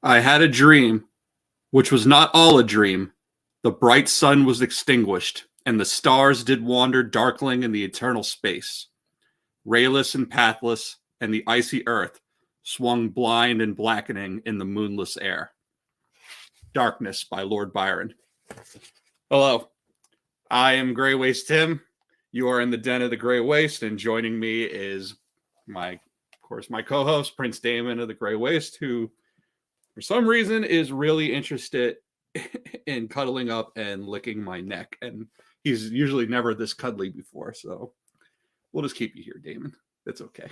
I had a dream, which was not all a dream. The bright sun was extinguished, and the stars did wander darkling in the eternal space. Rayless and pathless, and the icy earth swung blind and blackening in the moonless air. Darkness by Lord Byron. Hello, I am Grey Waste Tim. You are in the den of the Grey Waste, and joining me is my co-host, Prince Damon of the Grey Waste, who for some reason is really interested in cuddling up and licking my neck. And he's usually never this cuddly before. So we'll just keep you here, Damon. That's okay.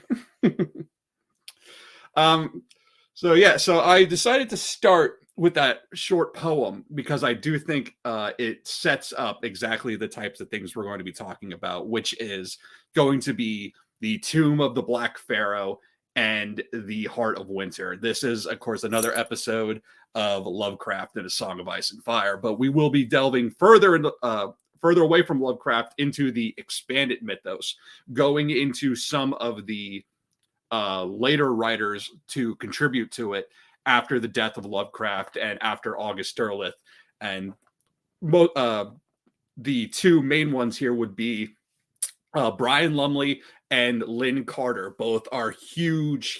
So I decided to start with that short poem because I do think it sets up exactly the types of things we're going to be talking about, which is going to be the Tomb of the Black Pharaoh and the Heart of Winter. This is, of course, another episode of Lovecraft and A Song of Ice and Fire, but we will be delving further away from Lovecraft into the expanded mythos, going into some of the later writers to contribute to it after the death of Lovecraft and after August Derleth. And the two main ones here would be Brian Lumley and Lynn Carter. Both are huge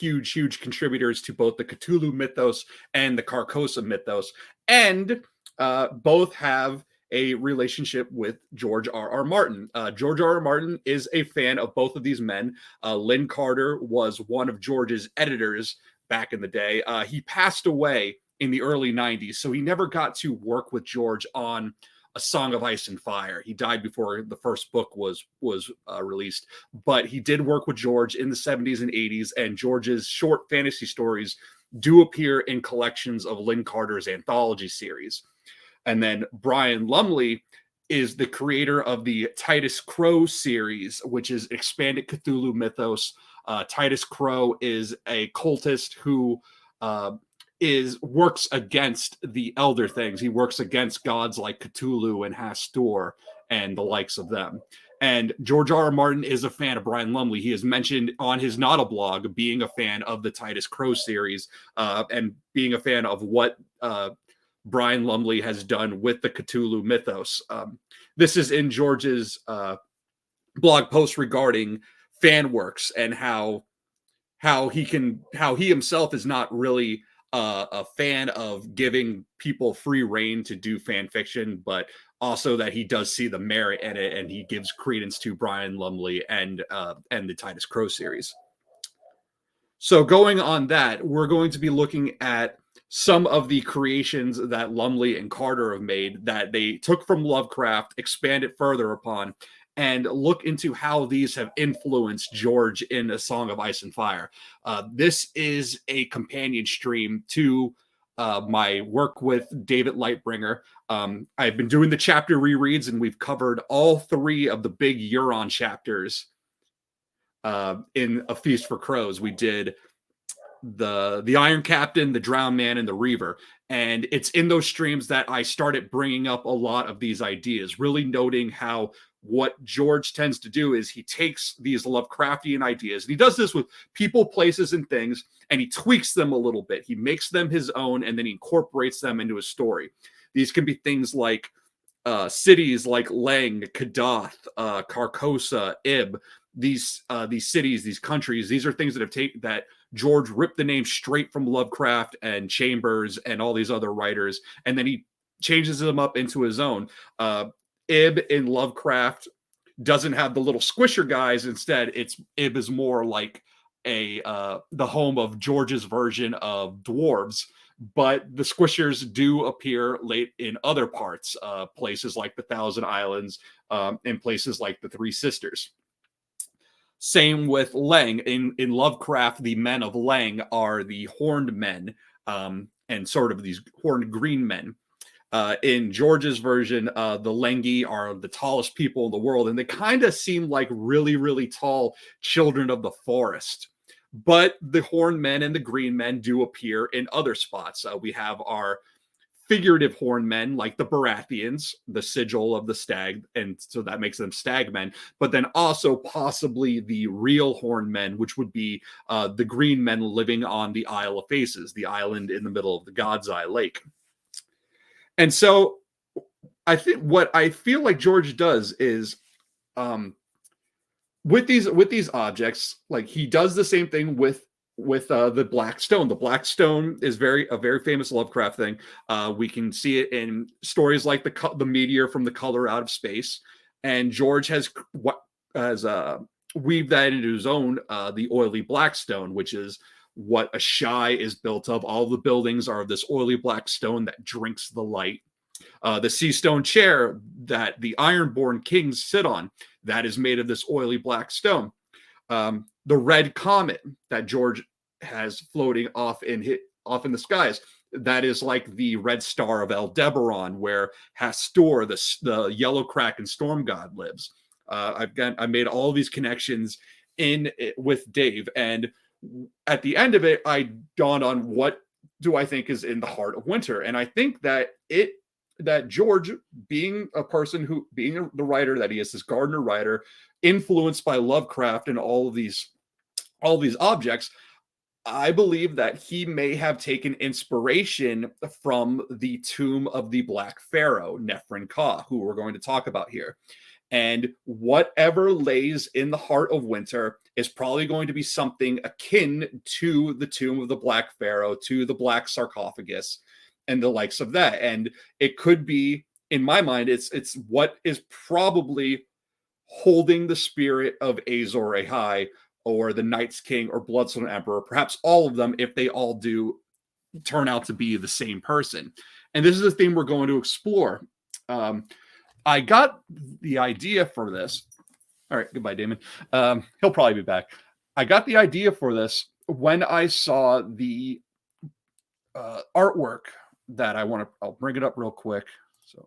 contributors to both the Cthulhu mythos and the Carcosa mythos, and both have a relationship with George R.R. Martin. George R.R. Martin is a fan of both of these men. Lynn Carter was one of George's editors back in the day. He passed away in the early 90s, so he never got to work with George on A Song of Ice and Fire. He died before the first book was released, but he did work with George in the 70s and 80s, and George's short fantasy stories do appear in collections of Lynn Carter's anthology series. And then Brian Lumley is the creator of the Titus Crow series, which is expanded Cthulhu mythos. Titus Crow is a cultist who works against the elder things. He works against gods like Cthulhu and Hastur and the likes of them. And George R.R. Martin is a fan of Brian Lumley. He has mentioned on his Nada blog being a fan of the Titus Crow series and being a fan of what Brian Lumley has done with the Cthulhu mythos. This is in George's blog post regarding fan works and how he himself is not really a fan of giving people free reign to do fan fiction, but also that he does see the merit in it, and he gives credence to Brian Lumley and the Titus Crow series. So going on that, we're going to be looking at some of the creations that Lumley and Carter have made that they took from Lovecraft, expanded further upon, and look into how these have influenced George in A Song of Ice and Fire. This is a companion stream to my work with David Lightbringer. I've been doing the chapter rereads, and we've covered all three of the big Euron chapters in A Feast for Crows. We did the Iron Captain, the Drowned Man, and the Reaver. And it's in those streams that I started bringing up a lot of these ideas, really noting how what George tends to do is he takes these Lovecraftian ideas, and he does this with people, places, and things, and he tweaks them a little bit. He makes them his own, and then he incorporates them into his story. These can be things like cities like Leng, Kadath, Carcosa, Ib. These cities, these countries, these are things that that George ripped the name straight from Lovecraft and Chambers and all these other writers, and then he changes them up into his own. Ib in Lovecraft doesn't have the little squisher guys. Instead, Ib is more like the home of George's version of dwarves, but the squishers do appear late in other parts, places like the Thousand Islands, and places like the Three Sisters. Same with Leng. In Lovecraft, the men of Leng are the horned men, and sort of these horned green men. In George's version, the Lengi are the tallest people in the world, and they kind of seem like really tall children of the forest. But the horned men and the green men do appear in other spots. We have our figurative horn men like the Baratheons, the sigil of the stag, and so that makes them stag men, but then also possibly the real horn men, which would be the green men living on the Isle of Faces, the island in the middle of the God's Eye Lake. And so I think what I feel like George does is with these objects, like he does the same thing with the black stone. The black stone is a very famous Lovecraft thing. We can see it in stories like the meteor from The Color Out of Space, and George has weaved that into his own the oily black stone, which is what Asshai is built of. All the buildings are of this oily black stone that drinks the light. The Seastone Chair that the Ironborn kings sit on, that is made of this oily black stone. The Red Comet that George has floating off in the skies, that is like the red star of Aldebaran, where Hastur, the yellow Kraken storm god, lives. I made all these connections with Dave, and at the end of it, I dawned on what do I think is in the heart of winter, and I think that George, being the writer that he is, this Gardner writer, influenced by Lovecraft and all these objects, I believe that he may have taken inspiration from the tomb of the Black Pharaoh Nephren-Ka, who we're going to talk about here. And whatever lays in the heart of winter is probably going to be something akin to the tomb of the Black Pharaoh, to the Black Sarcophagus, and the likes of that. And it could be, in my mind, it's what is probably holding the spirit of Azor Ahai, or the Night's King, or Bloodstone Emperor, perhaps all of them, if they all do turn out to be the same person. And this is the theme we're going to explore. I got the idea for this. All right, goodbye, Damon. He'll probably be back. I got the idea for this when I saw the artwork that I'll bring it up real quick. So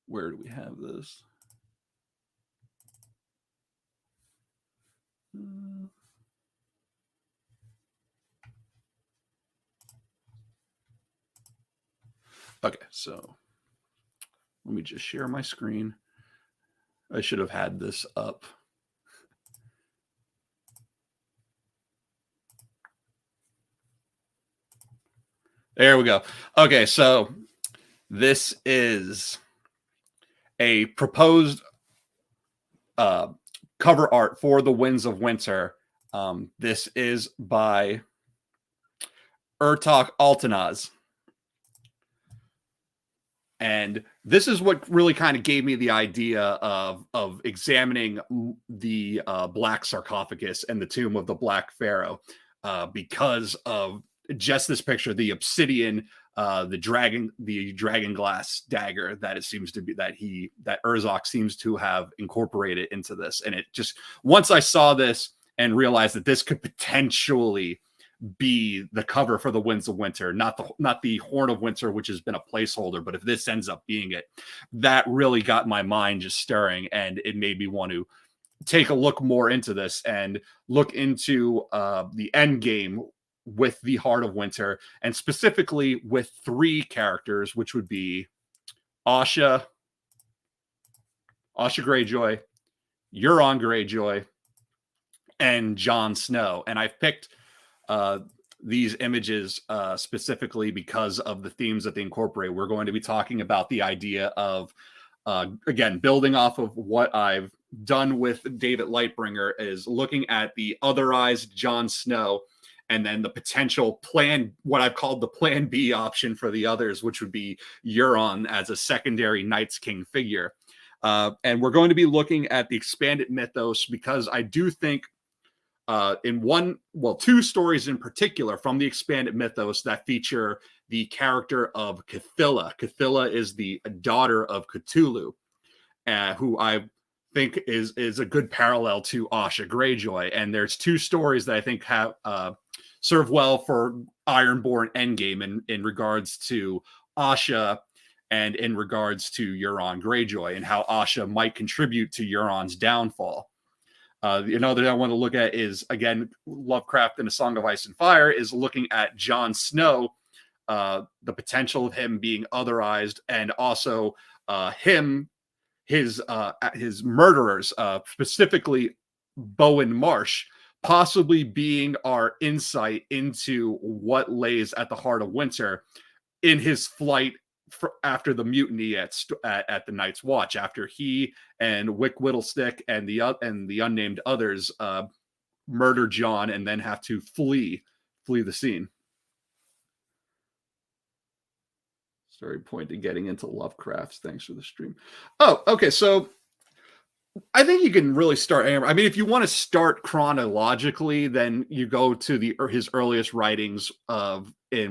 where do we have this? Okay, so let me just share my screen. I should have had this up. There we go. Okay, so this is a proposed cover art for The Winds of Winter. This is by Ertok Altanaz. And this is what really kind of gave me the idea of examining the Black Sarcophagus and the tomb of the Black Pharaoh, because of just this picture, the obsidian, the dragon glass dagger that it seems to be that Herzog seems to have incorporated into this. And it just, once I saw this and realized that this could potentially be the cover for The Winds of Winter, not the Horn of Winter, which has been a placeholder, but if this ends up being it, that really got my mind just stirring, and it made me want to take a look more into this and look into the end game with the Heart of Winter, and specifically with three characters, which would be Asha Greyjoy, Euron Greyjoy, and Jon Snow. And I've picked these images specifically because of the themes that they incorporate. We're going to be talking about the idea of, again, building off of what I've done with David Lightbringer, is looking at the otherized Jon Snow, and then the potential plan, what I've called the plan B option for the others, which would be Euron as a secondary Night's King figure. And we're going to be looking at the expanded mythos, because I do think two stories in particular from the expanded mythos that feature the character of Cthulhu. Cthulhu is the daughter of Cthulhu, who I think is a good parallel to Asha Greyjoy. And there's two stories that I think have serve well for Ironborn Endgame in regards to Asha and in regards to Euron Greyjoy, and how Asha might contribute to Euron's downfall. Another that I want to look at is, again, Lovecraft in A Song of Ice and Fire is looking at Jon Snow the potential of him being otherized, and also his murderers, specifically Bowen Marsh, possibly being our insight into what lays at the heart of winter in his flight after the mutiny at the Night's Watch, after he and Wick Whittlestick and the unnamed others murder Jon and then have to flee the scene. Story point to getting into Lovecrafts. Thanks for the stream. Oh, okay. So I think you can really start. I mean, if you want to start chronologically, then you go to his earliest writings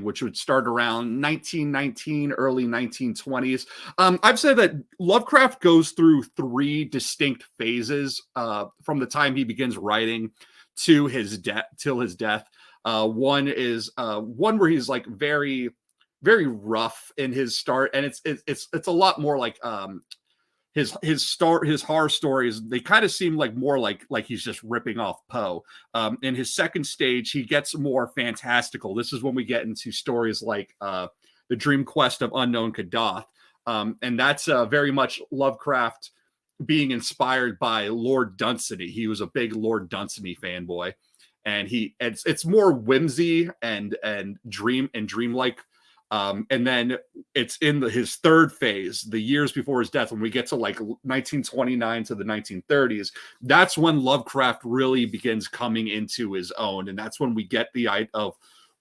which would start around 1919, early 1920s. I've said that Lovecraft goes through 3 distinct phases from the time he begins writing to his death. One is one where he's like very, very rough in his start, and it's a lot more like his horror stories. They kind of seem like more like he's just ripping off Poe. In his second stage, he gets more fantastical. This is when we get into stories like the Dream Quest of Unknown Kadath, and that's very much Lovecraft being inspired by Lord Dunsany. He was a big Lord Dunsany fanboy, and it's more whimsy and dreamlike. And then it's in his third phase, the years before his death, when we get to like 1929 to the 1930s. That's when Lovecraft really begins coming into his own, and that's when we get the idea of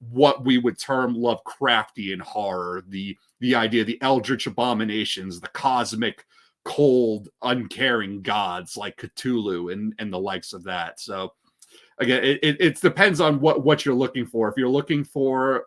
what we would term Lovecraftian horror, the idea of the eldritch abominations, the cosmic, cold, uncaring gods like Cthulhu and the likes of that. So again, it depends on what you're looking for. If you're looking for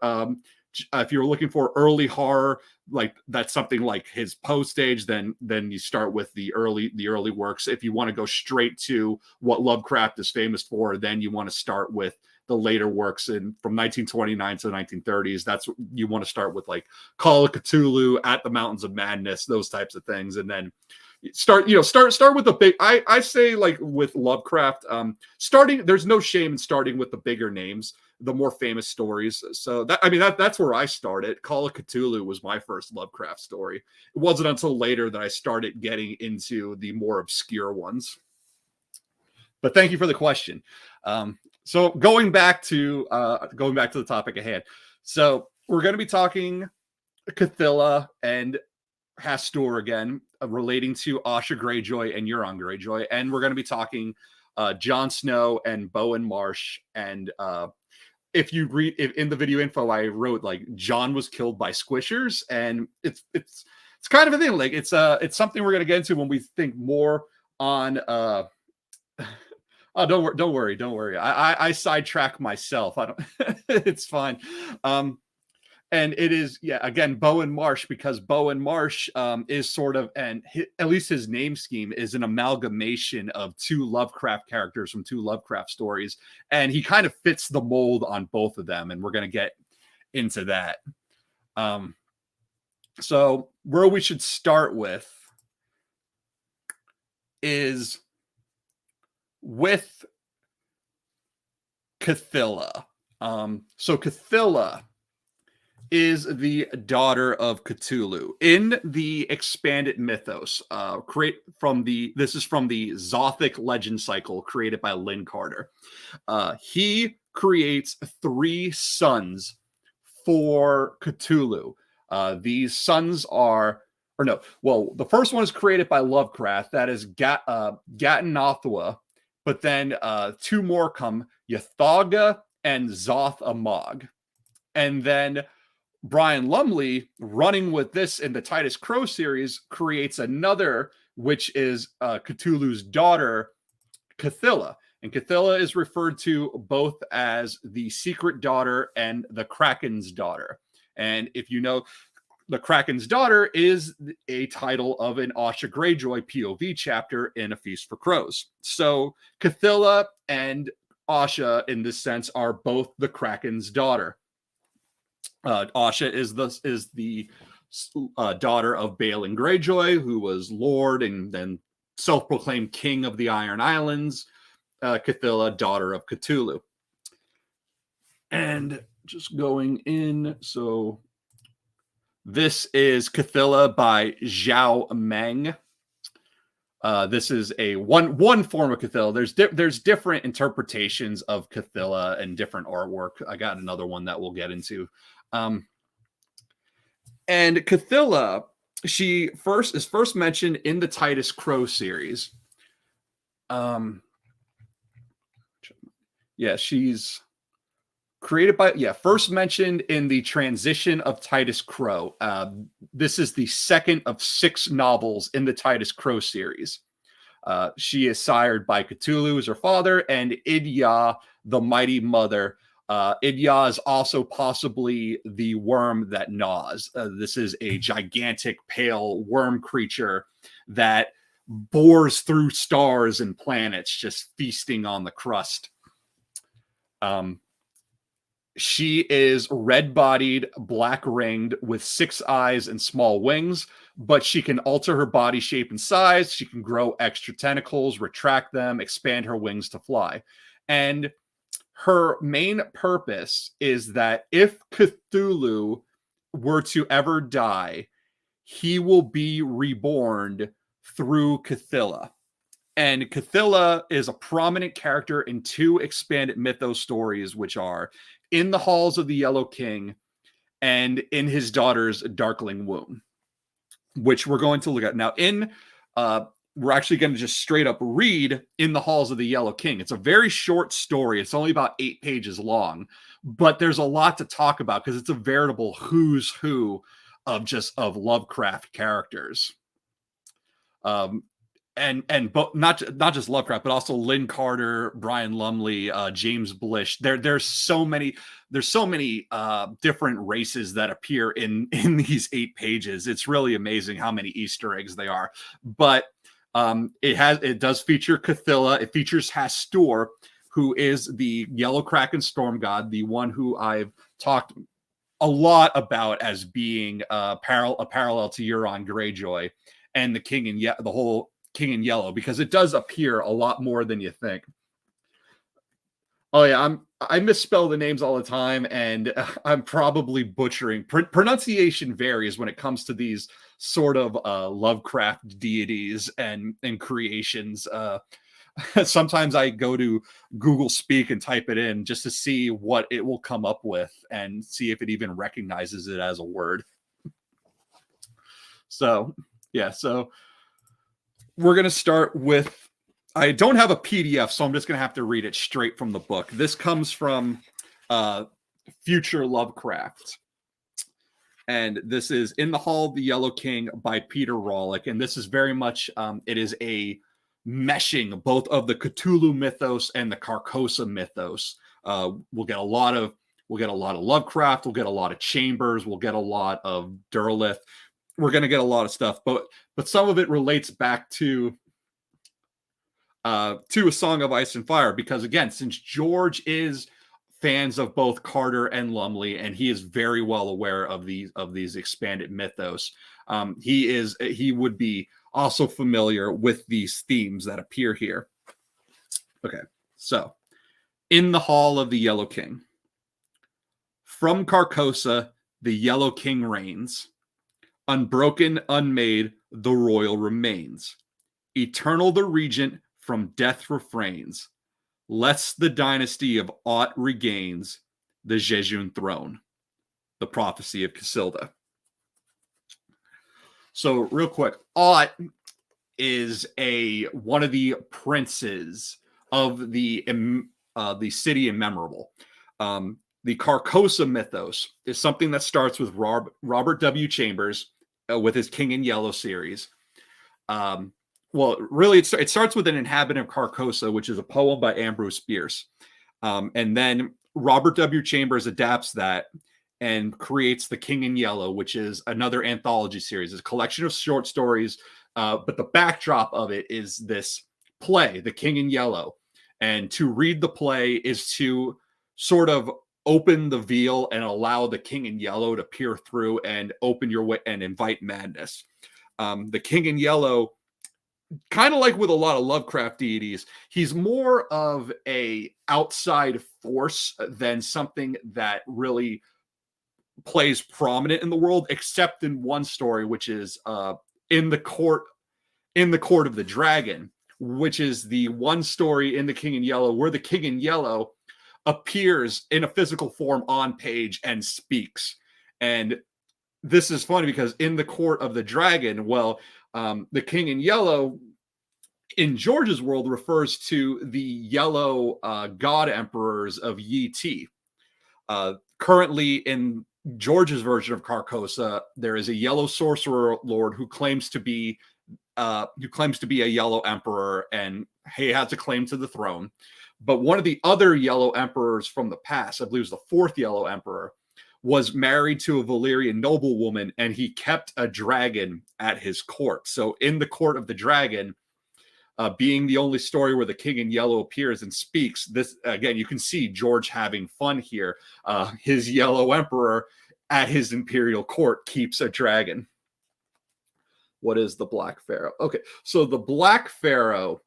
early horror, like that's something like his Poe stage, then you start with the early works. If you want to go straight to what Lovecraft is famous for, then you want to start with the later works from 1929 to the 1930s. That's what you want to start with, like Call of Cthulhu, At the Mountains of Madness, those types of things, and then start with the big. I say, like with Lovecraft, there's no shame in starting with the bigger names, the more famous stories. So that's where I started. Call of Cthulhu was my first Lovecraft story. It wasn't until later that I started getting into the more obscure ones. But thank you for the question. So going back to the topic at hand. So we're going to be talking Cthulhu and Hastur again, relating to Asha Greyjoy and Euron Greyjoy, and we're going to be talking Jon Snow and Bowen Marsh. And if you read in the video info, I wrote like Jon was killed by Squishers, and it's kind of a thing. Like it's something we're going to get into when we think more on. Oh, don't worry. I sidetrack myself. I don't. It's fine. And it is, again, Bowen Marsh, because Bowen Marsh is sort of, at least his name scheme is an amalgamation of 2 Lovecraft characters from 2 Lovecraft stories. And he kind of fits the mold on both of them. And we're going to get into that. So where we should start with is with Cthulhu. So Cthulhu is the daughter of Cthulhu in the expanded mythos. This is from the Zothic legend cycle created by Lynn Carter. He creates 3 sons for Cthulhu. These sons are, the first one is created by Lovecraft. That is Gatanathwa. But then 2 more come, Yathaga and Zoth Amog. And then Brian Lumley, running with this in the Titus Crow series, creates another, which is Cthulhu's daughter, Cthulhu. And Cthulhu is referred to both as the secret daughter and the Kraken's daughter. And if you know, the Kraken's daughter is a title of an Asha Greyjoy POV chapter in A Feast for Crows. So Cthulhu and Asha, in this sense, are both the Kraken's daughter. Asha is the daughter of Balin Greyjoy, who was Lord and then self-proclaimed King of the Iron Islands. Cthulhu, daughter of Cthulhu. And just going in, so This is Cthulhu by Zhao Meng. This is a one form of Cthulhu. There's different interpretations of Cthulhu and different artwork. I got another one that we'll get into. And Cthulhu, she is first mentioned in the Titus Crow series. She's created by first mentioned in the Transition of Titus Crow. This is the second of 6 novels in the Titus Crow series. She is sired by Cthulhu as her father, and Idya, the mighty mother. Idya is also possibly the worm that gnaws. This is a gigantic pale worm creature that bores through stars and planets, just feasting on the crust. She is red-bodied, black-ringed, with 6 eyes and small wings, but she can alter her body shape and size. She can grow extra tentacles, retract them, expand her wings to fly. And her main purpose is that if Cthulhu were to ever die, he will be reborn through Cthulhu. And Cthulhu is a prominent character in 2 expanded mythos stories, which are In the Halls of the Yellow King and in his daughter's Darkling womb, which we're going to look at. Now, we're actually going to just straight up read In the Halls of the Yellow King. It's a very short story. It's only about 8 pages long, but there's a lot to talk about because it's a veritable who's who of Lovecraft characters. And but not just Lovecraft, but also Lynn Carter, Brian Lumley, James Blish. There's so many different races that appear in these 8 pages. It's really amazing how many Easter eggs they are. But it does feature Cthulhu. It features Hastur, who is the Yellow Kraken storm god, the one who I've talked a lot about as being a parallel to Euron Greyjoy and the King and the whole King in Yellow, because it does appear a lot more than you think. Oh yeah, I misspell the names all the time, and I'm probably butchering. Pronunciation varies when it comes to these sort of Lovecraft deities and creations. Sometimes I go to Google Speak and type it in just to see what it will come up with and see if it even recognizes it as a word. So we're going to start with, I don't have a PDF, so I'm just going to have to read it straight from the book. This comes from Future Lovecraft. And this is In the Hall of the Yellow King by Peter Rawlik. And this is very much, it is a meshing both of the Cthulhu mythos and the Carcosa mythos. We'll get a lot of Lovecraft. We'll get a lot of Chambers. We'll get a lot of Derleth. We're going to get a lot of stuff, but some of it relates back to A Song of Ice and Fire, because again, since George is fans of both Carter and Lumley, and he is very well aware of these expanded mythos, he would be also familiar with these themes that appear here. Okay, so In the Hall of the Yellow King. From Carcosa, the Yellow King reigns. Unbroken, unmade, the royal remains. Eternal the regent, from death refrains. Lest the dynasty of Aut regains the Jejun throne. The prophecy of Casilda. So real quick, Aut is one of the princes of the city Immemorable. The Carcosa mythos is something that starts with Robert W. Chambers with his King in Yellow series. Well, really, it starts with an inhabitant of Carcosa, which is a poem by Ambrose Bierce. And then Robert W. Chambers adapts that and creates The King in Yellow, which is another anthology series. It's a collection of short stories, but the backdrop of it is this play, The King in Yellow. And to read the play is to sort of open the veil and allow the King in Yellow to peer through and open your way and invite madness. The King in Yellow, kind of like with a lot of Lovecraft deities, he's more of a outside force than something that really plays prominent in the world, except in one story, which is in the court of the dragon, which is the one story in the King in Yellow where the King in Yellow appears in a physical form on page and speaks. And this is funny because in the court of the dragon, well, the King in Yellow in George's world refers to the yellow god emperors of Yi Ti. Currently in George's version of Carcosa, there is a yellow sorcerer lord who claims to be a yellow emperor, and he has a claim to the throne. But one of the other yellow emperors from the past, I believe it was the fourth yellow emperor, was married to a Valyrian noblewoman, and he kept a dragon at his court. So in the court of the dragon, being the only story where the King in Yellow appears and speaks, this again, you can see George having fun here. His yellow emperor at his imperial court keeps a dragon. What is the Black Pharaoh? Okay, so the Black Pharaoh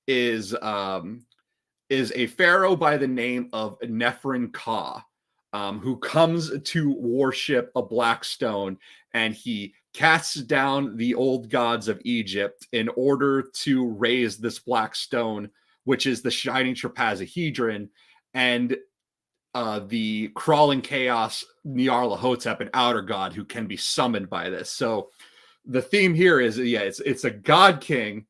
is a pharaoh by the name of Nephren-Ka, who comes to worship a black stone, and he casts down the old gods of Egypt in order to raise this black stone, which is the shining trapezahedron, and the crawling chaos Nyarlathotep, an outer god who can be summoned by this. So the theme here is, it's a god king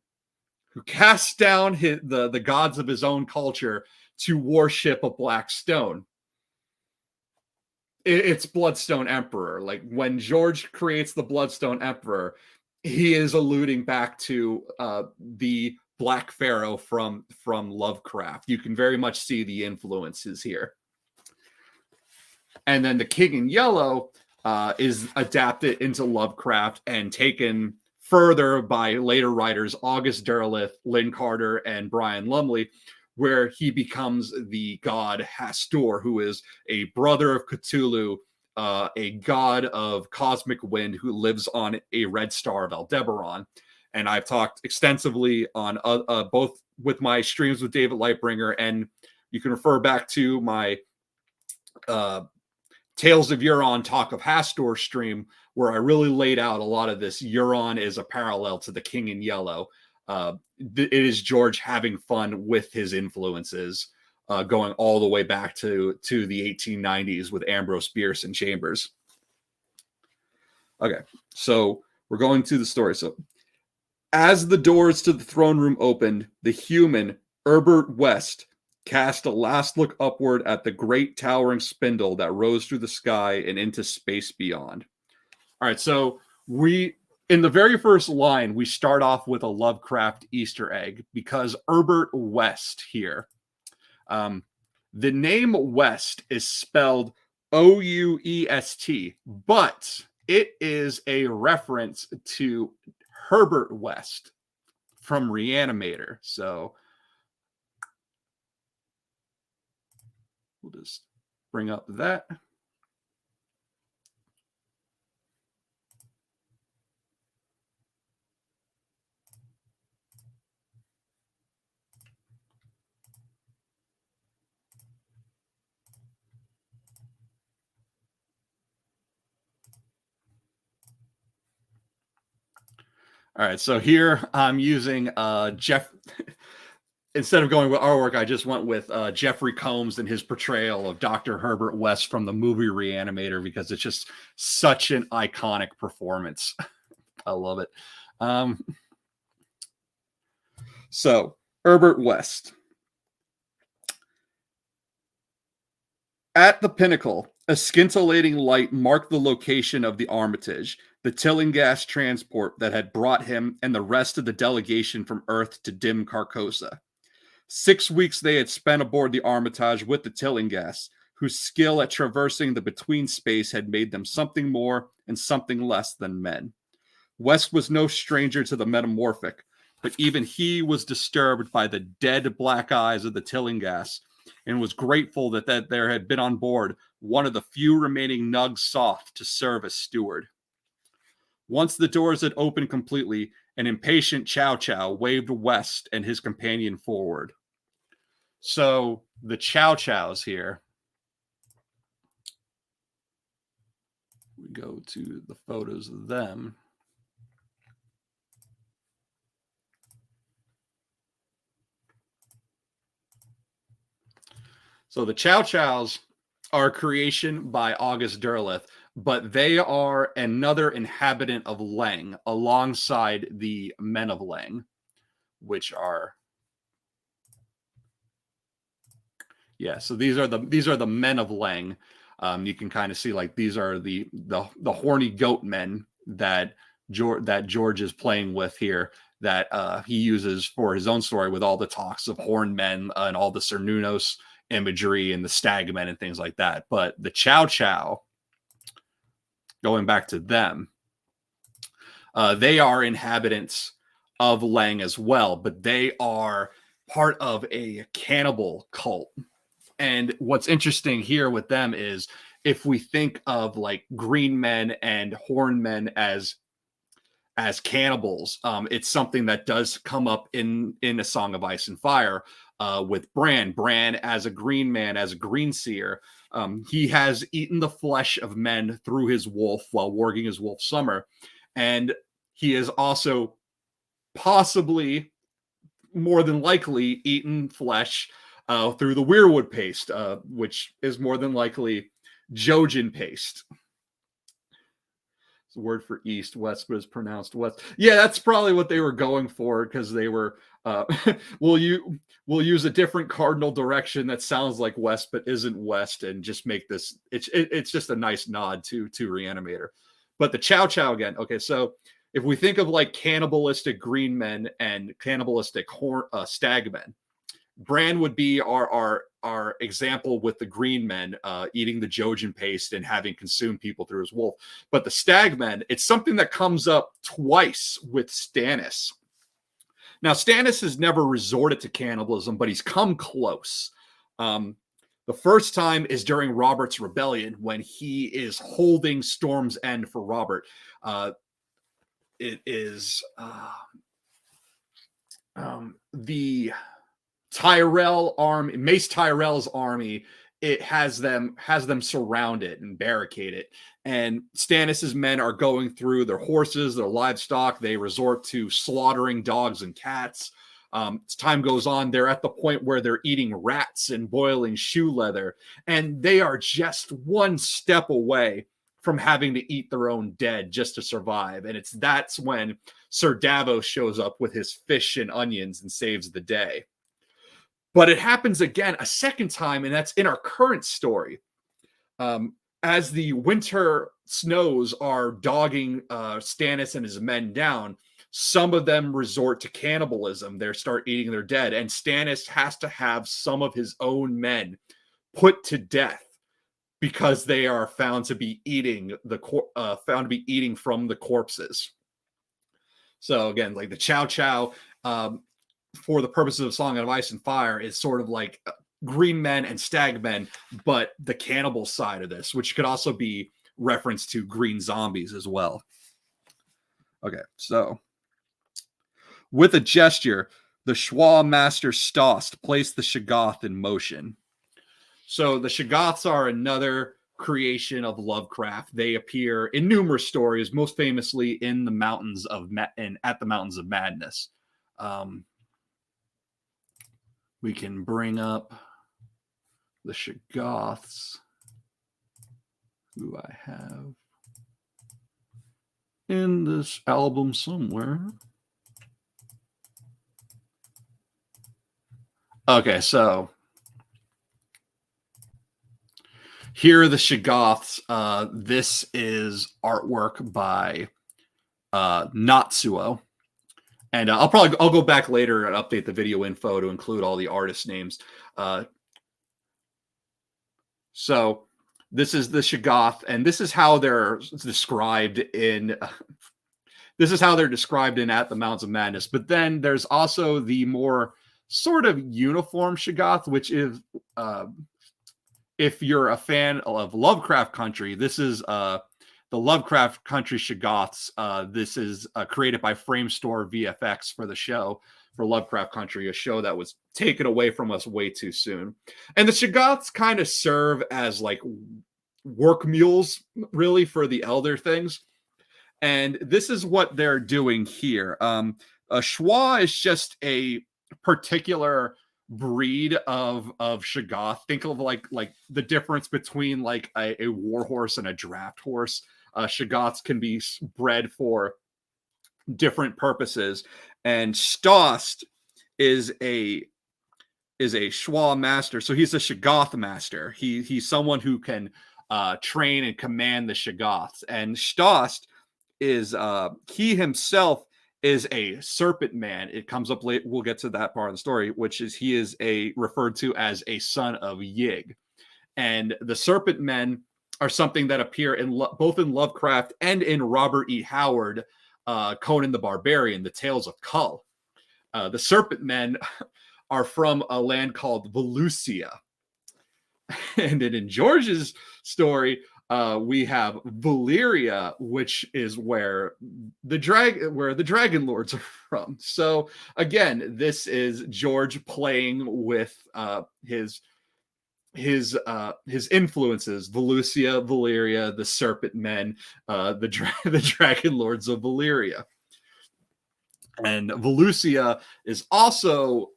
who casts down the gods of his own culture to worship a black stone. It's Bloodstone Emperor. Like when George creates the Bloodstone Emperor, he is alluding back to the Black Pharaoh from Lovecraft. You can very much see the influences here. And then the King in Yellow is adapted into Lovecraft and taken further by later writers August Derleth, Lynn Carter, and Brian Lumley, where he becomes the god Hastur, who is a brother of Cthulhu, a god of cosmic wind who lives on a red star of Aldebaran. And I've talked extensively on both with my streams with David Lightbringer, and you can refer back to my Tales of Euron Talk of Hastur stream, where I really laid out a lot of this. Euron is a parallel to the King in Yellow. It is George having fun with his influences, going all the way back to the 1890s with Ambrose Bierce and Chambers. Okay, so we're going to the story. So as the doors to the throne room opened, the human Herbert West cast a last look upward at the great towering spindle that rose through the sky and into space beyond. All right, so in the very first line, we start off with a Lovecraft Easter egg because Herbert West here. The name West is spelled O-U-E-S-T, but it is a reference to Herbert West from Reanimator. So we'll just bring up that. All right, so here I'm using Jeff. Instead of going with artwork, I just went with Jeffrey Combs and his portrayal of Dr. Herbert West from the movie Reanimator, because it's just such an iconic performance. I love it. So, Herbert West. At the pinnacle, a scintillating light marked the location of the Armitage, the Tillinghast transport that had brought him and the rest of the delegation from Earth to dim Carcosa. 6 weeks they had spent aboard the Armitage with the Tillinghast, whose skill at traversing the between space had made them something more and something less than men. West was no stranger to the metamorphic, but even he was disturbed by the dead black eyes of the Tillinghast, and was grateful that there had been on board one of the few remaining Nugs soft to serve as steward. Once the doors had opened completely, an impatient Chow Chow waved West and his companion forward. So the Chow Chows here go to the photos of them. So the Chow Chows are a creation by August Derleth, but they are another inhabitant of Leng alongside the Men of Leng, which are so these are the Men of Leng. You can kind of see like these are the horny goat men that George is playing with here, that he uses for his own story with all the talks of horned men and all the Cernunnos imagery and the stag men and things like that. But the Chow Chow, going back to them, they are inhabitants of Leng as well, but they are part of a cannibal cult. And what's interesting here with them is if we think of like green men and horned men as cannibals, it's something that does come up in A Song of Ice and Fire with Bran. Bran as a green man, as a green seer, he has eaten the flesh of men through his wolf while working his wolf summer. And he has also possibly, more than likely, eaten flesh through the Weirwood paste, which is more than likely Jojen paste. It's a word for east, west, but it's pronounced west. Yeah, that's probably what they were going for, because they were, we'll use a different cardinal direction that sounds like west but isn't west, and just make this, it's just a nice nod to Reanimator. But the Chow Chow again, okay, so if we think of like cannibalistic green men and cannibalistic stag men, Bran would be our example with the green men eating the Jojen paste and having consumed people through his wolf. But the stag men, it's something that comes up twice with Stannis. Now, Stannis has never resorted to cannibalism, but he's come close. The first time is during Robert's rebellion, when he is holding Storm's End for Robert. It is the Tyrell army, Mace Tyrell's army. It has them surround it and barricade it. And Stannis's men are going through their horses, their livestock. They resort to slaughtering dogs and cats. As time goes on, they're at the point where they're eating rats and boiling shoe leather. And they are just one step away from having to eat their own dead just to survive. And that's when Sir Davos shows up with his fish and onions and saves the day. But it happens again a second time, and that's in our current story. As the winter snows are dogging Stannis and his men down, some of them resort to cannibalism. They start eating their dead, and Stannis has to have some of his own men put to death because they are found to be eating from the corpses. So again, like the Chow Chow, for the purposes of Song of Ice and Fire, is sort of like green men and stag men, but the cannibal side of this, which could also be reference to green zombies as well. Okay, so with a gesture, the Schwa master Stost placed the Shoggoth in motion. So the Shoggoths are another creation of Lovecraft. They appear in numerous stories, most famously in the Mountains of at the Mountains of Madness. We can bring up the Shoggoths, who I have in this album somewhere. Okay, so here are the Shoggoths. This is artwork by Natsuo. And I'll go back later and update the video info to include all the artist names. So this is the Shoggoth, and this is how they're described in At the Mountains of Madness. But then there's also the more sort of uniform Shoggoth, which is if you're a fan of Lovecraft Country, this is the Lovecraft Country Shoggoths. This is created by Framestore VFX for the show, for Lovecraft Country, a show that was taken away from us way too soon. And the Shoggoths kind of serve as like work mules, really, for the elder things. And this is what they're doing here. A schwa is just a particular breed of Shoggoth. Think of like the difference between like a war horse and a draft horse. Shoggoths can be bred for different purposes, and Stost is a schwa master. So he's a Shoggoth master. He's someone who can train and command the Shoggoths. And Stost is he himself is a serpent man. It comes up late. We'll get to that part of the story, which is he is referred to as a son of Yig. And the serpent men are something that appear in both in Lovecraft and in Robert E. Howard, Conan the Barbarian, the Tales of Kull. The serpent men are from a land called Volusia. And then in George's story, we have Valyria, which is where the dragon lords are from. So again, this is George playing with his influences: Volusia, Valyria, the serpent men, the dragon lords of Valyria. And Volusia is also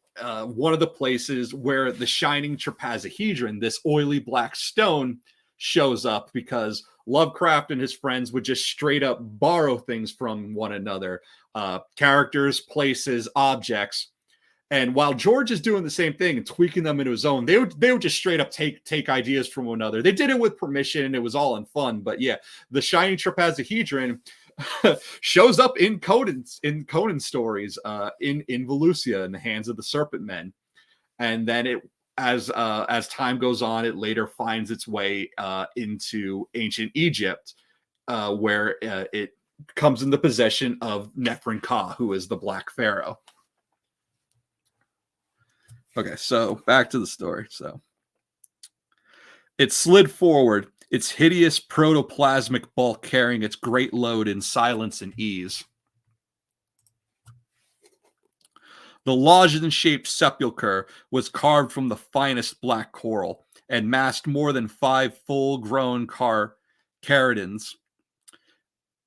one of the places where the shining trapezohedron, this oily black stone, shows up, because Lovecraft and his friends would just straight up borrow things from one another, characters, places, objects. And while George is doing the same thing and tweaking them into his own, they would just straight up take ideas from one another. They did it with permission, and it was all in fun. But yeah, the shining trapezohedron shows up in Conan stories, in Volusia, in the hands of the serpent men. And then as time goes on, it later finds its way into ancient Egypt, where it comes in the possession of Nephren-Ka, who is the Black Pharaoh. Okay, so back to the story. So it slid forward, its hideous protoplasmic bulk carrying its great load in silence and ease. The lozenge-shaped sepulchre was carved from the finest black coral and masked more than 5 full-grown caridans.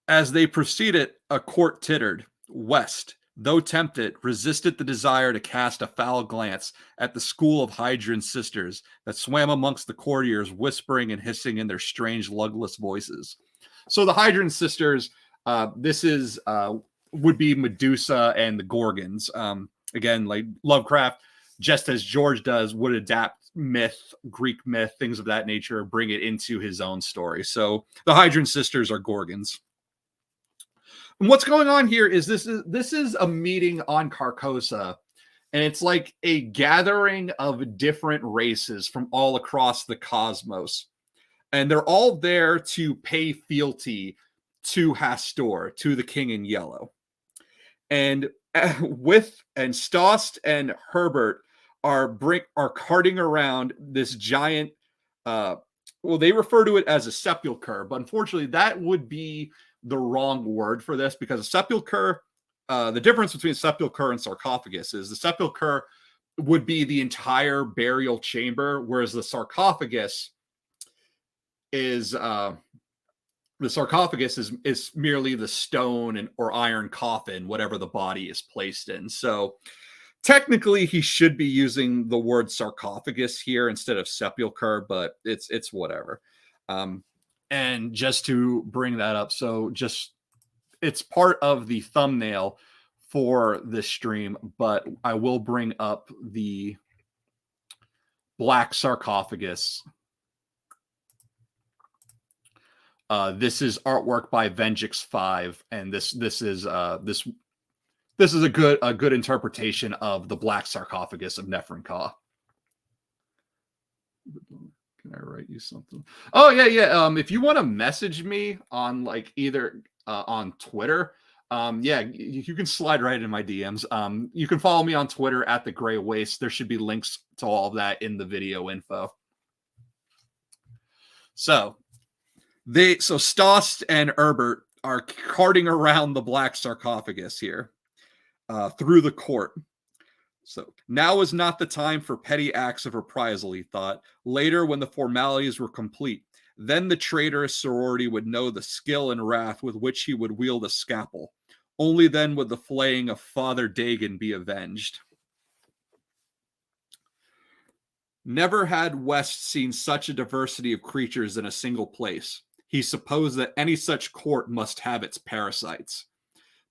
As they proceeded, a court tittered. West, though tempted, resisted the desire to cast a foul glance at the school of Hydran sisters that swam amongst the courtiers, whispering and hissing in their strange, lugless voices. So the Hydran sisters, this is would be Medusa and the Gorgons. Again, like Lovecraft, just as George does, would adapt myth, Greek myth, things of that nature, bring it into his own story. So the Hydran sisters are Gorgons. And what's going on here is this is a meeting on Carcosa, and it's like a gathering of different races from all across the cosmos. And they're all there to pay fealty to Hastur, to the King in Yellow. And Stost and Herbert are carting around this giant, they refer to it as a sepulcher, but unfortunately that would be the wrong word for this, because a sepulcher, the difference between sepulcher and sarcophagus is the sepulcher would be the entire burial chamber, whereas the sarcophagus is merely the stone or iron coffin, whatever the body is placed in. So technically he should be using the word sarcophagus here instead of sepulcher, but it's whatever. And just to bring that up, so it's part of the thumbnail for this stream, but I will bring up the black sarcophagus. This is artwork by Vengix5, and this is a good interpretation of the black sarcophagus of Nephren-Ka. Can I write you something? Oh yeah. If you want to message me on like either on Twitter, you can slide right in my DMs. You can follow me on Twitter at the Gray Waste. There should be links to all of that in the video info. So Stost and Herbert are carting around the black sarcophagus here through the court. So now is not the time for petty acts of reprisal, he thought. Later, when the formalities were complete, Then the traitorous sorority would know the skill and wrath with which he would wield a scalpel. Only then would the flaying of Father Dagon be avenged. Never had West seen such a diversity of creatures in a single place. He supposed that any such court must have its parasites.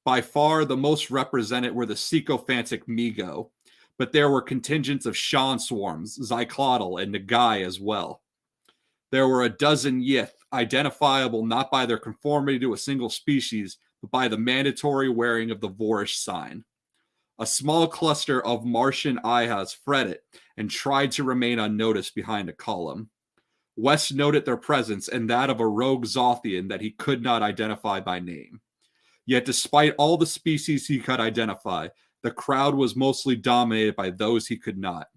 By far the most represented were the sycophantic Migo, but there were contingents of Shan swarms, Zyklotl, and Nagai as well. There were a dozen Yith, identifiable not by their conformity to a single species, but by the mandatory wearing of the Vorish sign. A small cluster of Martian Ihas fretted and tried to remain unnoticed behind a column. West noted their presence and that of a rogue Zothian that he could not identify by name. Yet despite all the species he could identify, the crowd was mostly dominated by those he could not.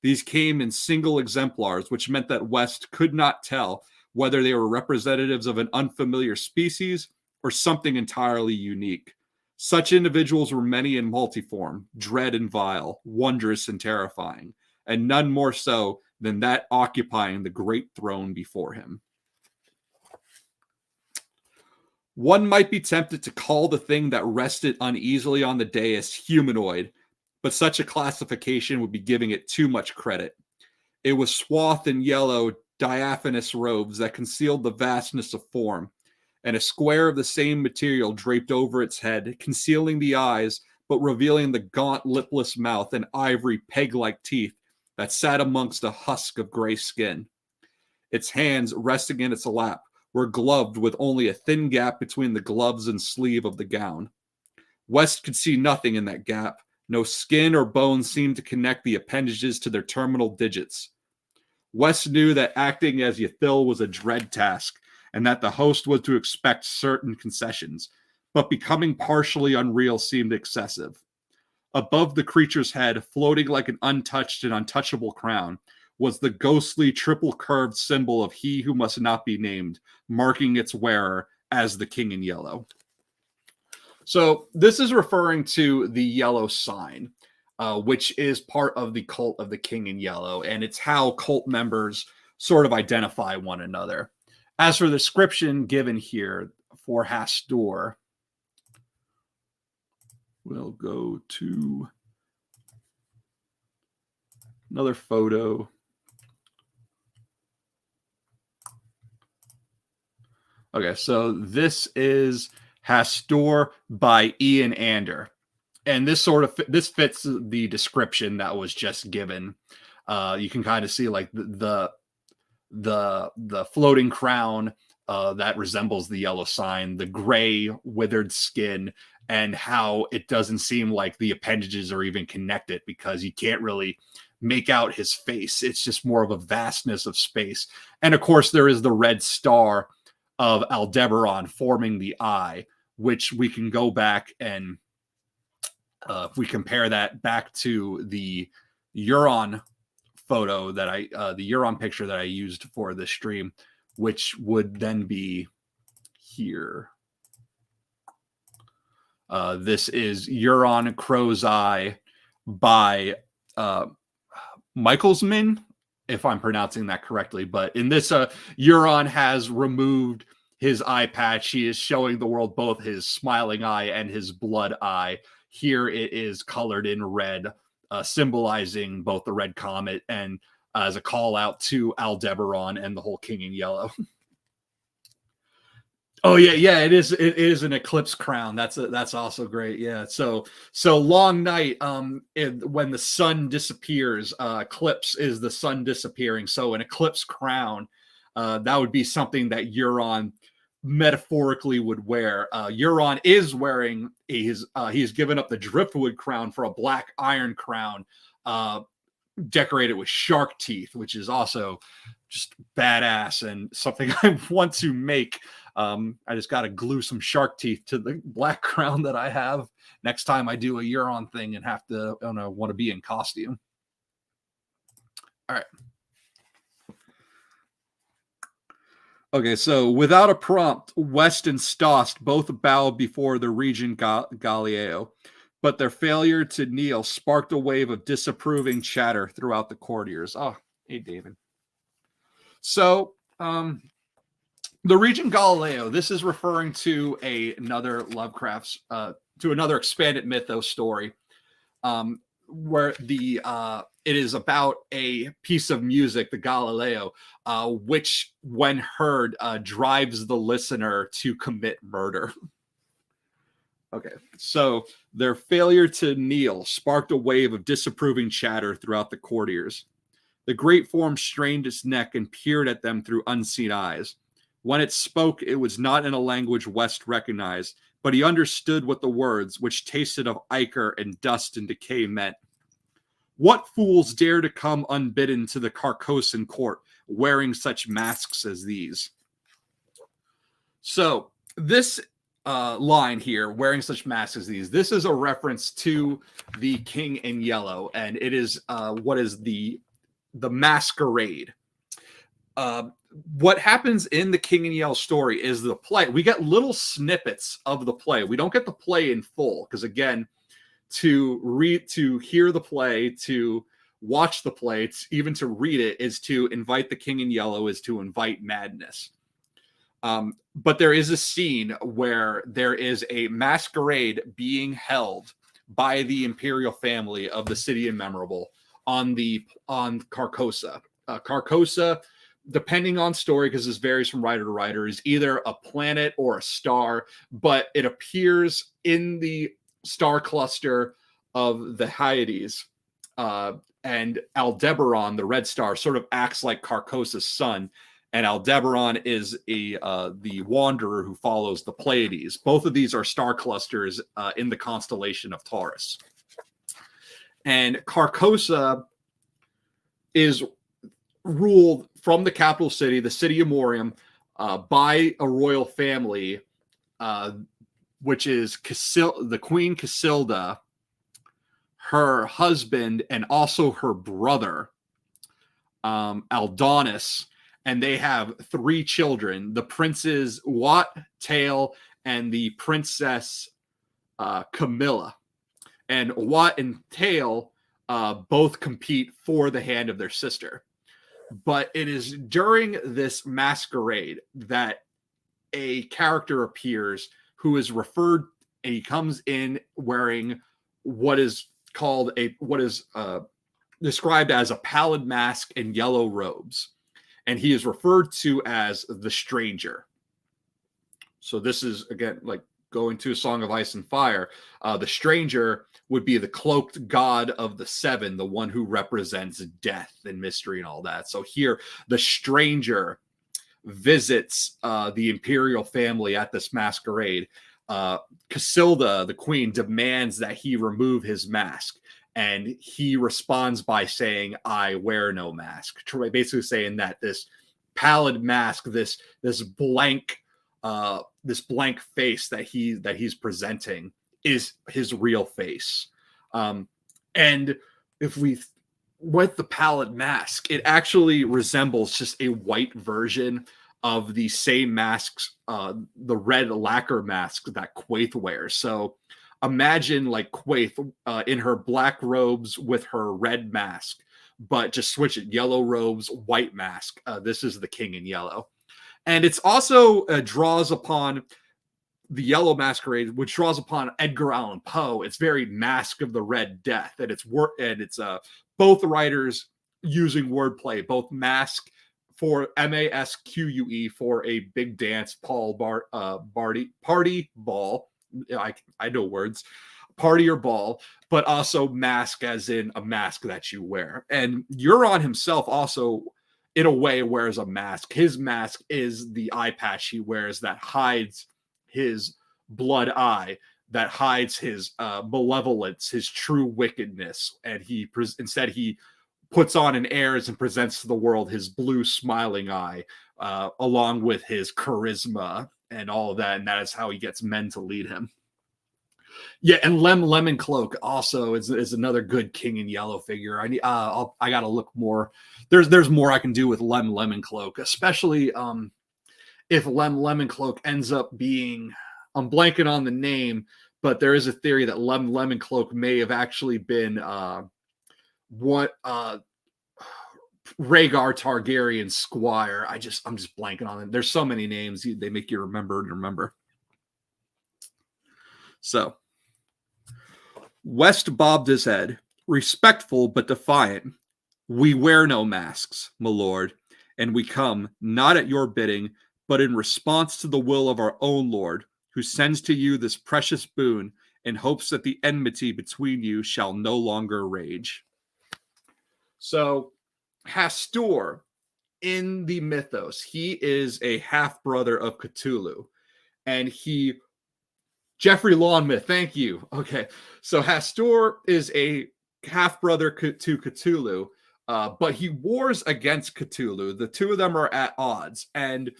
These came in single exemplars, which meant that West could not tell whether they were representatives of an unfamiliar species or something entirely unique. Such individuals were many and multiform, dread and vile, wondrous and terrifying, and none more so than that occupying the great throne before him. One might be tempted to call the thing that rested uneasily on the dais humanoid, but such a classification would be giving it too much credit. It was swathed in yellow, diaphanous robes that concealed the vastness of form, and a square of the same material draped over its head, concealing the eyes, but revealing the gaunt, lipless mouth and ivory peg-like teeth that sat amongst a husk of gray skin. Its hands, resting in its lap, were gloved with only a thin gap between the gloves and sleeve of the gown. West could see nothing in that gap. No skin or bone seemed to connect the appendages to their terminal digits. West knew that acting as Yathil was a dread task, and that the host was to expect certain concessions, but becoming partially unreal seemed excessive. Above the creature's head, floating like an untouched and untouchable crown, was the ghostly triple-curved symbol of he who must not be named, marking its wearer as the King in Yellow. So this is referring to the yellow sign, which is part of the cult of the King in Yellow, and it's how cult members sort of identify one another. As for the description given here for Hastur, we'll go to another photo. Okay, so this is Hastur by Ian Ander, and this fits the description that was just given. You can kind of see like the floating crown that resembles the yellow sign, the gray withered skin, and how it doesn't seem like the appendages are even connected because you can't really make out his face. It's just more of a vastness of space. And of course, there is the red star of Aldebaran forming the eye, which we can go back and if we compare that back to the Euron photo that the Euron picture that I used for this stream, which would then be here. This is Euron Crow's Eye by Michaelsman, if I'm pronouncing that correctly. But in this, Euron has removed his eye patch. He is showing the world both his smiling eye and his blood eye. Here it is colored in red, symbolizing both the Red Comet and as a call out to Aldebaran and the whole King in Yellow. Oh yeah, it is an eclipse crown. That's also great. Yeah. So long night. When the sun disappears, eclipse is the sun disappearing. So an eclipse crown, that would be something that Euron metaphorically would wear. Euron is wearing he's given up the driftwood crown for a black iron crown, decorated with shark teeth, which is also just badass and something I want to make. I just got to glue some shark teeth to the black crown that I have next time I do a Euron thing and have to, want to be in costume. All right. Okay, so without a prompt, West and Stost both bowed before the Regent Galileo, but their failure to kneel sparked a wave of disapproving chatter throughout the courtiers. Oh, hey, David. So, The Regent Galileo. This is referring to another Lovecraft's to another expanded mythos story, where it is about a piece of music, the Galileo, which, when heard, drives the listener to commit murder. Okay, so their failure to kneel sparked a wave of disapproving chatter throughout the courtiers. The great form strained its neck and peered at them through unseen eyes. When it spoke, it was not in a language West recognized, but he understood what the words, which tasted of ichor and dust and decay, meant. What fools dare to come unbidden to the Carcosan court, wearing such masks as these? So this line here, wearing such masks as these, this is a reference to the King in Yellow, and it is what is the masquerade. What happens in the King in Yellow story is the play. We get little snippets of the play. We don't get the play in full because, again, to hear the play, to watch the play, even to read it, is to invite the King in Yellow, is to invite madness. But there is a scene where there is a masquerade being held by the imperial family of the city immemorable on Carcosa. Carcosa, depending on story, because this varies from writer to writer, is either a planet or a star, but it appears in the star cluster of the Hyades, and Aldebaran, the red star, sort of acts like Carcosa's sun, and Aldebaran is the wanderer who follows the Pleiades. Both of these are star clusters in the constellation of Taurus. And Carcosa is ruled from the capital city, the city of Morium, by a royal family, which is the Queen Casilda, her husband, and also her brother, Aldonis. And they have 3 children, the princes Wat, Tail, and the princess Camilla. And Wat and Tail both compete for the hand of their sister. But it is during this masquerade that a character appears who is referred, and he comes in wearing what is described as a pallid mask and yellow robes. And he is referred to as the Stranger. So this is, again, like going to a Song of Ice and Fire. The Stranger would be the cloaked god of the 7, the one who represents death and mystery and all that. So here, the Stranger visits the imperial family at this masquerade. Casilda, the queen, demands that he remove his mask. And he responds by saying, "I wear no mask," basically saying that this pallid mask, this blank face that he's presenting is his real face. And if with the pallid mask, it actually resembles just a white version of the same masks, the red lacquer mask that Quaithe wears. So imagine like Quaithe in her black robes with her red mask, but just switch it: yellow robes, white mask. This is the King in Yellow. And it's also draws upon the Yellow Masquerade, which draws upon Edgar Allan Poe. It's very Mask of the Red Death, and it's both writers using wordplay, both mask for MASQUE for a big dance, party ball. I know words, party or ball, but also mask as in a mask that you wear. And Euron himself also, in a way, wears a mask. His mask is the eye patch he wears that hides his blood eye, that hides his malevolence, his true wickedness. And instead he puts on and airs and presents to the world his blue smiling eye, along with his charisma and all of that. And that is how he gets men to lead him. Yeah, and Lemon Cloak also is another good King in Yellow figure. I gotta look more. There's more I can do with Lemon Cloak, especially if Lemon Cloak ends up being, I'm blanking on the name, but there is a theory that Lemon Cloak may have actually been Rhaegar Targaryen squire. I'm just blanking on it. There's so many names they make you remember and remember. So, West bobbed his head, respectful but defiant. We wear no masks, my lord, and we come not at your bidding, but in response to the will of our own lord, who sends to you this precious boon in hopes that the enmity between you shall no longer rage. So, Hastur, in the mythos, he is a half-brother of Cthulhu, and Jeffrey Lawnmouth, thank you. Okay, so Hastur is a half-brother to Cthulhu, but he wars against Cthulhu. The two of them are at odds, and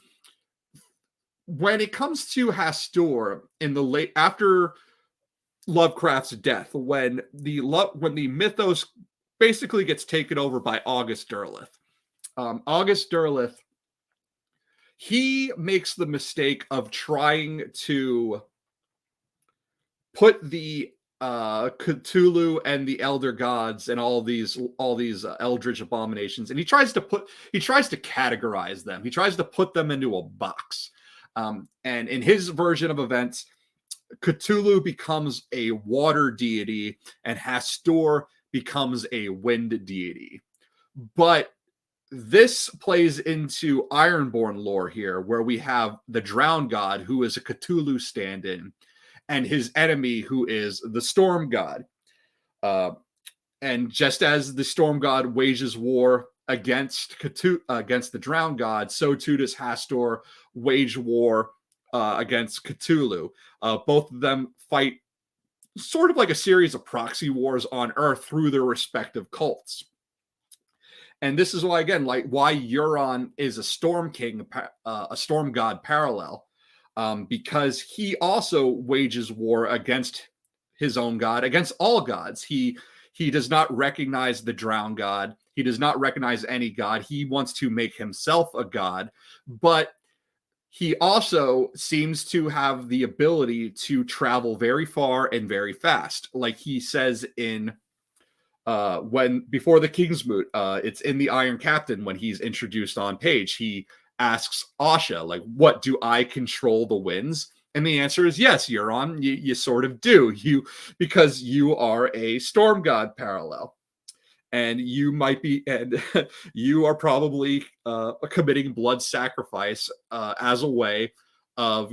when it comes to Hastur in the late after Lovecraft's death, when the mythos basically gets taken over by August Derleth. August Derleth, he makes the mistake of trying to put the Cthulhu and the Elder Gods and all these eldritch abominations, and he tries to categorize them. He tries to put them into a box. And in his version of events, Cthulhu becomes a water deity and Hastur becomes a wind deity. But this plays into Ironborn lore here, where we have the Drowned God, who is a Cthulhu stand-in, and his enemy, who is the Storm God. And just as the Storm God wages war against the Drowned God, so too does Hastur wage war against Cthulhu. Both of them fight sort of like a series of proxy wars on Earth through their respective cults. And this is why, again, like why Euron is a Storm King, a Storm God parallel, because he also wages war against his own god, against all gods. He does not recognize the Drowned God. He does not recognize any god. He wants to make himself a god, but he also seems to have the ability to travel very far and very fast. Like he says in before the Kingsmoot, it's in the Iron Captain when he's introduced on page, he asks Asha, like, what, do I control the winds? And the answer is yes, Euron, you sort of do. Because you are a Storm God parallel. And you might be, and you are probably committing blood sacrifice as a way of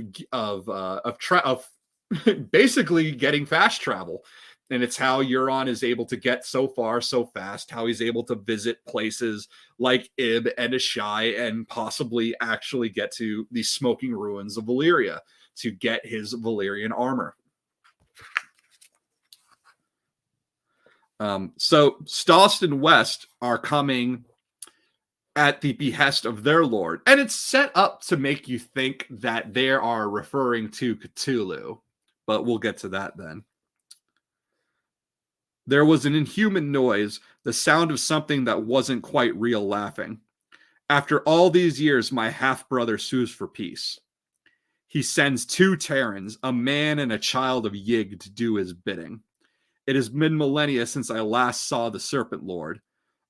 basically getting fast travel. And it's how Euron is able to get so far so fast, how he's able to visit places like Ib and Asshai, and possibly actually get to the smoking ruins of Valyria to get his Valyrian armor. So Stost and West are coming at the behest of their lord, and it's set up to make you think that they are referring to Cthulhu, but we'll get to that then. There was an inhuman noise, the sound of something that wasn't quite real laughing. After all these years, my half-brother sues for peace. He sends 2 Terrans, a man and a child of Yig, to do his bidding. It has been millennia since I last saw the Serpent Lord.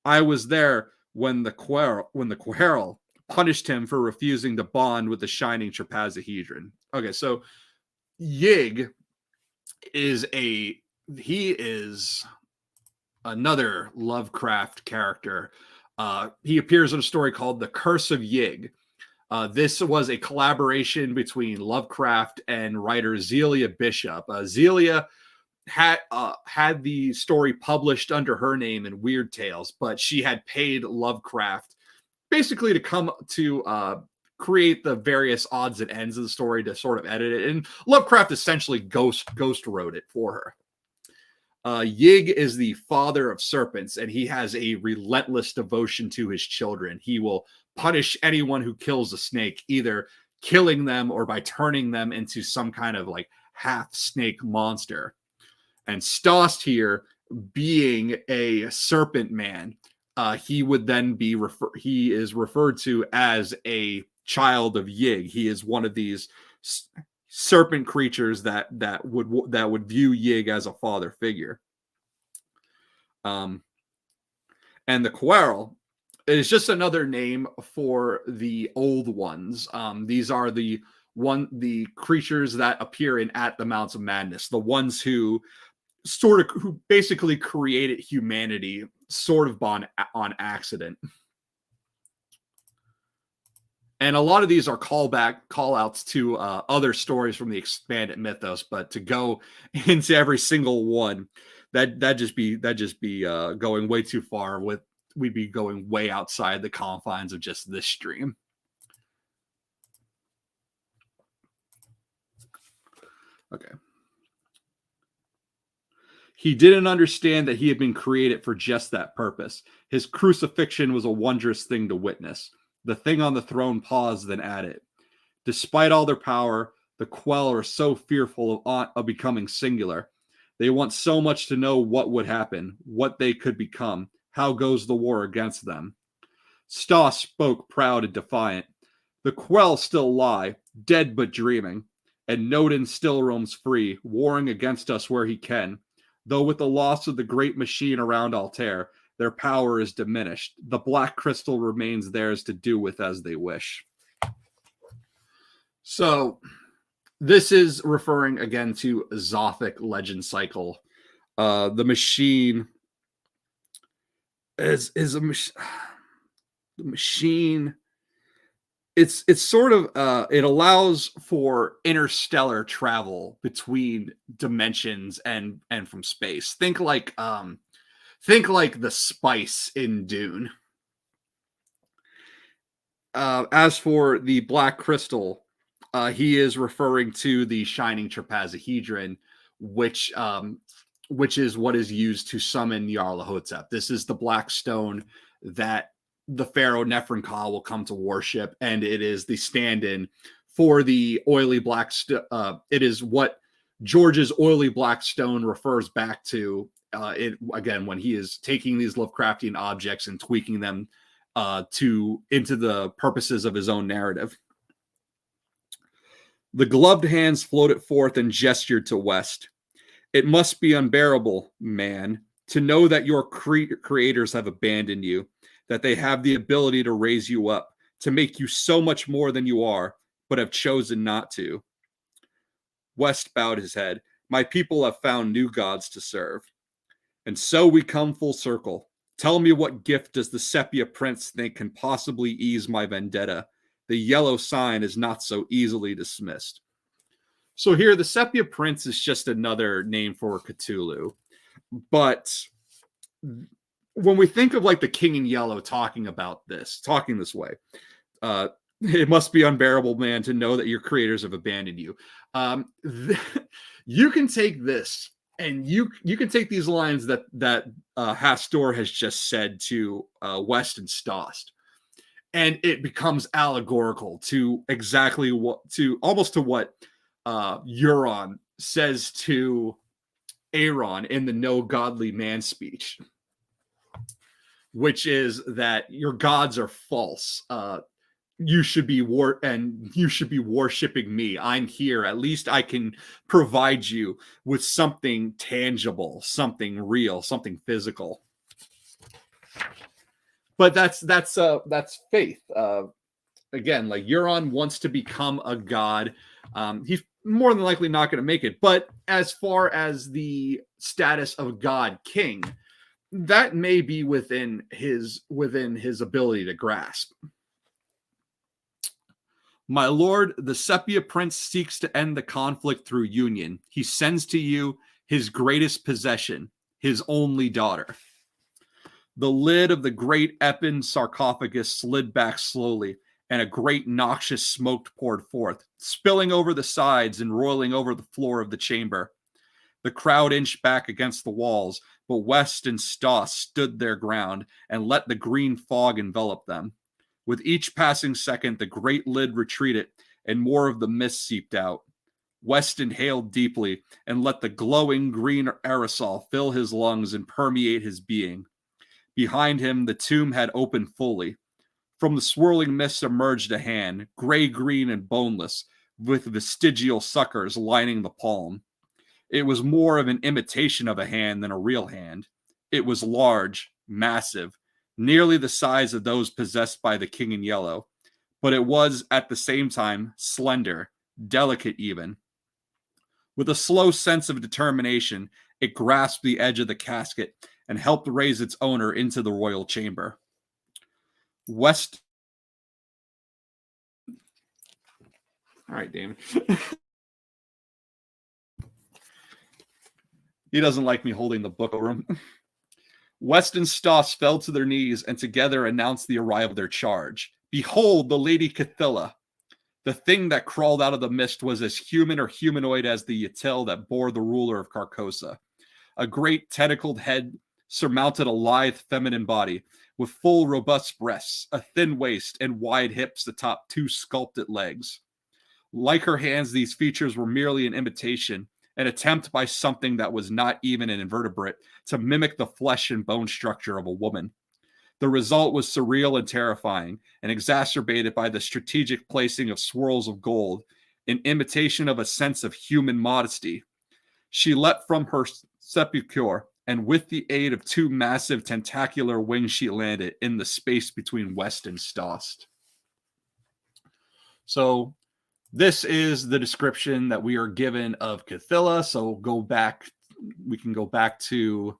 I was there when the Quarrel punished him for refusing to bond with the shining Trapazahedron. Okay, so Yig is another Lovecraft character. He appears in a story called The Curse of Yig. This was a collaboration between Lovecraft and writer Zelia Bishop. Zelia had the story published under her name in Weird Tales, but she had paid Lovecraft basically to come to create the various odds and ends of the story, to sort of edit it. And Lovecraft essentially ghost wrote it for her. Yig is the father of serpents, and he has a relentless devotion to his children. He will punish anyone who kills a snake, either killing them or by turning them into some kind of like half snake monster. And Stost here, being a serpent man, he would then be he is referred to as a child of Yig. He is one of these serpent creatures that would view Yig as a father figure. And the Quarrel It's just another name for the old ones. These are the creatures that appear in At the Mounts of Madness, the ones who who basically created humanity sort of on accident. And a lot of these are call outs to other stories from the expanded mythos, but to go into every single one, that just be going way too far. We'd be going way outside the confines of just this stream. Okay. He didn't understand that he had been created for just that purpose. His crucifixion was a wondrous thing to witness. The thing on the throne paused, then added, "Despite all their power, the Quell are so fearful of becoming singular. They want so much to know what would happen, what they could become. How goes the war against them?" Stoss spoke proud and defiant. "The Quell still lie, dead but dreaming, and Nodin still roams free, warring against us where he can. Though with the loss of the great machine around Altair, their power is diminished. The black crystal remains theirs to do with as they wish." So, this is referring again to Zothic legend cycle. The machine is a machine. The machine. It's sort of it allows for interstellar travel between dimensions and from space. Think like the spice in Dune. As for the black crystal, he is referring to the shining trapezohedron, which is what is used to summon Nyarlathotep. This is the black stone that the Pharaoh Nephren-Ka will come to worship, and it is the stand-in for the oily black it is what George's oily black stone refers back to again when he is taking these Lovecraftian objects and tweaking them into the purposes of his own narrative. The gloved hands floated forth and gestured to West. "It must be unbearable, man, to know that your creators have abandoned you, that they have the ability to raise you up, to make you so much more than you are, but have chosen not to." West bowed his head. "My people have found new gods to serve. And so we come full circle. Tell me, what gift does the Sepia Prince think can possibly ease my vendetta? The yellow sign is not so easily dismissed." So here, the Sepia Prince is just another name for Cthulhu. But when we think of like the King in Yellow talking this way, "It must be unbearable, man, to know that your creators have abandoned you." You can take this, and you can take these lines that Hastur has just said to West and Stoss, and it becomes allegorical to exactly what Euron says to Aaron in the "No Godly Man" speech, which is that your gods are false. You should be worshiping me. I'm here. At least I can provide you with something tangible, something real, something physical. But that's faith. Again, like Euron wants to become a god. He's more than likely not going to make it. But as far as the status of god king, that may be within his ability to grasp. "My lord, the Sepia Prince seeks to end the conflict through union. He sends to you his greatest possession, his only daughter." The lid of the great Epin sarcophagus slid back slowly, and a great noxious smoke poured forth, spilling over the sides and roiling over the floor of the chamber. The crowd inched back against the walls, but West and Stoss stood their ground and let the green fog envelop them. With each passing second, the great lid retreated, and more of the mist seeped out. West inhaled deeply and let the glowing green aerosol fill his lungs and permeate his being. Behind him, the tomb had opened fully. From the swirling mist emerged a hand, gray-green and boneless, with vestigial suckers lining the palm. It was more of an imitation of a hand than a real hand. It was large, massive, nearly the size of those possessed by the King in Yellow, but it was at the same time slender, delicate even. With a slow sense of determination, it grasped the edge of the casket and helped raise its owner into the royal chamber. West. All right, Damon. He doesn't like me holding the book over him. West and Stoss fell to their knees and together announced the arrival of their charge. Behold, the Lady Cthulhu. The thing that crawled out of the mist was as human or humanoid as the Yatil that bore the ruler of Carcosa. A great tentacled head surmounted a lithe feminine body with full, robust breasts, a thin waist, and wide hips atop two sculpted legs. Like her hands, these features were merely an imitation, an attempt by something that was not even an invertebrate to mimic the flesh and bone structure of a woman. The result was surreal and terrifying, and exacerbated by the strategic placing of swirls of gold, in imitation of a sense of human modesty. She leapt from her sepulchre, and with the aid of two massive tentacular wings, she landed in the space between West and Stoss. So this is the description that we are given of Cthulhu. So we can go back to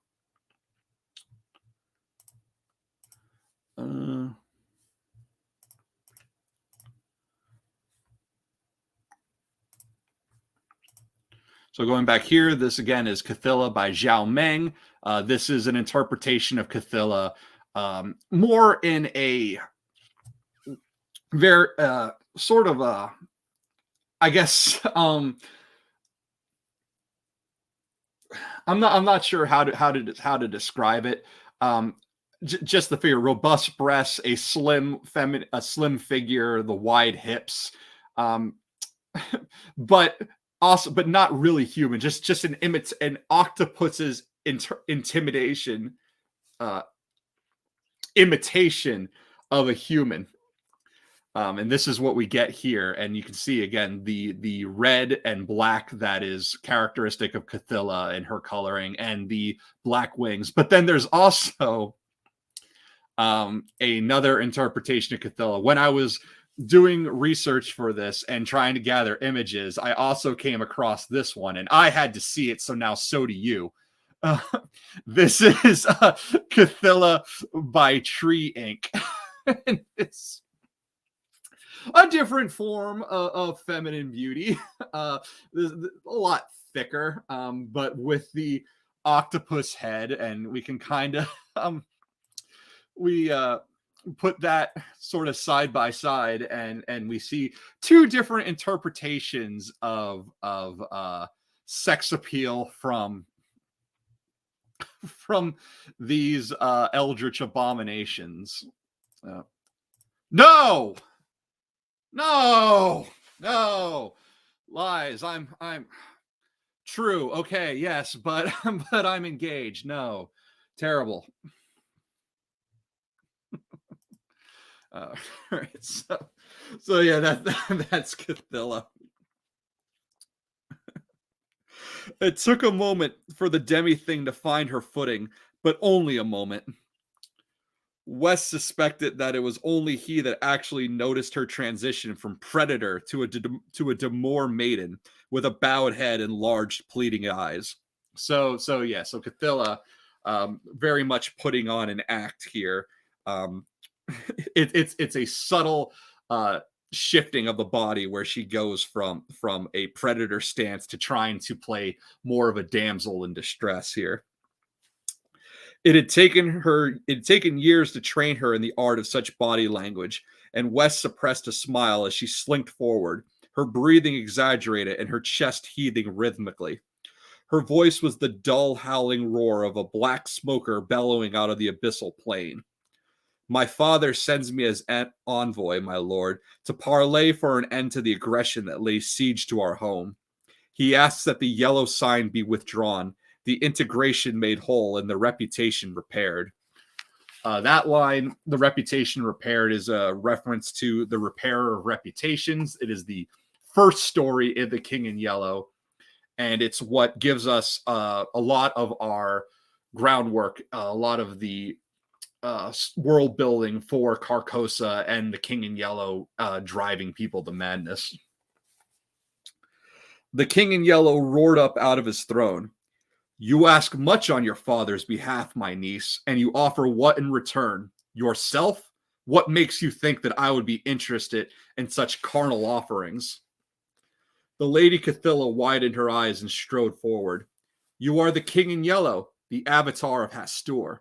so going back here, this again is Cthulhu by Zhao Meng. This is an interpretation of Cthulhu more in a very sort of a, I guess I'm not sure how to describe it. Just the figure, robust breasts, a slim figure, the wide hips, but not really human. Just an octopus's imitation of a human. And this is what we get here. And you can see again the red and black that is characteristic of Cthulhu and her coloring, and the black wings. But then there's also another interpretation of Cthulhu. When I was doing research for this and trying to gather images, I also came across this one, and I had to see it, so now so do you. This is Cthulhu by Tree Ink. And it's a different form of feminine beauty, a lot thicker, but with the octopus head, and we can kind of we put that sort of side by side, and we see two different interpretations of sex appeal from these eldritch abominations. No, lies. I'm true. Okay, yes, but I'm engaged. No, terrible. Right, so yeah, that's Cthulhu. It took a moment for the demi thing to find her footing, but only a moment. West suspected that it was only he that actually noticed her transition from predator to a demure maiden with a bowed head and large pleading eyes. So Cthulhu, very much putting on an act here. It's a subtle shifting of the body where she goes from a predator stance to trying to play more of a damsel in distress here. It had taken years to train her in the art of such body language, and West suppressed a smile as she slinked forward, her breathing exaggerated and her chest heaving rhythmically. Her voice was the dull howling roar of a black smoker bellowing out of the abyssal plain. My father sends me as an envoy, my lord, to parley for an end to the aggression that lays siege to our home. He asks that the yellow sign be withdrawn, the integration made whole, and the reputation repaired. That line, the reputation repaired, is a reference to the repairer of reputations. It is the first story in The King in Yellow, and it's what gives us a lot of our groundwork, a lot of the world building for Carcosa and the King in Yellow driving people to madness. The King in Yellow roared up out of his throne. You ask much on your father's behalf, my niece, and you offer what in return? Yourself? What makes you think that I would be interested in such carnal offerings? The Lady Cathilla widened her eyes and strode forward. You are the King in Yellow, the avatar of Hastur.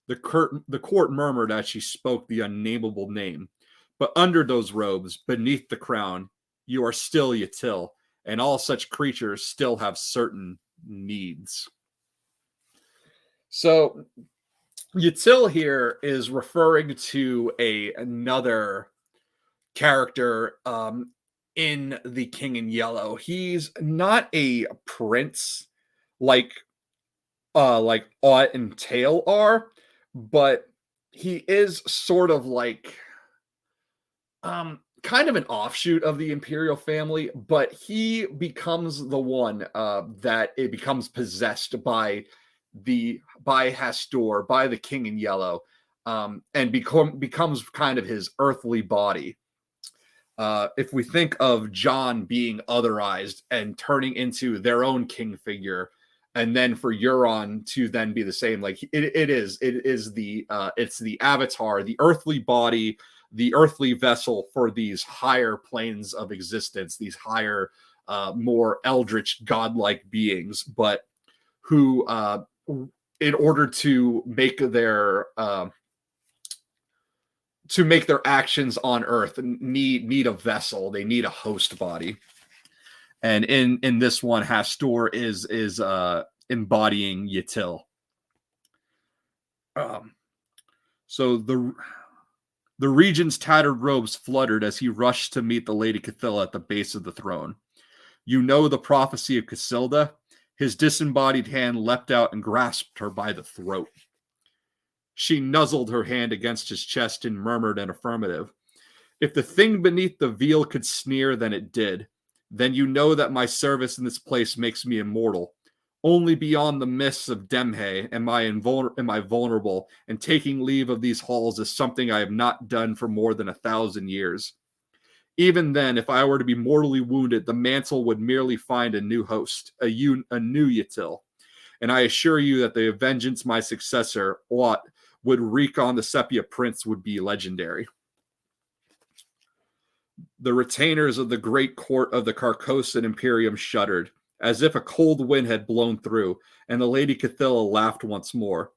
The court murmured as she spoke the unnameable name. But under those robes, beneath the crown, you are still Yatil, and all such creatures still have certain needs. So, Yatil here is referring to another character in the King in Yellow. He's not a prince like Aut and Tail are, but he is sort of like kind of an offshoot of the Imperial family, but he becomes the one that it becomes possessed by Hastur, by the King in Yellow, and becomes kind of his earthly body. If we think of Jon being otherized and turning into their own king figure, and then for Euron to then be the same, like it's the avatar, the earthly body, the earthly vessel for these higher planes of existence, these higher, more eldritch, godlike beings, but who, in order to make their actions on Earth, need a vessel. They need a host body. And in this one, Hastur is embodying Yatil. So the regent's tattered robes fluttered as he rushed to meet the Lady Cathilla at the base of the throne. You know the prophecy of Casilda? His disembodied hand leapt out and grasped her by the throat. She nuzzled her hand against his chest and murmured an affirmative. If the thing beneath the veil could sneer, then it did. Then you know that my service in this place makes me immortal. Only beyond the mists of Demhe am I vulnerable, and taking leave of these halls is something I have not done for more than 1,000 years. Even then, if I were to be mortally wounded, the mantle would merely find a new host, a new Yatil. And I assure you that the vengeance my successor, Aut, would wreak on the Sepia Prince would be legendary. The retainers of the great court of the Carcosan Imperium shuddered, as if a cold wind had blown through, and the Lady Cathilla laughed once more.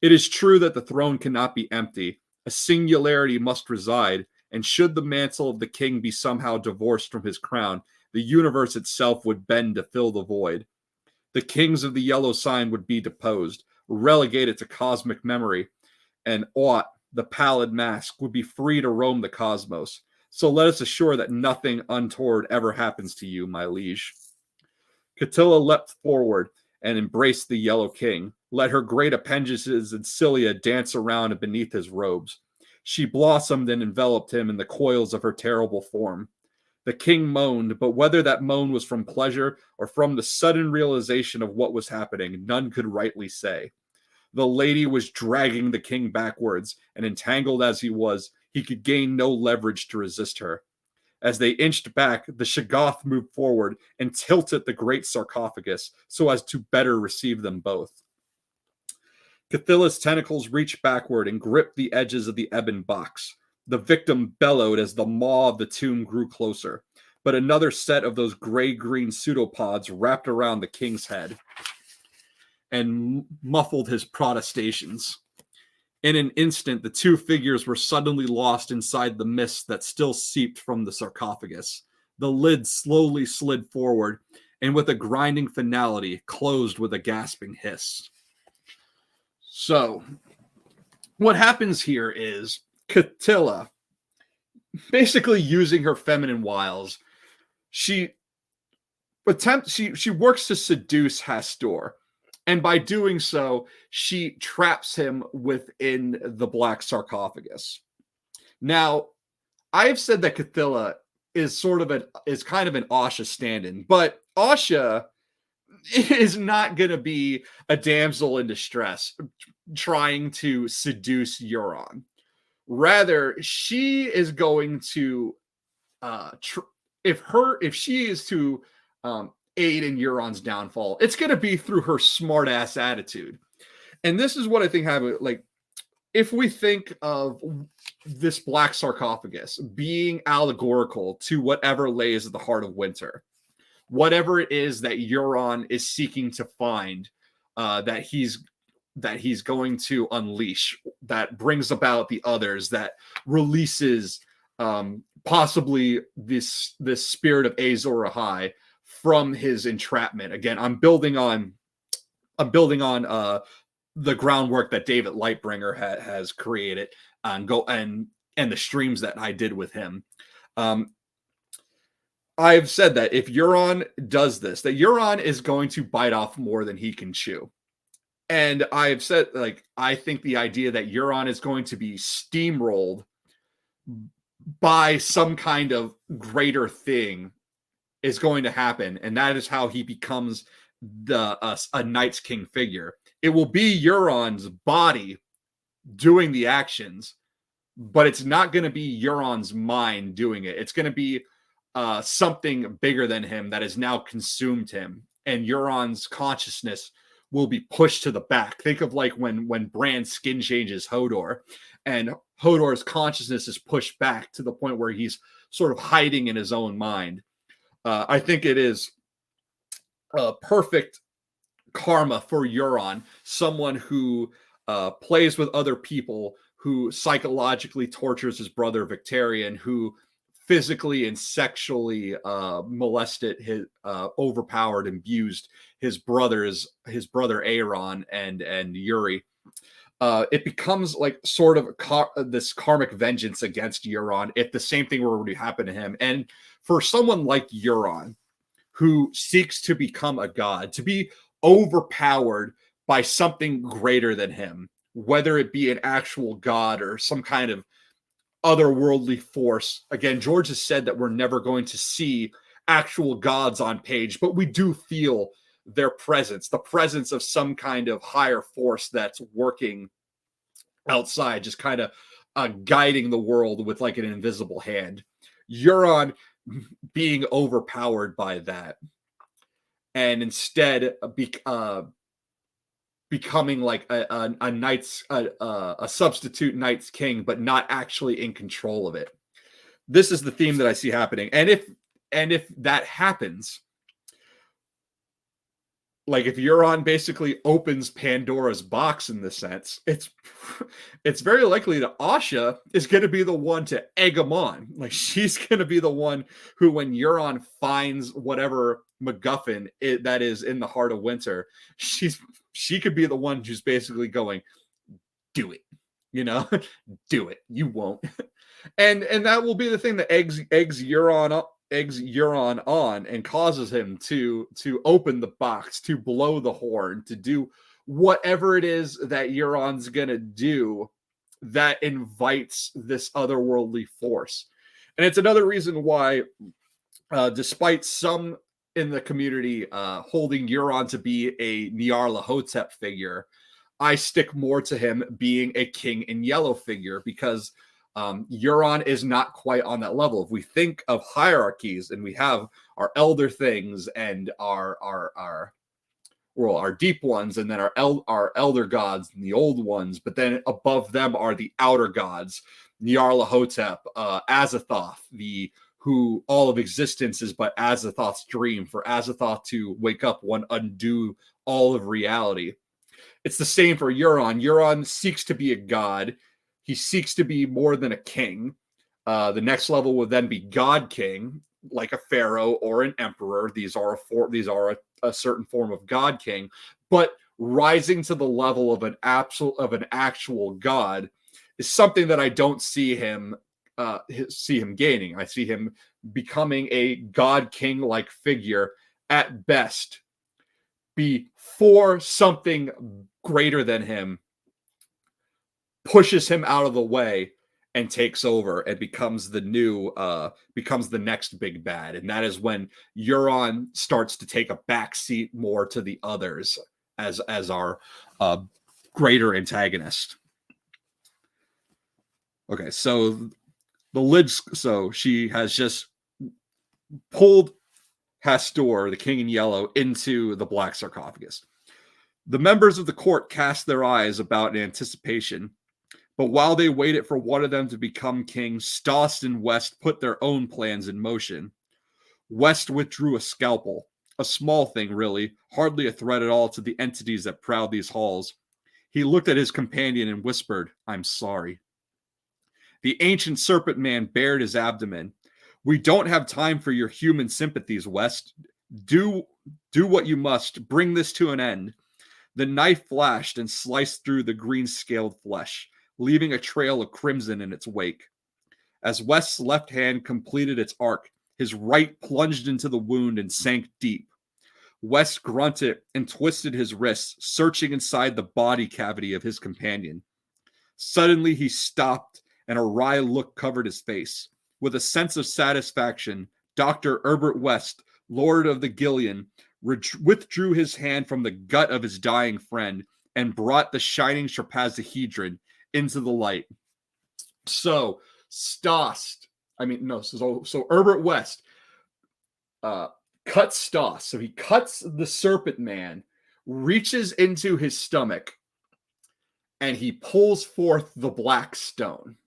It is true that the throne cannot be empty. A singularity must reside, and should the mantle of the king be somehow divorced from his crown, the universe itself would bend to fill the void. The kings of the yellow sign would be deposed, relegated to cosmic memory, and Aut, the pallid mask, would be free to roam the cosmos. So let us assure that nothing untoward ever happens to you, my liege. Catilla leapt forward and embraced the Yellow King, let her great appendages and cilia dance around and beneath his robes. She blossomed and enveloped him in the coils of her terrible form. The king moaned, but whether that moan was from pleasure or from the sudden realization of what was happening, none could rightly say. The lady was dragging the king backwards, and entangled as he was, he could gain no leverage to resist her. As they inched back, the Shoggoth moved forward and tilted the great sarcophagus so as to better receive them both. Cathilla's tentacles reached backward and gripped the edges of the ebon box. The victim bellowed as the maw of the tomb grew closer, but another set of those gray-green pseudopods wrapped around the king's head and muffled his protestations. In an instant, the two figures were suddenly lost inside the mist that still seeped from the sarcophagus. The lid slowly slid forward, and with a grinding finality, closed with a gasping hiss. So, what happens here is Catilla, basically using her feminine wiles, she works to seduce Hastur. And by doing so, she traps him within the black sarcophagus. Now, I have said that Catilla is kind of an Asha stand-in, but Asha, is not going to be a damsel in distress trying to seduce Euron. Rather, she is going to if she is to aid in Euron's downfall, it's going to be through her smart ass attitude. And this is what I think happened. Like, if we think of this black sarcophagus being allegorical to whatever lays at the heart of winter, whatever it is that Euron is seeking to find, that he's going to unleash, that brings about the others, that releases possibly this spirit of Azor Ahai from his entrapment. Again, I'm building on the groundwork that David Lightbringer has created, and the streams that I did with him. I've said that if Euron does this, that Euron is going to bite off more than he can chew. And I've said, like, I think the idea that Euron is going to be steamrolled by some kind of greater thing is going to happen. And that is how he becomes a Night's King figure. It will be Euron's body doing the actions, but it's not going to be Euron's mind doing it. It's going to be something bigger than him that has now consumed him, and Euron's consciousness will be pushed to the back. Think of like when Bran skin changes Hodor, and Hodor's consciousness is pushed back to the point where he's sort of hiding in his own mind. I think it is a perfect karma for Euron, someone who plays with other people, who psychologically tortures his brother Victarion, who physically and sexually molested, overpowered, and abused his brother Aeron and Yuri. It becomes like sort of this karmic vengeance against Euron if the same thing were to happen to him. And for someone like Euron, who seeks to become a god, to be overpowered by something greater than him, whether it be an actual god or some kind of otherworldly force. Again, George has said that we're never going to see actual gods on page, but we do feel their presence, the presence of some kind of higher force that's working outside, just kind of guiding the world with like an invisible hand. Euron being overpowered by that, and instead becoming like a substitute Night's King, but not actually in control of it. This is the theme that I see happening. And if that happens, like if Euron basically opens Pandora's box in this sense, it's very likely that Asha is going to be the one to egg him on. Like, she's going to be the one who, when Euron finds whatever MacGuffin that is in the heart of winter, she could be the one who's basically going, do it, do it. You won't. And that will be the thing that eggs Euron on and causes him to open the box, to blow the horn, to do whatever it is that Euron's gonna do that invites this otherworldly force. And it's another reason why, despite some in the community holding Euron to be a Nyarlathotep figure, I stick more to him being a King in Yellow figure, because Euron is not quite on that level. If we think of hierarchies, and we have our elder things and our deep ones, and then our elder gods and the old ones, but then above them are the outer gods, Nyarlathotep, Azathoth, who all of existence is but Azathoth's dream, for Azathoth to wake up one undo all of reality. It's the same for Euron. Euron seeks to be a god. He seeks to be more than a king. The next level would then be God King, like a pharaoh or an emperor. These are a certain form of God King, but rising to the level of an actual god is something that I don't see him gaining. I see him becoming a God King like figure at best, before something greater than him pushes him out of the way and takes over and becomes the next big bad. And that is when Euron starts to take a backseat more to the others as our greater antagonist. Okay, so she has just pulled Hastur, the king in yellow, into the black sarcophagus. The members of the court cast their eyes about in anticipation, but while they waited for one of them to become king, Stoss and West put their own plans in motion. West withdrew a scalpel, a small thing really, hardly a threat at all to the entities that prowled these halls. He looked at his companion and whispered, "I'm sorry." The ancient serpent man bared his abdomen. "We don't have time for your human sympathies, West. Do what you must. Bring this to an end." The knife flashed and sliced through the green-scaled flesh, leaving a trail of crimson in its wake. As West's left hand completed its arc, his right plunged into the wound and sank deep. West grunted and twisted his wrists, searching inside the body cavity of his companion. Suddenly he stopped, and a wry look covered his face. With a sense of satisfaction, Dr. Herbert West, Lord of the Gillian, withdrew his hand from the gut of his dying friend and brought the shining trapezohedron into the light. So Herbert West cuts Stoss. So he cuts the serpent man, reaches into his stomach, and he pulls forth the black stone.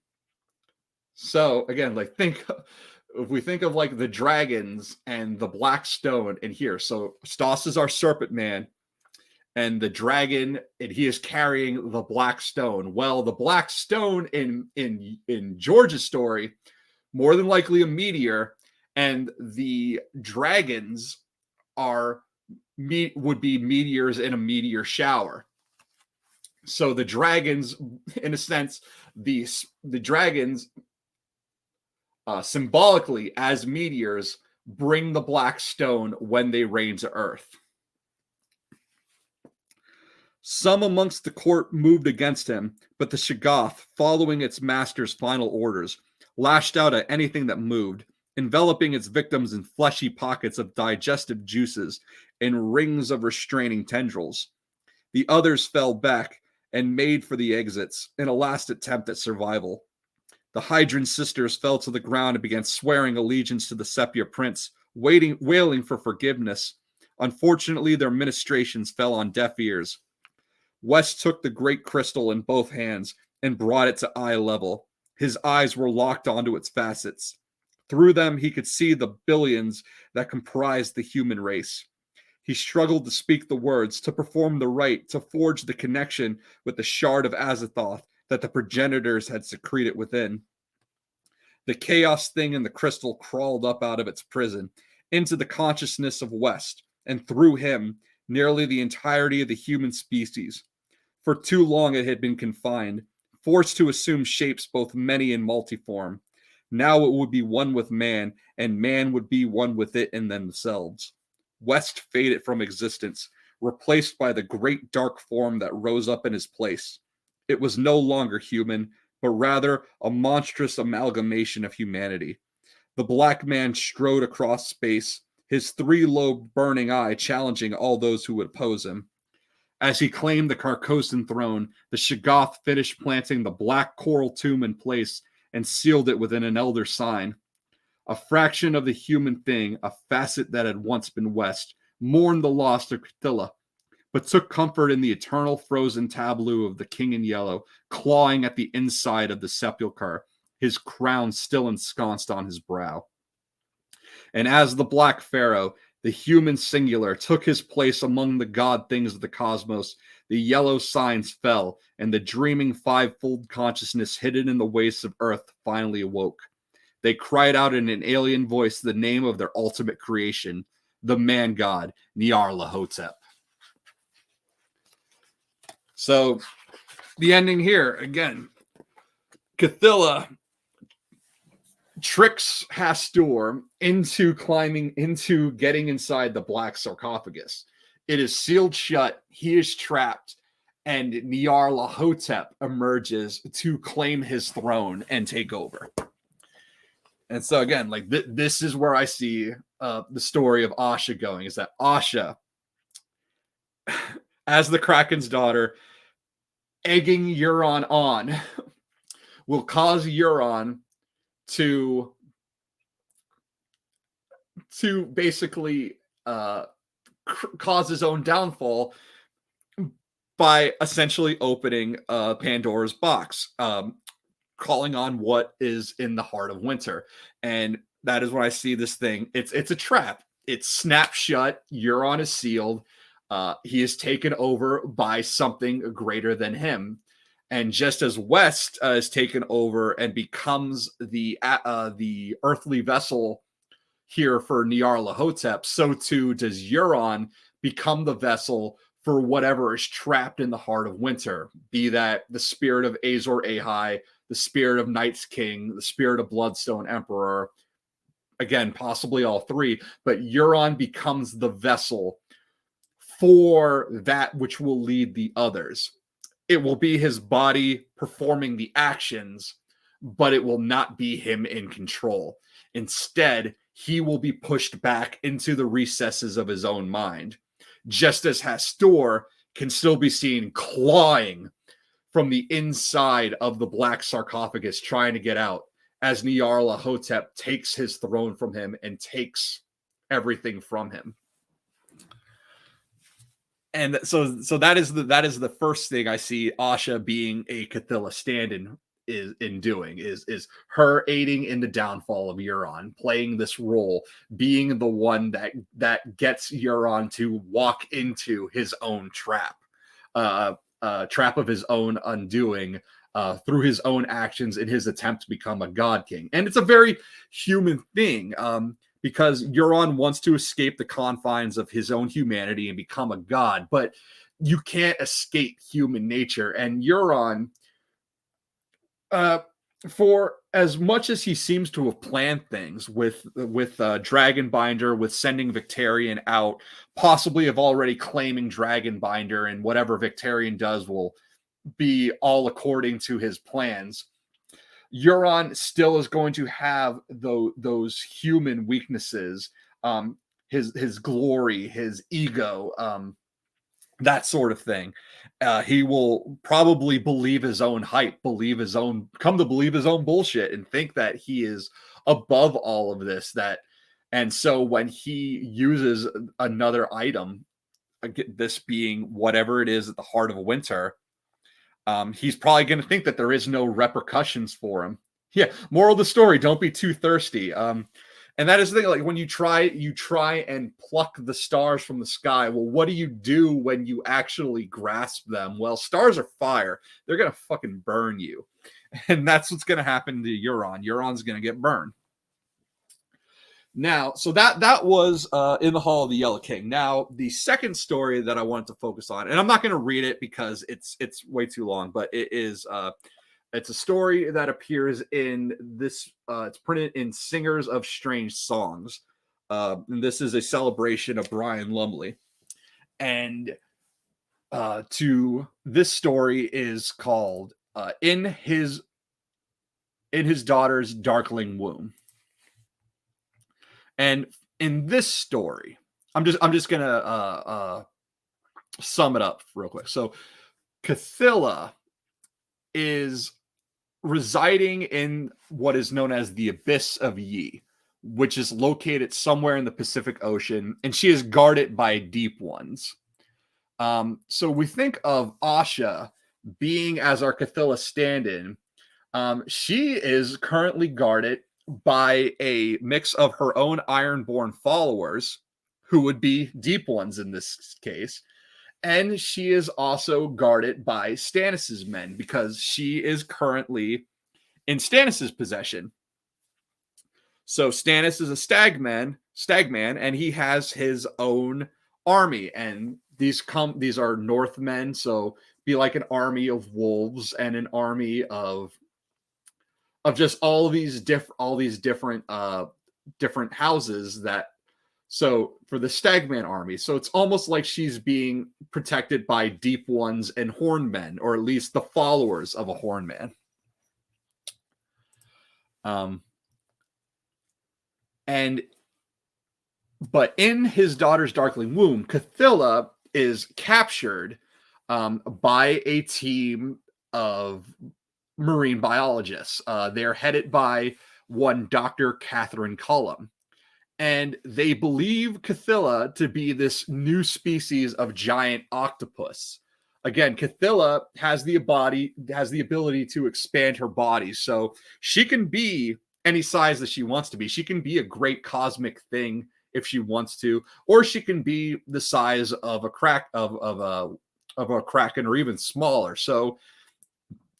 So again, if we think of like the dragons and the black stone in here. So Stoss is our serpent man, and the dragon, and he is carrying the black stone. Well, the black stone in George's story, more than likely a meteor, and the dragons would be meteors in a meteor shower. So the dragons, in a sense, the dragons symbolically as meteors bring the black stone when they rain to earth. Some amongst the court moved against him, but the Shoggoth, following its master's final orders, lashed out at anything that moved, enveloping its victims in fleshy pockets of digestive juices and rings of restraining tendrils. The others fell back and made for the exits in a last attempt at survival. The Hydran sisters fell to the ground and began swearing allegiance to the Sepia prince, wailing for forgiveness. Unfortunately, their ministrations fell on deaf ears. West took the great crystal in both hands and brought it to eye level. His eyes were locked onto its facets. Through them, he could see the billions that comprised the human race. He struggled to speak the words, to perform the rite, to forge the connection with the shard of Azathoth that the progenitors had secreted within. The chaos thing in the crystal crawled up out of its prison, into the consciousness of West, and through him, nearly the entirety of the human species. For too long it had been confined, forced to assume shapes both many and multiform. Now it would be one with man, and man would be one with it and themselves. West faded from existence, replaced by the great dark form that rose up in his place. It was no longer human, but rather a monstrous amalgamation of humanity. The black man strode across space, his three-lobed burning eye challenging all those who would oppose him. As he claimed the Carcosan throne, the Shoggoth finished planting the black coral tomb in place and sealed it within an elder sign. A fraction of the human thing, a facet that had once been West, mourned the loss of Cthulhu, but took comfort in the eternal frozen tableau of the king in yellow, clawing at the inside of the sepulchre, his crown still ensconced on his brow. And as the Black Pharaoh, the human singular, took his place among the god things of the cosmos, the yellow signs fell, and the dreaming fivefold consciousness hidden in the wastes of earth finally awoke. They cried out in an alien voice the name of their ultimate creation, the man-god, Nyarlathotep. So, the ending here, again, Cthulhu tricks Hastur into getting inside the black sarcophagus. It is sealed shut. He is trapped. and Nyarlathotep emerges to claim his throne and take over. And so again, like this is where I see the story of Asha going, is that Asha, as the Kraken's daughter, egging Euron on, will cause Euron to basically cause his own downfall by essentially opening Pandora's box, calling on what is in the heart of winter. And that is when I see this thing. It's a trap. It's snapped shut. Euron is sealed. He is taken over by something greater than him. And just as West is taken over and becomes the earthly vessel here for Nyarlathotep, so too does Euron become the vessel for whatever is trapped in the heart of winter, be that the spirit of Azor Ahai, the spirit of Night's King, the spirit of Bloodstone Emperor, again, possibly all three, but Euron becomes the vessel for that which will lead the others. It will be his body performing the actions, but it will not be him in control. Instead, he will be pushed back into the recesses of his own mind, just as Hastur can still be seen clawing from the inside of the black sarcophagus, trying to get out, as Nyarlathotep takes his throne from him and takes everything from him. And so that is the first thing I see Asha being a Cathilla stand-in is her aiding in the downfall of Euron, playing this role, being the one that gets Euron to walk into his own trap of his own undoing through his own actions in his attempt to become a god king. And it's a very human thing because Euron wants to escape the confines of his own humanity and become a god, but you can't escape human nature. And Euron, for as much as he seems to have planned things with Dragonbinder, with sending Victarion out, possibly of already claiming Dragonbinder, and whatever Victarion does will be all according to his plans, Euron still is going to have those human weaknesses, his glory, his ego, that sort of thing. He will probably believe his own hype, come to believe his own bullshit, and think that he is above all of this. And so when he uses another item, this being whatever it is at the heart of winter, he's probably going to think that there is no repercussions for him. Yeah. Moral of the story: don't be too thirsty. And that is the thing, like when you try and pluck the stars from the sky. Well, what do you do when you actually grasp them? Well, stars are fire. They're going to fucking burn you. And that's what's going to happen to Euron. Euron's going to get burned. Now, so that was in the Hall of the Yellow King. Now, the second story that I wanted to focus on, and I'm not going to read it because it's way too long, but it is it's a story that appears in this. It's printed in Singers of Strange Songs, and this is a celebration of Brian Lumley. And to this story is called "In His Daughter's Darkling Womb." And in this story, I'm just gonna sum it up real quick. So, Cathilla is residing in what is known as the Abyss of Yi, which is located somewhere in the Pacific Ocean, and she is guarded by deep ones. So we think of Asha being as our Cathilla stand-in. She is currently guarded by a mix of her own Ironborn followers, who would be deep ones in this case, and she is also guarded by Stannis's men because she is currently in Stannis's possession. So Stannis is a stagman, and he has his own army, and these are Northmen, so be like an army of wolves and an army of just all these different houses that So for the Stagman army, so it's almost like she's being protected by Deep Ones and Hornmen, or at least the followers of a Hornman. But in his daughter's Darkling womb, Cthulhu is captured by a team of marine biologists. They're headed by one Dr. Catherine Cullum. And they believe Cthulhu to be this new species of giant octopus. Again, Cthulhu has the ability to expand her body, so she can be any size that she wants to be. She can be a great cosmic thing if she wants to, or she can be the size of a kraken, or even smaller. So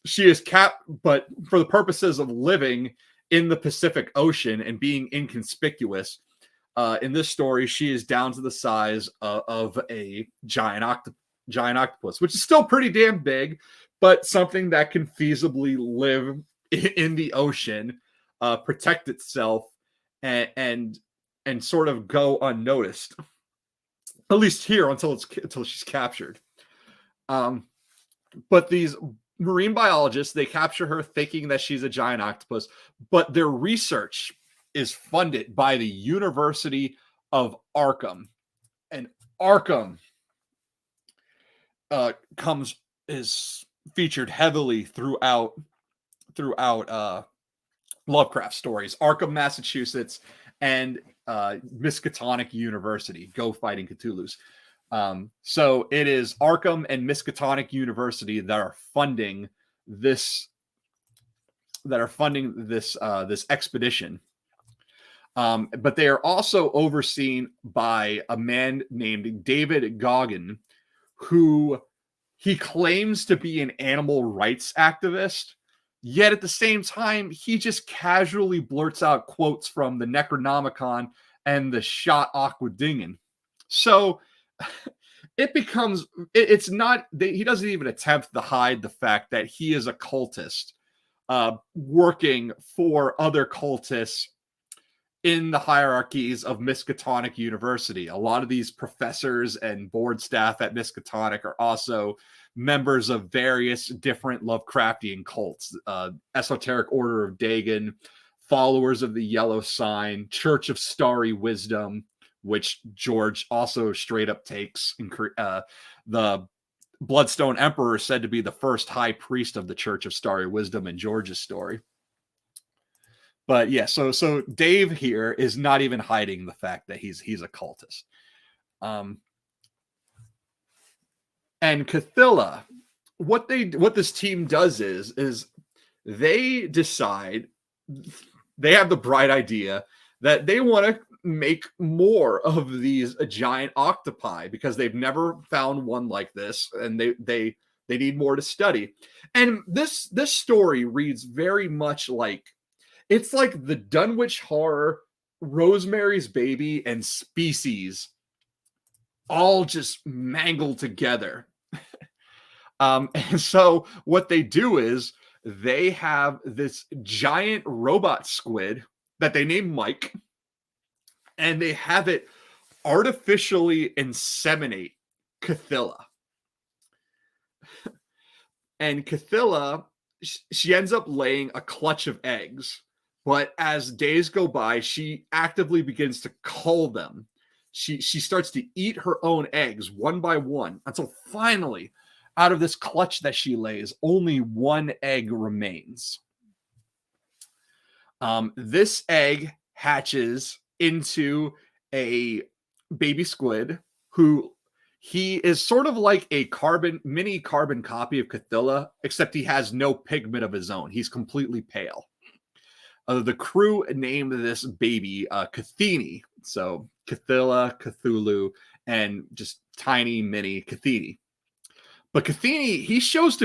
she is capped, but for the purposes of living in the Pacific Ocean and being inconspicuous, in this story, she is down to the size of a giant octopus, which is still pretty damn big, but something that can feasibly live in the ocean, protect itself, and sort of go unnoticed, at least here until she's captured. But these marine biologists, they capture her thinking that she's a giant octopus, but their research is funded by the University of Arkham. And Arkham is featured heavily throughout Lovecraft stories. Arkham, Massachusetts, and Miskatonic University, Go Fighting Cthulhu's. So it is Arkham and Miskatonic University that are funding this expedition. But they are also overseen by a man named David Goggin, who he claims to be an animal rights activist. Yet at the same time, he just casually blurts out quotes from the Necronomicon and the Shot Aquadingen. So it's not, he doesn't even attempt to hide the fact that he is a cultist, working for other cultists in the hierarchies of Miskatonic University. A lot of these professors and board staff at Miskatonic are also members of various different Lovecraftian cults, Esoteric Order of Dagon, Followers of the Yellow Sign, Church of Starry Wisdom, which George also straight up takes. The Bloodstone Emperor is said to be the first high priest of the Church of Starry Wisdom in George's story. But yeah, so Dave here is not even hiding the fact that he's a cultist. And Cthulhu, what this team does is they decide, they have the bright idea that they want to make more of these giant octopi because they've never found one like this, and they need more to study. And this story reads very much like, it's like the Dunwich Horror, Rosemary's Baby, and Species all just mangled together. And so what they do is they have this giant robot squid that they name Mike, and they have it artificially inseminate Cthulhu. And Cthulhu, she ends up laying a clutch of eggs. But as days go by, she actively begins to cull them. She starts to eat her own eggs one by one until finally, out of this clutch that she lays, only one egg remains. This egg hatches into a baby squid who he is sort of like a mini carbon copy of Cthulhu, except he has no pigment of his own. He's completely pale. The crew named this baby Cathini. So Cthulhu, Cthulhu, and just tiny mini Cathini. But Cathini, he shows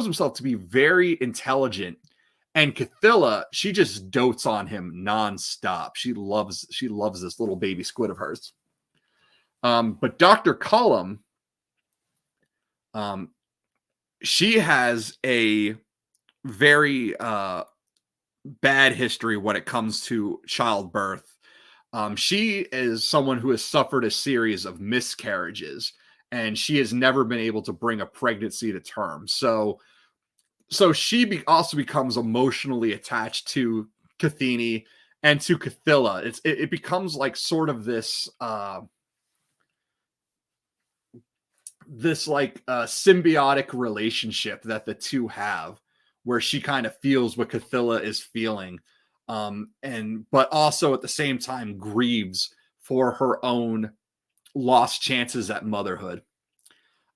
himself to be very intelligent. And Cthulhu, she just dotes on him nonstop. She loves this little baby squid of hers. But Dr. Cullum, she has a very bad history when it comes to childbirth. She is someone who has suffered a series of miscarriages, and she has never been able to bring a pregnancy to term. So she also becomes emotionally attached to Cathini and to Cathilla. It becomes like sort of this symbiotic relationship that the two have, where she kind of feels what Cathilla is feeling, and but also at the same time grieves for her own lost chances at motherhood.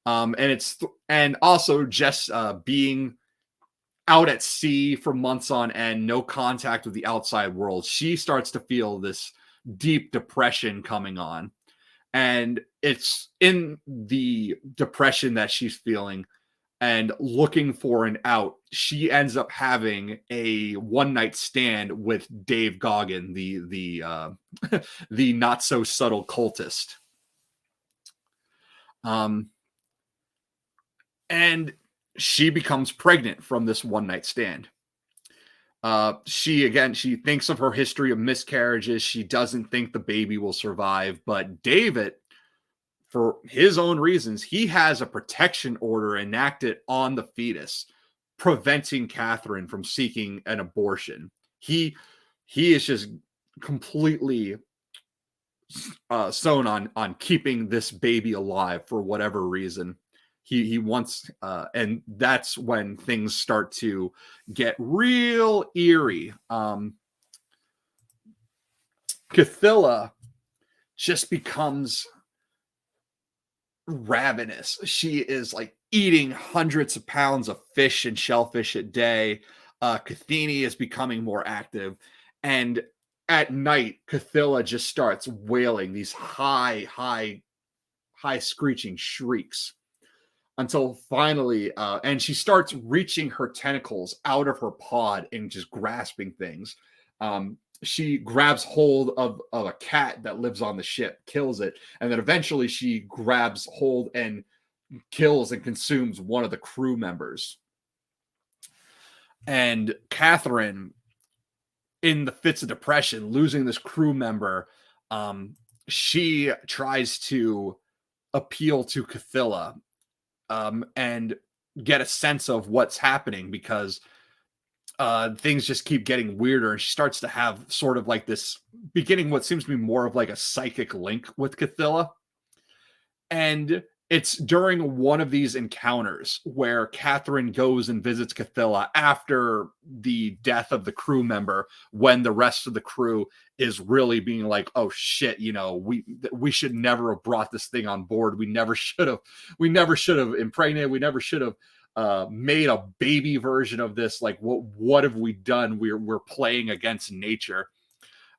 And also just being out at sea for months on end, no contact with the outside world, she starts to feel this deep depression coming on. And it's in the depression that she's feeling and looking for an out, she ends up having a one night stand with Dave Goggin, the the not so subtle cultist. And she becomes pregnant from this one night stand. She thinks of her history of miscarriages. She doesn't think the baby will survive, but David, for his own reasons, he has a protection order enacted on the fetus, preventing Catherine from seeking an abortion. He is just completely sewn on keeping this baby alive for whatever reason. He wants, and that's when things start to get real eerie. Cathilla just becomes ravenous. She is like eating hundreds of pounds of fish and shellfish a day. Cathini is becoming more active, and at night, Cathilla just starts wailing these high screeching shrieks until finally, and she starts reaching her tentacles out of her pod and just grasping things. She grabs hold of a cat that lives on the ship, kills it, and then eventually she grabs hold and kills and consumes one of the crew members. And Catherine, in the fits of depression, losing this crew member, she tries to appeal to Cathilla and get a sense of what's happening, because things just keep getting weirder, and she starts to have sort of like this beginning what seems to be more of like a psychic link with Cathilla. And it's during one of these encounters where Catherine goes and visits Cathilla after the death of the crew member, when the rest of the crew is really being like, oh shit, we should never have brought this thing on board. We never should have impregnated. We never should have made a baby version of this. Like, what have we done? We're playing against nature.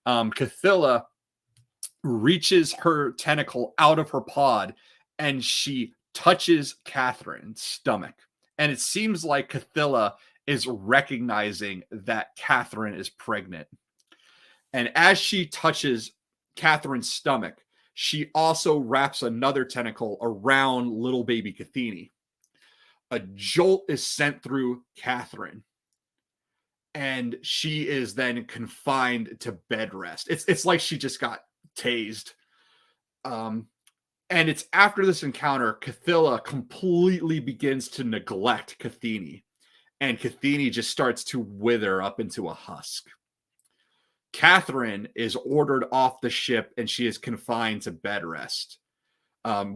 Cathilla reaches her tentacle out of her pod and she touches Catherine's stomach. And it seems like Cathilla is recognizing that Catherine is pregnant. And as she touches Catherine's stomach, she also wraps another tentacle around little baby Cathini. A jolt is sent through Catherine, and she is then confined to bed rest. It's like she just got tased. And it's after this encounter, Cathilla completely begins to neglect Cathini, and Cathini just starts to wither up into a husk. Catherine is ordered off the ship, and she is confined to bed rest,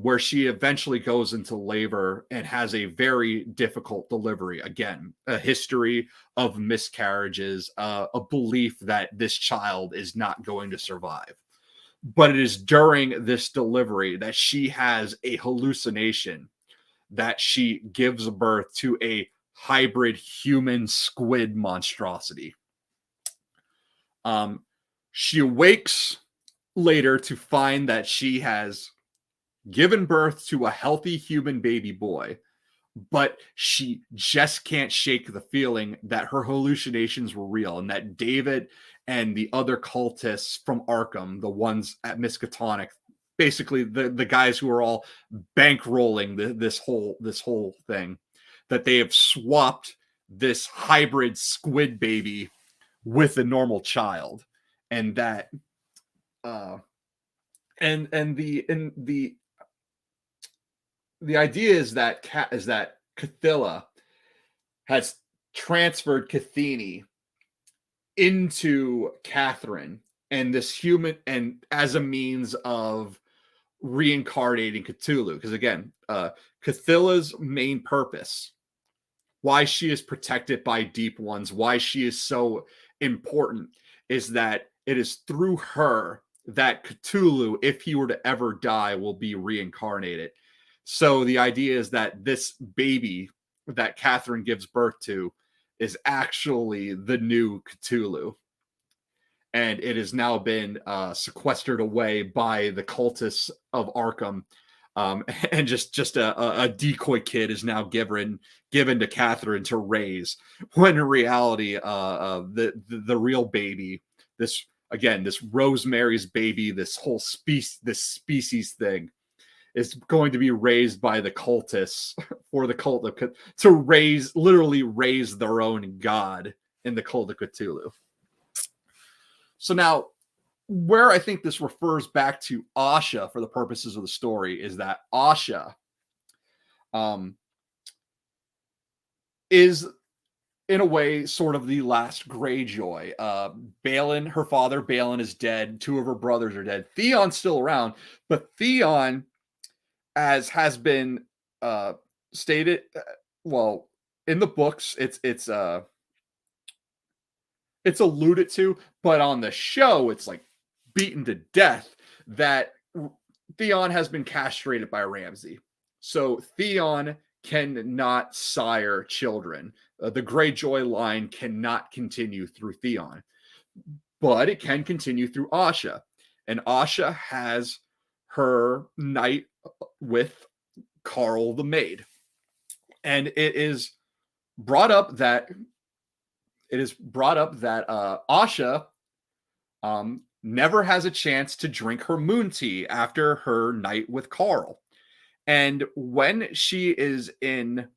where she eventually goes into labor and has a very difficult delivery. Again, a history of miscarriages, a belief that this child is not going to survive. But it is during this delivery that she has a hallucination that she gives birth to a hybrid human squid monstrosity. She awakes later to find that she has given birth to a healthy human baby boy, but she just can't shake the feeling that her hallucinations were real, and that David and the other cultists from Arkham, the ones at Miskatonic, basically the guys who are all bankrolling this whole thing, that they have swapped this hybrid squid baby with a normal child, and that and the idea is that Cthulhu has transferred Cathini into Catherine and this human, and as a means of reincarnating Cthulhu. Because again, Cthulhu's main purpose, why she is protected by deep ones, why she is so important, is that it is through her that Cthulhu, if he were to ever die, will be reincarnated. So the idea is that this baby that Catherine gives birth to is actually the new Cthulhu. And it has now been sequestered away by the cultists of Arkham. And just a decoy kid is now given to Catherine to raise, when in reality, the real baby, this Rosemary's baby, this whole species thing, is going to be raised by the cultists for the cult of to literally raise their own god in the cult of Cthulhu. So now, where I think this refers back to Asha for the purposes of the story is that Asha is, in a way, sort of the last Greyjoy. Balin, her father, Balin, is dead. 2 of her brothers are dead. Theon's still around, but Theon, as has been stated, well, in the books, it's alluded to, but on the show, it's like beaten to death that Theon has been castrated by Ramsay. So Theon cannot sire children. The Greyjoy line cannot continue through Theon, but it can continue through Asha. And Asha has her night with Carl the Maid. And it is brought up that Asha never has a chance to drink her moon tea after her night with Carl. And when she is in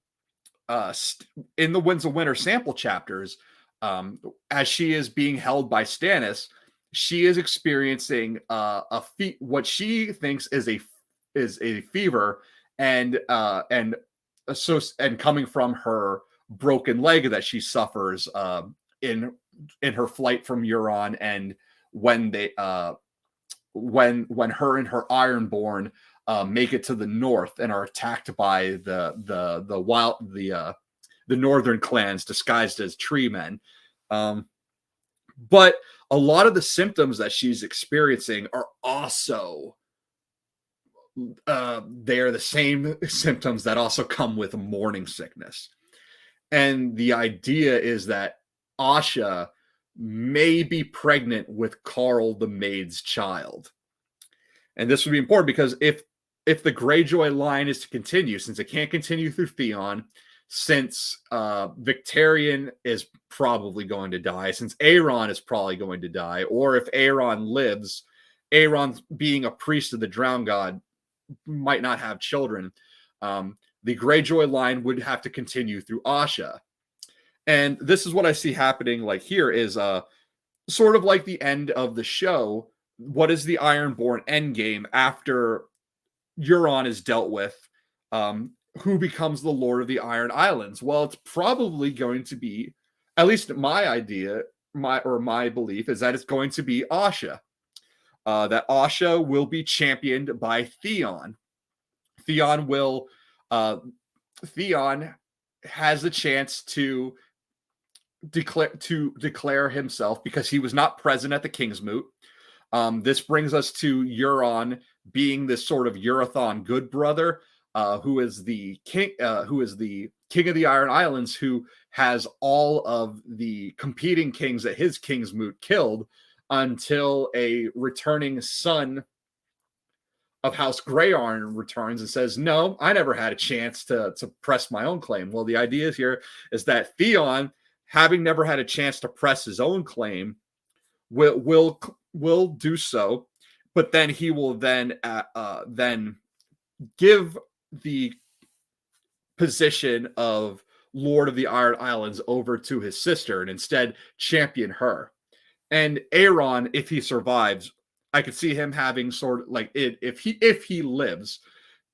the Winds of Winter sample chapters, as she is being held by Stannis, she is experiencing what she thinks is a fever, and coming from her broken leg that she suffers in her flight from Euron, and when her and her Ironborn make it to the north and are attacked by the northern clans disguised as tree men. But a lot of the symptoms that she's experiencing are also they're the same symptoms that also come with morning sickness. And the idea is that Asha may be pregnant with Carl the Maid's child. And this would be important because if the Greyjoy line is to continue, since it can't continue through Theon, since Victarion is probably going to die, since Aeron is probably going to die, or if Aeron lives, Aeron, being a priest of the Drowned God, might not have children. The Greyjoy line would have to continue through Asha. And this is what I see happening like here is sort of like the end of the show. What is the Ironborn endgame after Euron is dealt with? Who becomes the Lord of the Iron Islands? Well, it's probably going to be, at least my idea, my belief is that it's going to be Asha. That Asha will be championed by Theon. Theon has a chance to declare himself, because he was not present at the Kingsmoot. This brings us to Euron being this sort of Eurython good brother, who is the king of the Iron Islands, who has all of the competing kings at his Kingsmoot killed, until a returning son of House Greyarn returns and says, no, I never had a chance to press my own claim. Well, the idea here is that Theon, having never had a chance to press his own claim, will do so, but then he will then give the position of Lord of the Iron Islands over to his sister and instead champion her. And Aeron, if he survives, I could see him having sort of like it if he lives,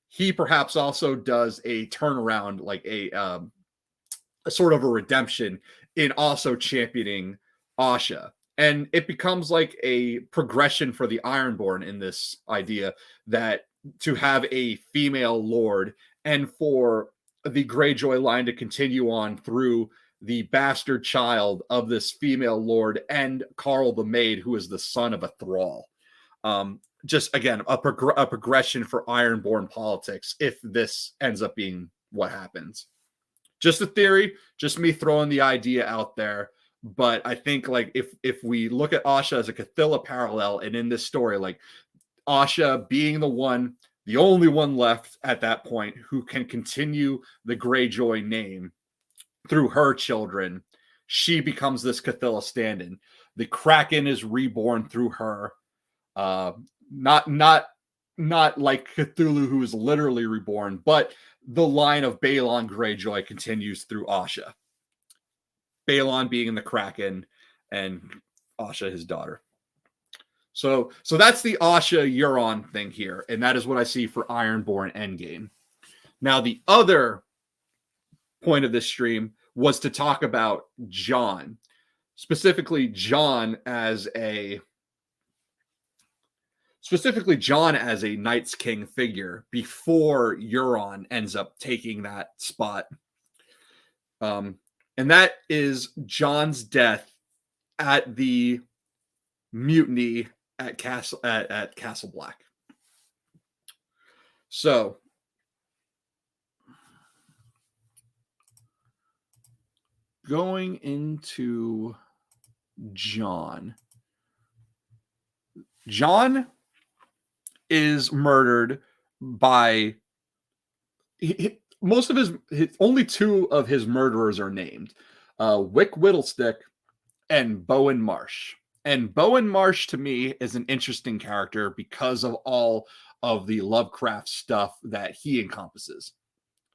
he perhaps also does a turnaround, like a sort of a redemption in also championing Asha. And it becomes like a progression for the Ironborn in this idea that to have a female lord and for the Greyjoy line to continue on through the bastard child of this female lord and Carl the Maid, who is the son of a thrall. Just again, a progression for Ironborn politics if this ends up being what happens. Just a theory, just me throwing the idea out there. But I think like if we look at Asha as a Cathilla parallel, and in this story, like Asha being the only one left at that point who can continue the Greyjoy name through her children, she becomes this Cathilla stand-in. The Kraken is reborn through her. Not like Cthulhu, who is literally reborn, but the line of Balon Greyjoy continues through Asha. Balon being in the Kraken and Asha his daughter. So that's the Asha Euron thing here, and that is what I see for Ironborn Endgame. Now, the other point of this stream was to talk about Jon, specifically Jon as a Night's King figure before Euron ends up taking that spot. And that is Jon's death at the mutiny at Castle Black. So going into Jon is murdered by most of his only two of his murderers are named Wick Whittlestick and Bowen Marsh. And Bowen Marsh to me is an interesting character because of all of the Lovecraft stuff that he encompasses.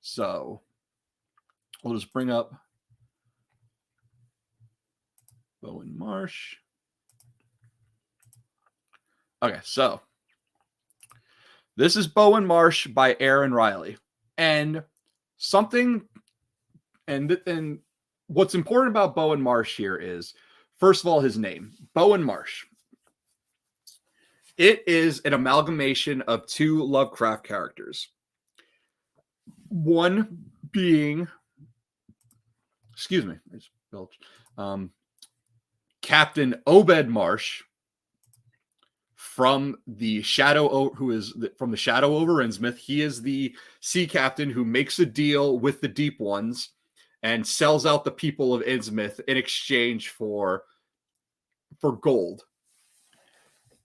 So we'll just bring up Bowen Marsh. Okay, so this is Bowen Marsh by Aaron Riley. And what's important about Bowen Marsh here is, first of all, his name, Bowen Marsh. It is an amalgamation of two Lovecraft characters. One being, Captain Obed Marsh from the Shadow, from the Shadow over Innsmouth. He is the sea captain who makes a deal with the Deep Ones and sells out the people of Innsmouth in exchange for gold.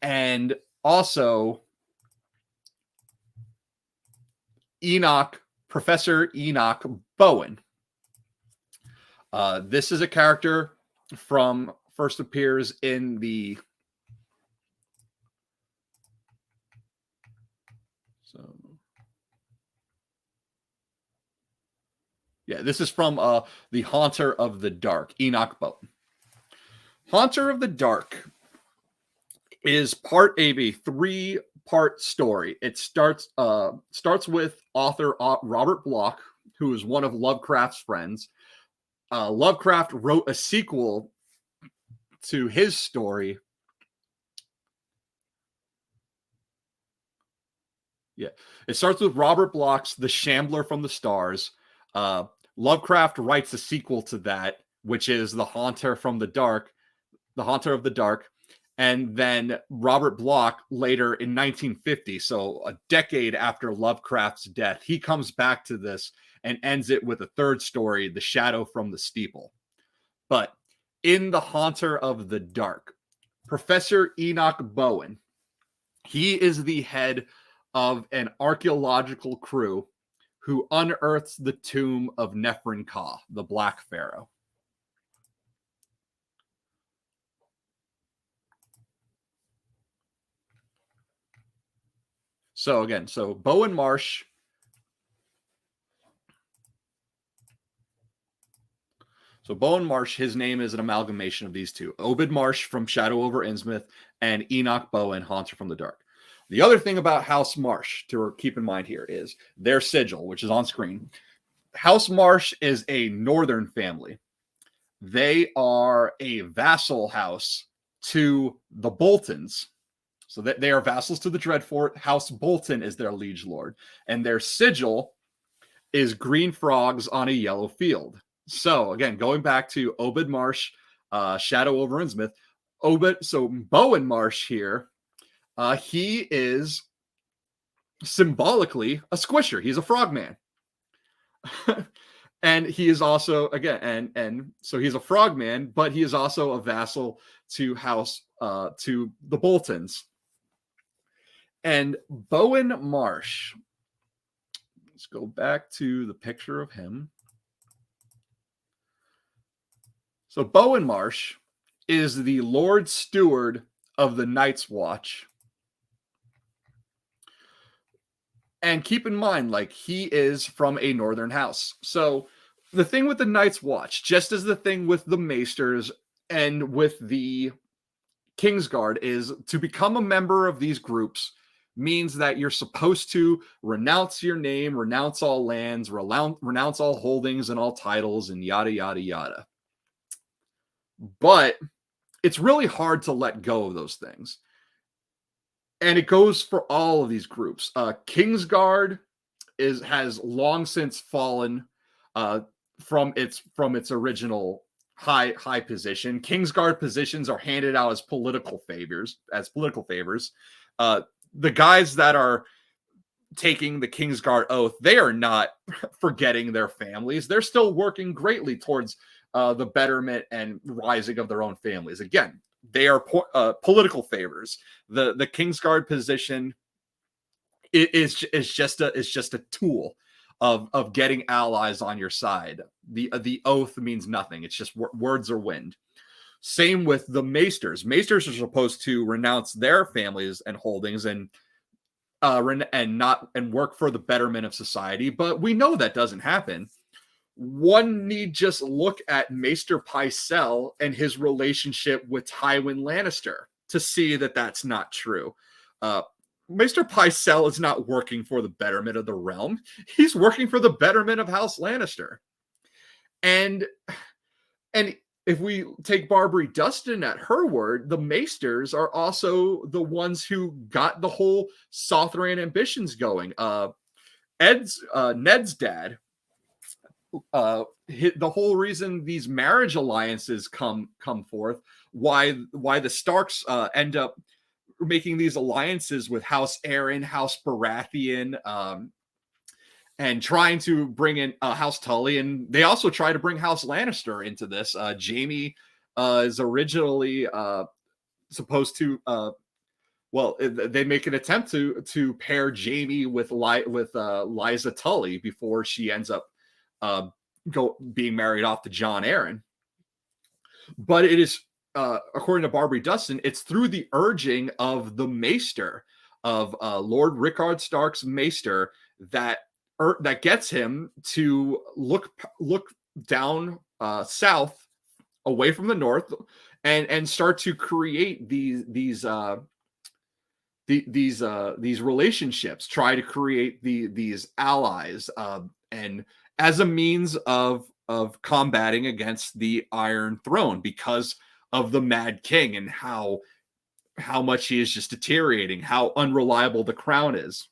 And also Professor Enoch Bowen. This is a character first appears in the this is from the Haunter of the Dark, Enoch Bowen. Haunter of the Dark is part of a 3-part story. It starts with author Robert Bloch, who is one of Lovecraft's friends. Lovecraft wrote a sequel to his story. Yeah, it starts with Robert Bloch's The Shambler from the Stars. Lovecraft writes a sequel to that, which is The Haunter of the Dark. And then Robert Bloch later in 1950, so a decade after Lovecraft's death, he comes back to this and ends it with a third story, The Shadow from the Steeple. But in The Haunter of the Dark, Professor Enoch Bowen, he is the head of an archaeological crew who unearths the tomb of Nephren-Ka, the Black Pharaoh. So again, Bowen Marsh So Bowen Marsh, his name is an amalgamation of these two. Obed Marsh from Shadow over Innsmouth and Enoch Bowen, Haunter from the Dark. The other thing about House Marsh to keep in mind here is their sigil, which is on screen. House Marsh is a northern family. They are a vassal house to the Boltons. So that they are vassals to the Dreadfort. House Bolton is their liege lord. And their sigil is green frogs on a yellow field. So again, going back to Obed Marsh, Shadow over Innsmouth, so Bowen Marsh here, he is symbolically a squisher. He's a frogman. And he is also, again, and so he's a frogman, but he is also a vassal to to the Boltons. And Bowen Marsh, let's go back to the picture of him. So Bowen Marsh is the Lord Steward of the Night's Watch. And keep in mind, like, he is from a northern house. So the thing with the Night's Watch, just as the thing with the Maesters and with the Kingsguard, is to become a member of these groups means that you're supposed to renounce your name, renounce all lands, renounce all holdings and all titles, and yada, yada, yada. But it's really hard to let go of those things. And it goes for all of these groups. Kingsguard has long since fallen from its original high position. Kingsguard positions are handed out as political favors. The guys that are taking the Kingsguard oath, they are not forgetting their families. They're still working greatly towards the betterment and rising of their own families. Again, they are political favors. The Kingsguard position is just a tool of getting allies on your side. The oath means nothing. It's just words are wind. Same with the Maesters. Maesters are supposed to renounce their families and holdings and work for the betterment of society, but we know that doesn't happen. One need just look at Maester Pycelle and his relationship with Tywin Lannister to see that that's not true. Maester Pycelle is not working for the betterment of the realm. He's working for the betterment of House Lannister. And if we take Barbary Dustin at her word, the Maesters are also the ones who got the whole Sothran ambitions going. Ned's dad, the whole reason these marriage alliances come forth, why the Starks end up making these alliances with House Aaron, House Baratheon, and trying to bring in House Tully, and they also try to bring House Lannister into this. Jaime is originally supposed to, they make an attempt to pair Jaime with Lysa Tully before she ends up being married off to Jon Arryn. But it is, according to Barbary Dustin, it's through the urging of the Maester, of Lord Rickard Stark's Maester, that gets him to look down south, away from the north, and start to create these relationships, try to create these allies, and as a means of combating against the Iron Throne, because of the Mad King and how much he is just deteriorating, how unreliable the crown is.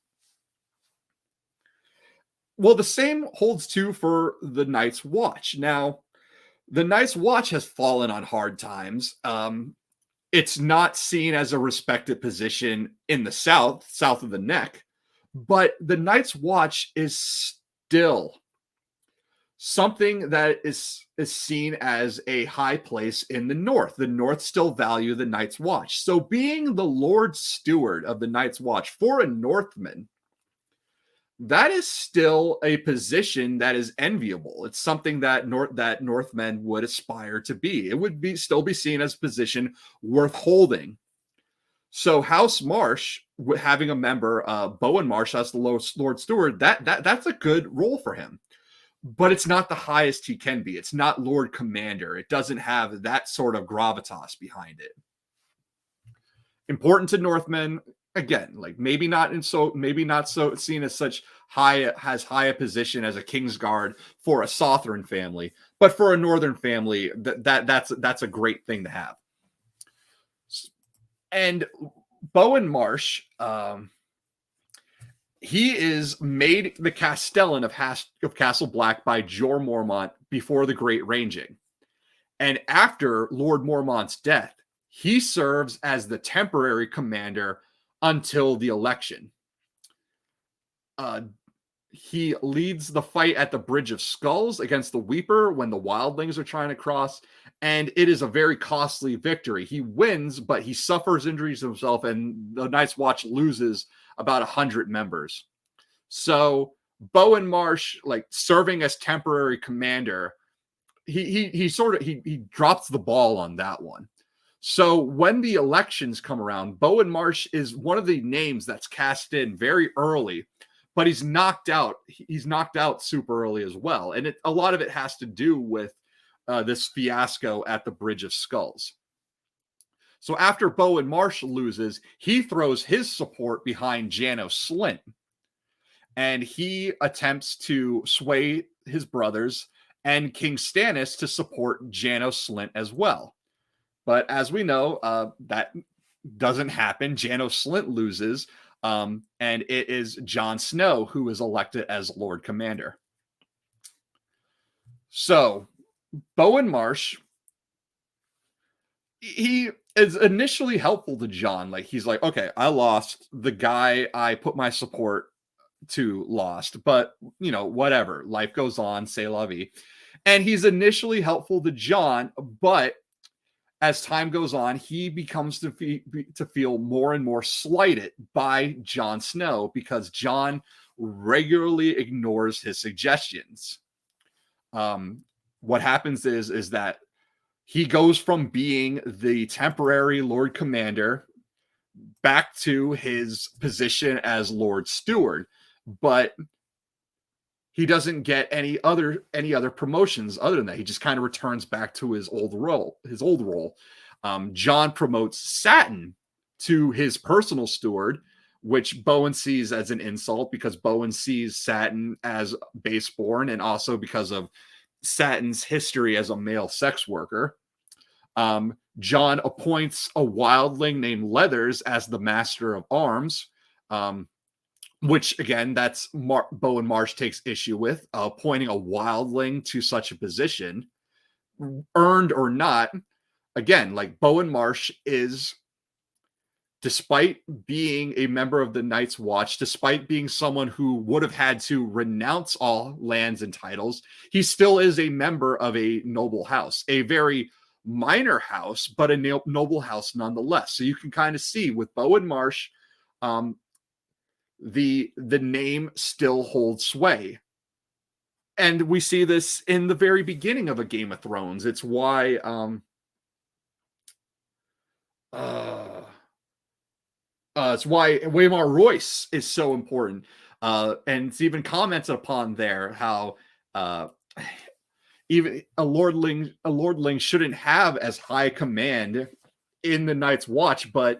Well, the same holds true for the Night's Watch. Now, the Night's Watch has fallen on hard times. It's not seen as a respected position in the south of the Neck, but the Night's Watch is still something that is seen as a high place in the North. The North still value the Night's Watch. So being the Lord Steward of the Night's Watch for a Northman, that is still a position that is enviable. It's something that Northmen would aspire to be. It would still be seen as a position worth holding. So House Marsh, having a member, Bowen Marsh as the Lord Steward, that's a good role for him. but it's not the highest he can be. It's not Lord Commander. It doesn't have that sort of gravitas behind it. Important to Northmen, again, like maybe not so seen as such high a position as a Kingsguard for a Southern family, but for a Northern family, that's a great thing to have. And Bowen Marsh, he is made the Castellan of Castle Black by Jor Mormont before the Great Ranging. And after Lord Mormont's death, he serves as the temporary commander until the election. He leads the fight at the Bridge of Skulls against the Weeper when the Wildlings are trying to cross, and it is a very costly victory. He wins, but he suffers injuries himself, and the Night's Watch loses about 100 members. So Bowen Marsh, like serving as temporary commander, he drops the ball on that one. So when the elections come around, Bowen Marsh is one of the names that's cast in very early, but he's knocked out. He's knocked out super early as well. And a lot of it has to do with this fiasco at the Bridge of Skulls. So after Bowen Marsh loses, he throws his support behind Janos Slynt. And he attempts to sway his brothers and King Stannis to support Janos Slynt as well. But as we know, that doesn't happen. Janos Slynt loses, and it is Jon Snow who is elected as Lord Commander. So, Bowen Marsh, he is initially helpful to Jon. Like, he's like, okay, I lost. The guy I put my support to lost, but, you know, whatever. Life goes on, c'est la vie. And he's initially helpful to Jon, but as time goes on, he becomes to feel more and more slighted by Jon Snow because Jon regularly ignores his suggestions. What happens is that he goes from being the temporary Lord Commander back to his position as Lord Steward, but he doesn't get any other promotions other than that. He just kind of returns back to his old role. Jon promotes Satin to his personal steward, which Bowen sees as an insult because Bowen sees Satin as baseborn, and also because of Satin's history as a male sex worker. Jon appoints a wildling named Leathers as the Master of Arms. Which, again, that's Bowen Marsh takes issue with, appointing a wildling to such a position, earned or not. Again, like Bowen Marsh is, despite being a member of the Night's Watch, despite being someone who would have had to renounce all lands and titles, he still is a member of a noble house, a very minor house, but a noble house nonetheless. So you can kind of see with Bowen Marsh, the name still holds sway. And we see this in the very beginning of A Game of Thrones. It's why Waymar Royce is so important. And it's even commented upon there how even a lordling shouldn't have as high command in the Night's Watch, but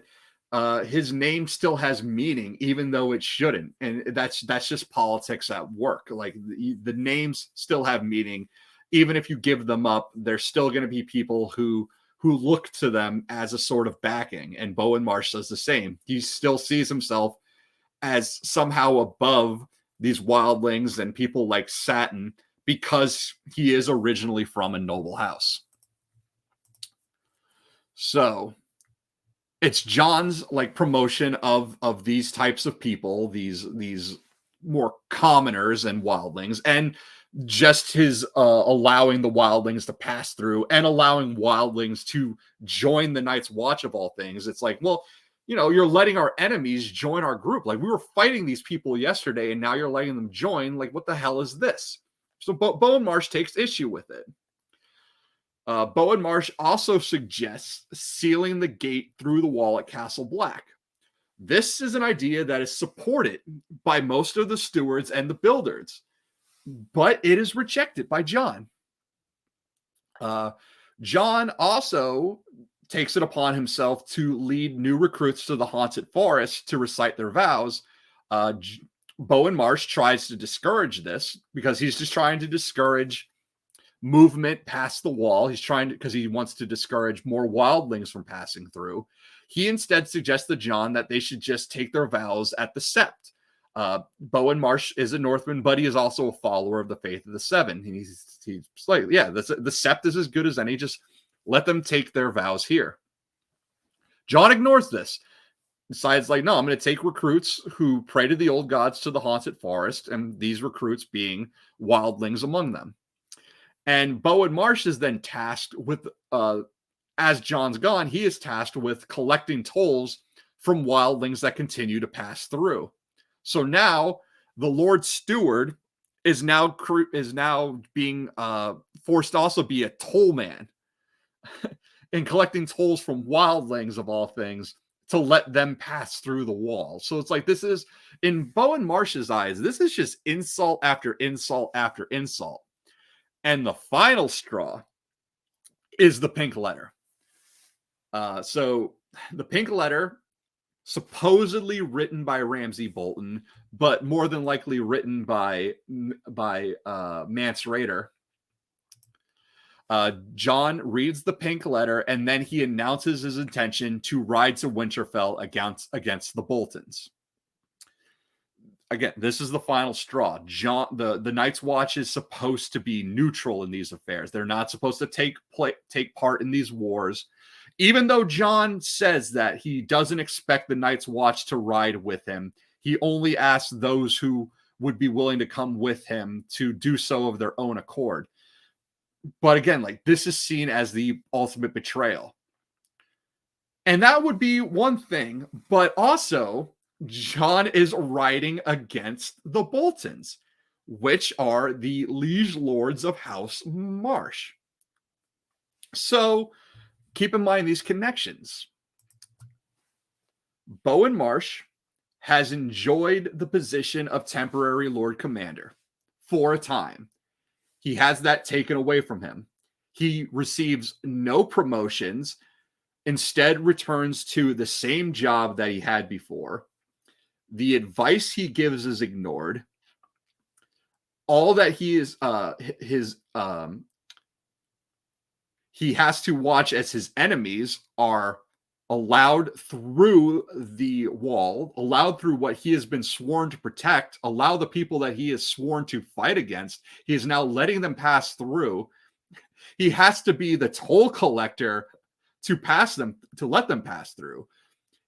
his name still has meaning, even though it shouldn't. And that's just politics at work. Like the names still have meaning. Even if you give them up, there's still going to be people who look to them as a sort of backing. And Bowen Marsh does the same. He still sees himself as somehow above these wildlings and people like Satin because he is originally from a noble house. So it's Jon's like promotion of these types of people, these more commoners and wildlings, and just his allowing the wildlings to pass through and allowing wildlings to join the Night's Watch of all things. It's like, well, you know, you're letting our enemies join our group. Like, we were fighting these people yesterday and now you're letting them join. Like, what the hell is this? So Bowen Marsh takes issue with it. Bowen Marsh also suggests sealing the gate through the wall at Castle Black. This is an idea that is supported by most of the stewards and the builders. but it is rejected by Jon. Jon also takes it upon himself to lead new recruits to the haunted forest to recite their vows. Bowen Marsh tries to discourage this because he's just trying to discourage movement past the wall. He's trying to, because he wants to discourage more wildlings from passing through. He instead suggests to Jon that they should just take their vows at the Sept. Bowen Marsh is a Northman, but he is also a follower of the Faith of the Seven. He's like, yeah, the Sept is as good as any. Just let them take their vows here. Jon ignores this. Decides, like, no, I'm going to take recruits who pray to the old gods to the haunted forest, and these recruits being wildlings among them. And Bowen Marsh is then tasked with, as Jon's gone, he is tasked with collecting tolls from wildlings that continue to pass through. So now the Lord Steward is now being forced to also be a toll man and collecting tolls from wildlings of all things to let them pass through the wall. So it's like, this is, in Bowen Marsh's eyes, this is just insult after insult after insult. And the final straw is the pink letter. So the pink letter, supposedly written by Ramsay Bolton, but more than likely written by Mance Rayder. Jon reads the pink letter, and then he announces his intention to ride to Winterfell against the Boltons. Again, this is the final straw. Jon, the Night's Watch is supposed to be neutral in these affairs. They're not supposed to take part in these wars. Even though Jon says that he doesn't expect the Night's Watch to ride with him, he only asks those who would be willing to come with him to do so of their own accord. But again, like, this is seen as the ultimate betrayal. And that would be one thing, but also Jon is riding against the Boltons, which are the liege lords of House Marsh. So keep in mind these connections. Bowen Marsh has enjoyed the position of temporary Lord Commander for a time. He has that taken away from him. He receives no promotions, instead returns to the same job that he had before. The advice he gives is ignored. All that he is, he has to watch as his enemies are allowed through the wall, allowed through what he has been sworn to protect, allow the people that he is sworn to fight against. He is now letting them pass through. He has to be the toll collector to let them pass through.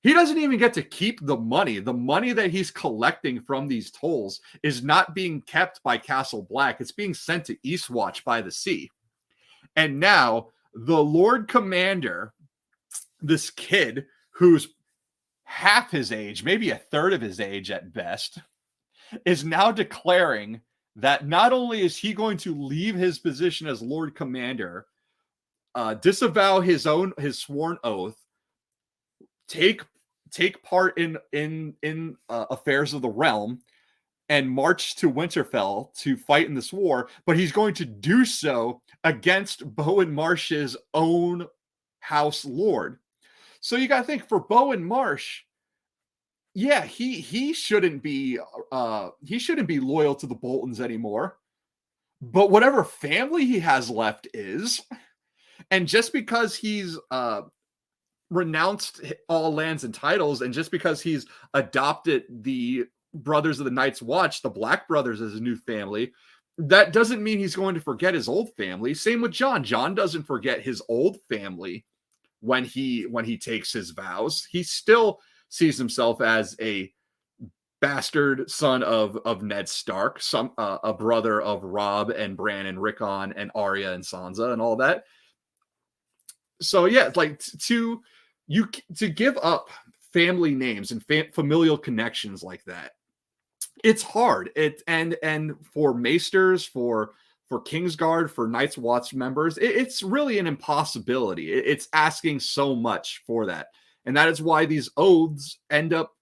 He doesn't even get to keep the money. The money that he's collecting from these tolls is not being kept by Castle Black. It's being sent to Eastwatch by the Sea. And now the Lord Commander, this kid who's half his age, maybe a third of his age at best, is now declaring that not only is he going to leave his position as Lord Commander, disavow his sworn oath, take part in affairs of the realm, and march to Winterfell to fight in this war, but he's going to do so against Bowen Marsh's own house lord. So you got to think, for Bowen Marsh, yeah, he shouldn't be loyal to the Boltons anymore. But whatever family he has left is, and just because he's renounced all lands and titles, and just because he's adopted the Brothers of the Night's Watch, the Black Brothers, as a new family, that doesn't mean he's going to forget his old family. Same with Jon. Jon doesn't forget his old family when he takes his vows. He still sees himself as a bastard son of Ned Stark, a brother of Robb and Bran and Rickon and Arya and Sansa and all that. So yeah, like to give up family names and familial connections like that, it's hard. And for maesters, for Kingsguard, for Night's Watch members, it's really an impossibility. It's asking so much for that. And that is why these oaths end up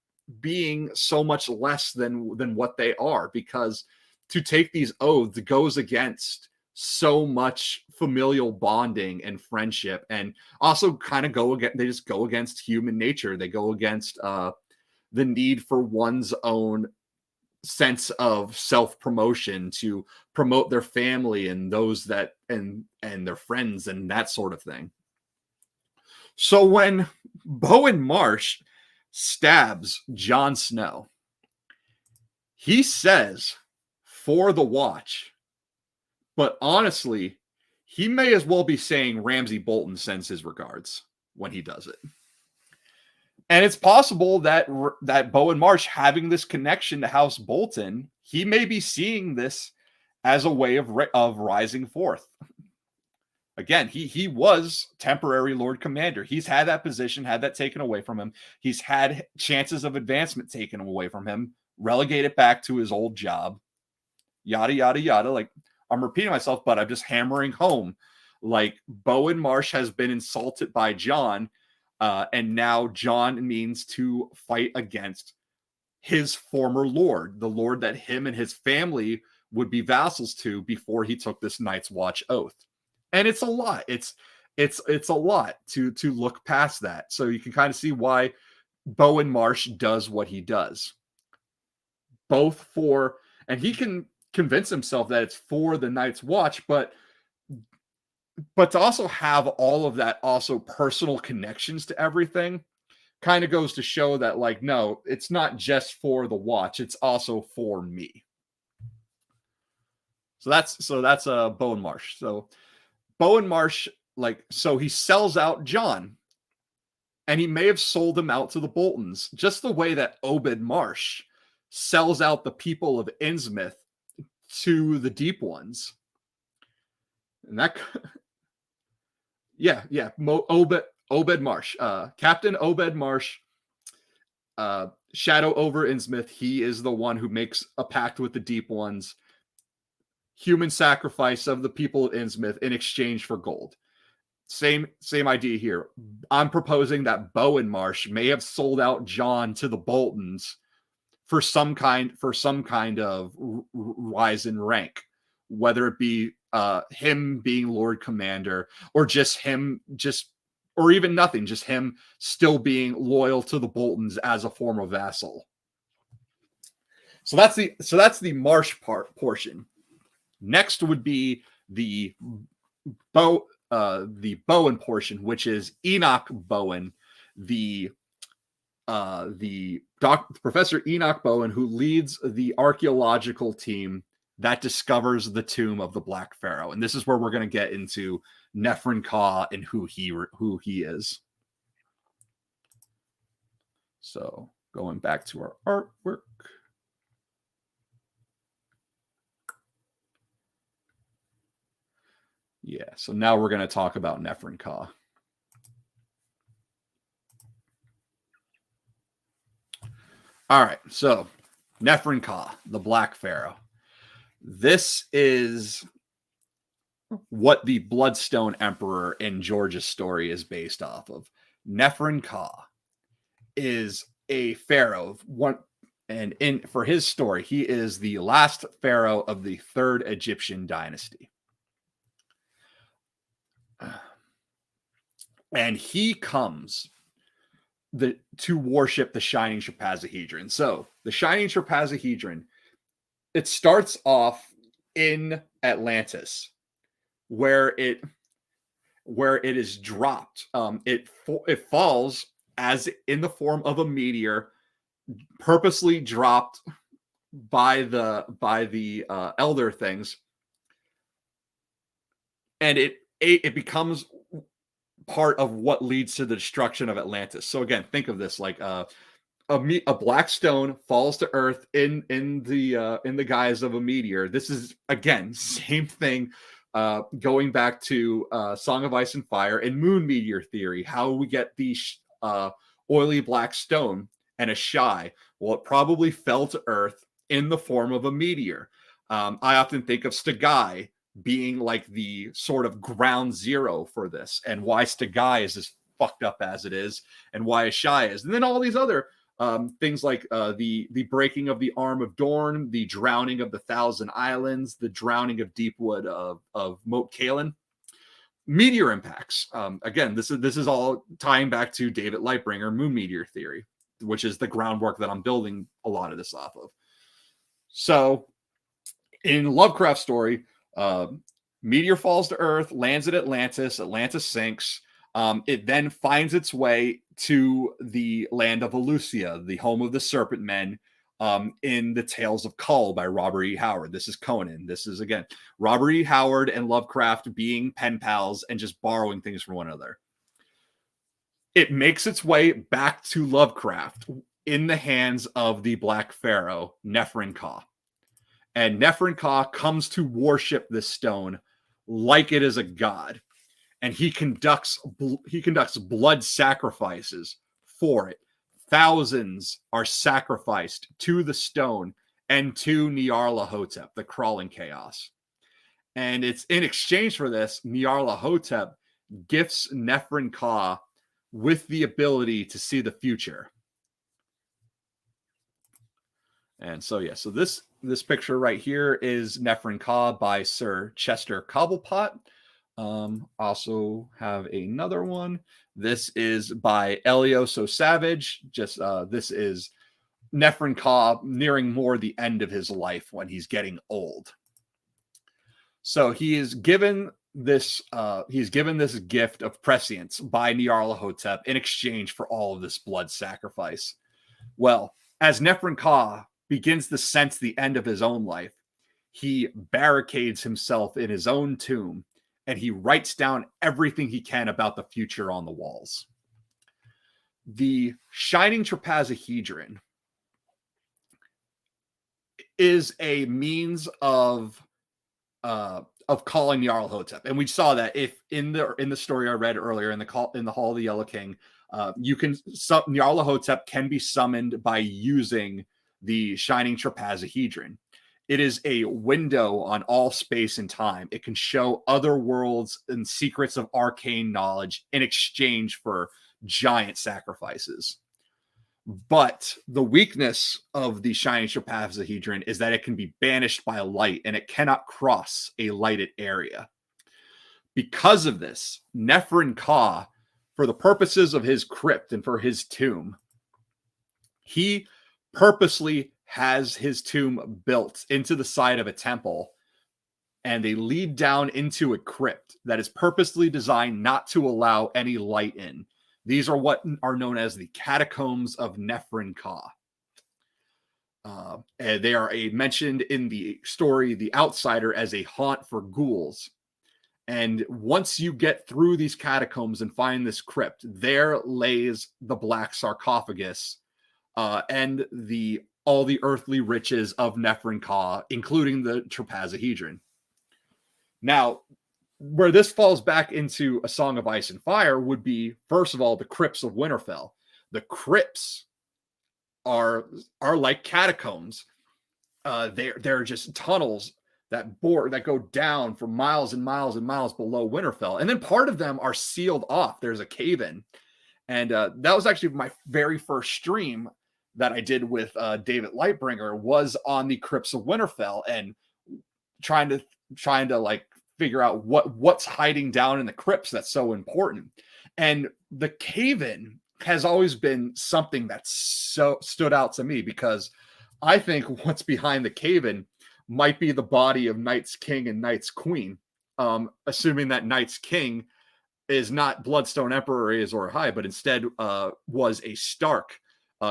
being so much less than what they are, because to take these oaths goes against so much familial bonding and friendship, and also kind of they just go against human nature. They go against the need for one's own sense of self-promotion, to promote their family and those that and their friends and that sort of thing. So when Bowen Marsh stabs Jon Snow, he says, "For the watch," but honestly, he may as well be saying Ramsay Bolton sends his regards when he does it. And it's possible that Bowen Marsh, having this connection to House Bolton, he may be seeing this as a way of rising forth. Again, he was temporary Lord Commander. He's had that position, had that taken away from him. He's had chances of advancement taken away from him, relegated back to his old job, yada, yada, yada. Like, I'm repeating myself, but I'm just hammering home. Like, Bowen Marsh has been insulted by Jon, and now Jon means to fight against his former lord, the lord that him and his family would be vassals to before he took this Night's Watch oath. And it's a lot. It's a lot to look past that. So you can kind of see why Bowen Marsh does what he does. Both for, and he can convince himself that it's for the Night's Watch, but to also have all of that also personal connections to everything kind of goes to show that, like, no, it's not just for the watch, it's also for me. So that's Bowen Marsh. So Bowen Marsh, like, so he sells out Jon, and he may have sold him out to the Boltons, just the way that Obed Marsh sells out the people of Innsmouth to the Deep Ones. And that, yeah, Obed Marsh, Captain Obed Marsh, Shadow over Innsmouth. He is the one who makes a pact with the Deep Ones, human sacrifice of the people of Innsmouth in exchange for gold. Same idea here. I'm proposing that Bowen Marsh may have sold out Jon to the Boltons for some kind of rise in rank, whether it be him being Lord Commander, or or even nothing, just him still being loyal to the Boltons as a former vassal. So that's the Marsh portion. Next would be the Bowen portion, which is Enoch Bowen, Professor Enoch Bowen, who leads the archaeological team that discovers the tomb of the Black Pharaoh. And this is where we're going to get into Nephren-Ka and who he is. So going back to our artwork. Yeah, so now we're going to talk about Nephren-Ka. All right, so Nephren-Ka, the Black Pharaoh. This is what the Bloodstone Emperor in George's story is based off of. Nephren-Ka is a pharaoh. For his story, he is the last pharaoh of the third Egyptian dynasty. And he comes to worship the Shining Trapezahedron. So the Shining Trapezahedron, it starts off in Atlantis, where it is dropped. It falls as in the form of a meteor, purposely dropped by the elder things, and it becomes part of what leads to the destruction of Atlantis. So again, think of this like a black stone falls to Earth in the guise of a meteor. This is again same thing, going back to Song of Ice and Fire and moon meteor theory. How we get the oily black stone and Asshai? Well, it probably fell to Earth in the form of a meteor. I often think of Stagi being like the sort of ground zero for this, and why Stagi is as fucked up as it is, and why Asshai is, and then all these other Things like the breaking of the Arm of Dorn, the drowning of the Thousand Islands, the drowning of Deepwood of Moat Cailin. Meteor impacts. Again, this is all tying back to David Lightbringer moon meteor theory, which is the groundwork that I'm building a lot of this off of. So in Lovecraft's story, meteor falls to Earth, lands at Atlantis. Atlantis sinks. It then finds its way to the land of Elusia, the home of the Serpent Men, in the Tales of Kull by Robert E. Howard. This is Conan. This is, again, Robert E. Howard and Lovecraft being pen pals and just borrowing things from one another. It makes its way back to Lovecraft in the hands of the Black Pharaoh, Nephren-Ka. And Nephren-Ka comes to worship this stone like it is a god. And he conducts blood sacrifices for it. Thousands are sacrificed to the stone and to Nyarlathotep, the crawling chaos. And it's in exchange for this, Nyarlathotep gifts Nephren-Ka with the ability to see the future. And so, yeah, so this picture right here is Nephren-Ka by Sir Chester Cobblepot. Also have another one. This is by Elioso Savage. Just this is Nephren-Ka nearing more the end of his life when he's getting old. So he is given this gift of prescience by Nyarlathotep in exchange for all of this blood sacrifice. Well, as Nephren-Ka begins to sense the end of his own life, he barricades himself in his own tomb, and he writes down everything he can about the future on the walls. The Shining Trapezahedron is a means of calling Nyarlathotep, and we saw that if in the story I read earlier in the Hall of the Yellow King, Nyarlathotep can be summoned by using the Shining Trapezahedron. It is a window on all space and time. It can show other worlds and secrets of arcane knowledge in exchange for giant sacrifices. But the weakness of the Shining Trapezahedron is that it can be banished by a light, and it cannot cross a lighted area. Because of this, Nephren-Ka, for the purposes of his crypt and for his tomb, he purposely has his tomb built into the side of a temple, and they lead down into a crypt that is purposely designed not to allow any light in. These are what are known as the catacombs of Nephren-Ka. And they are mentioned in the story The Outsider as a haunt for ghouls. And once you get through these catacombs and find this crypt, there lays the black sarcophagus and all the earthly riches of Nephren-Ka, including the Trapezahedron. Now, where this falls back into A Song of Ice and Fire would be, first of all, the crypts of Winterfell. The crypts are like catacombs. They're just tunnels that go down for miles and miles and miles below Winterfell. And then part of them are sealed off. There's a cave-in. And that was actually my very first stream that I did with David Lightbringer, was on the crypts of Winterfell and trying to like figure out what's hiding down in the crypts that's so important. And the cave-in has always been something that stood out to me, because I think what's behind the cave-in might be the body of Night's King and Night's Queen, assuming that Night's King is not Bloodstone Emperor Azor Ahai, but instead was a Stark,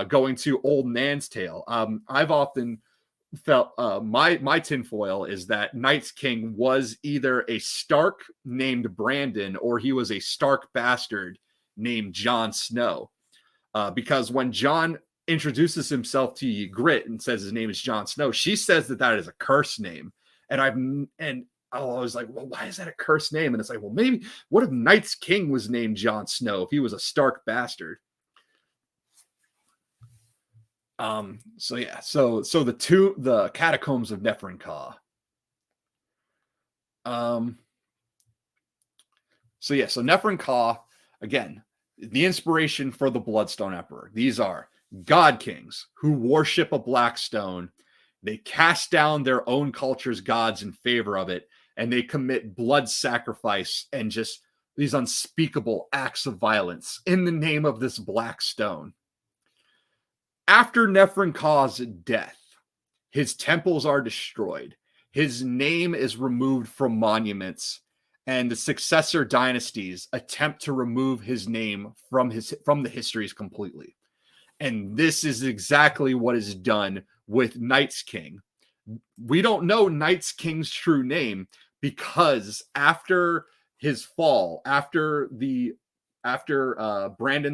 going to Old Nan's Tale. I've often felt my tinfoil is that Night's King was either a Stark named Brandon, or he was a Stark bastard named Jon Snow. Because when Jon introduces himself to Ygritte and says his name is Jon Snow, she says that is a curse name. And I was like, well, why is that a cursed name? And it's like, well, maybe what if Night's King was named Jon Snow if he was a Stark bastard? So the catacombs of Nephren-Ka. So Nephren-Ka, again, the inspiration for the Bloodstone Emperor. These are God kings who worship a black stone. They cast down their own culture's gods in favor of it, and they commit blood sacrifice and just these unspeakable acts of violence in the name of this black stone. After Nephren-Ka's death, his temples are destroyed. His name is removed from monuments, and the successor dynasties attempt to remove his name from the histories completely. And this is exactly what is done with Night's King. We don't know Night's King's true name because after his fall, after Brandon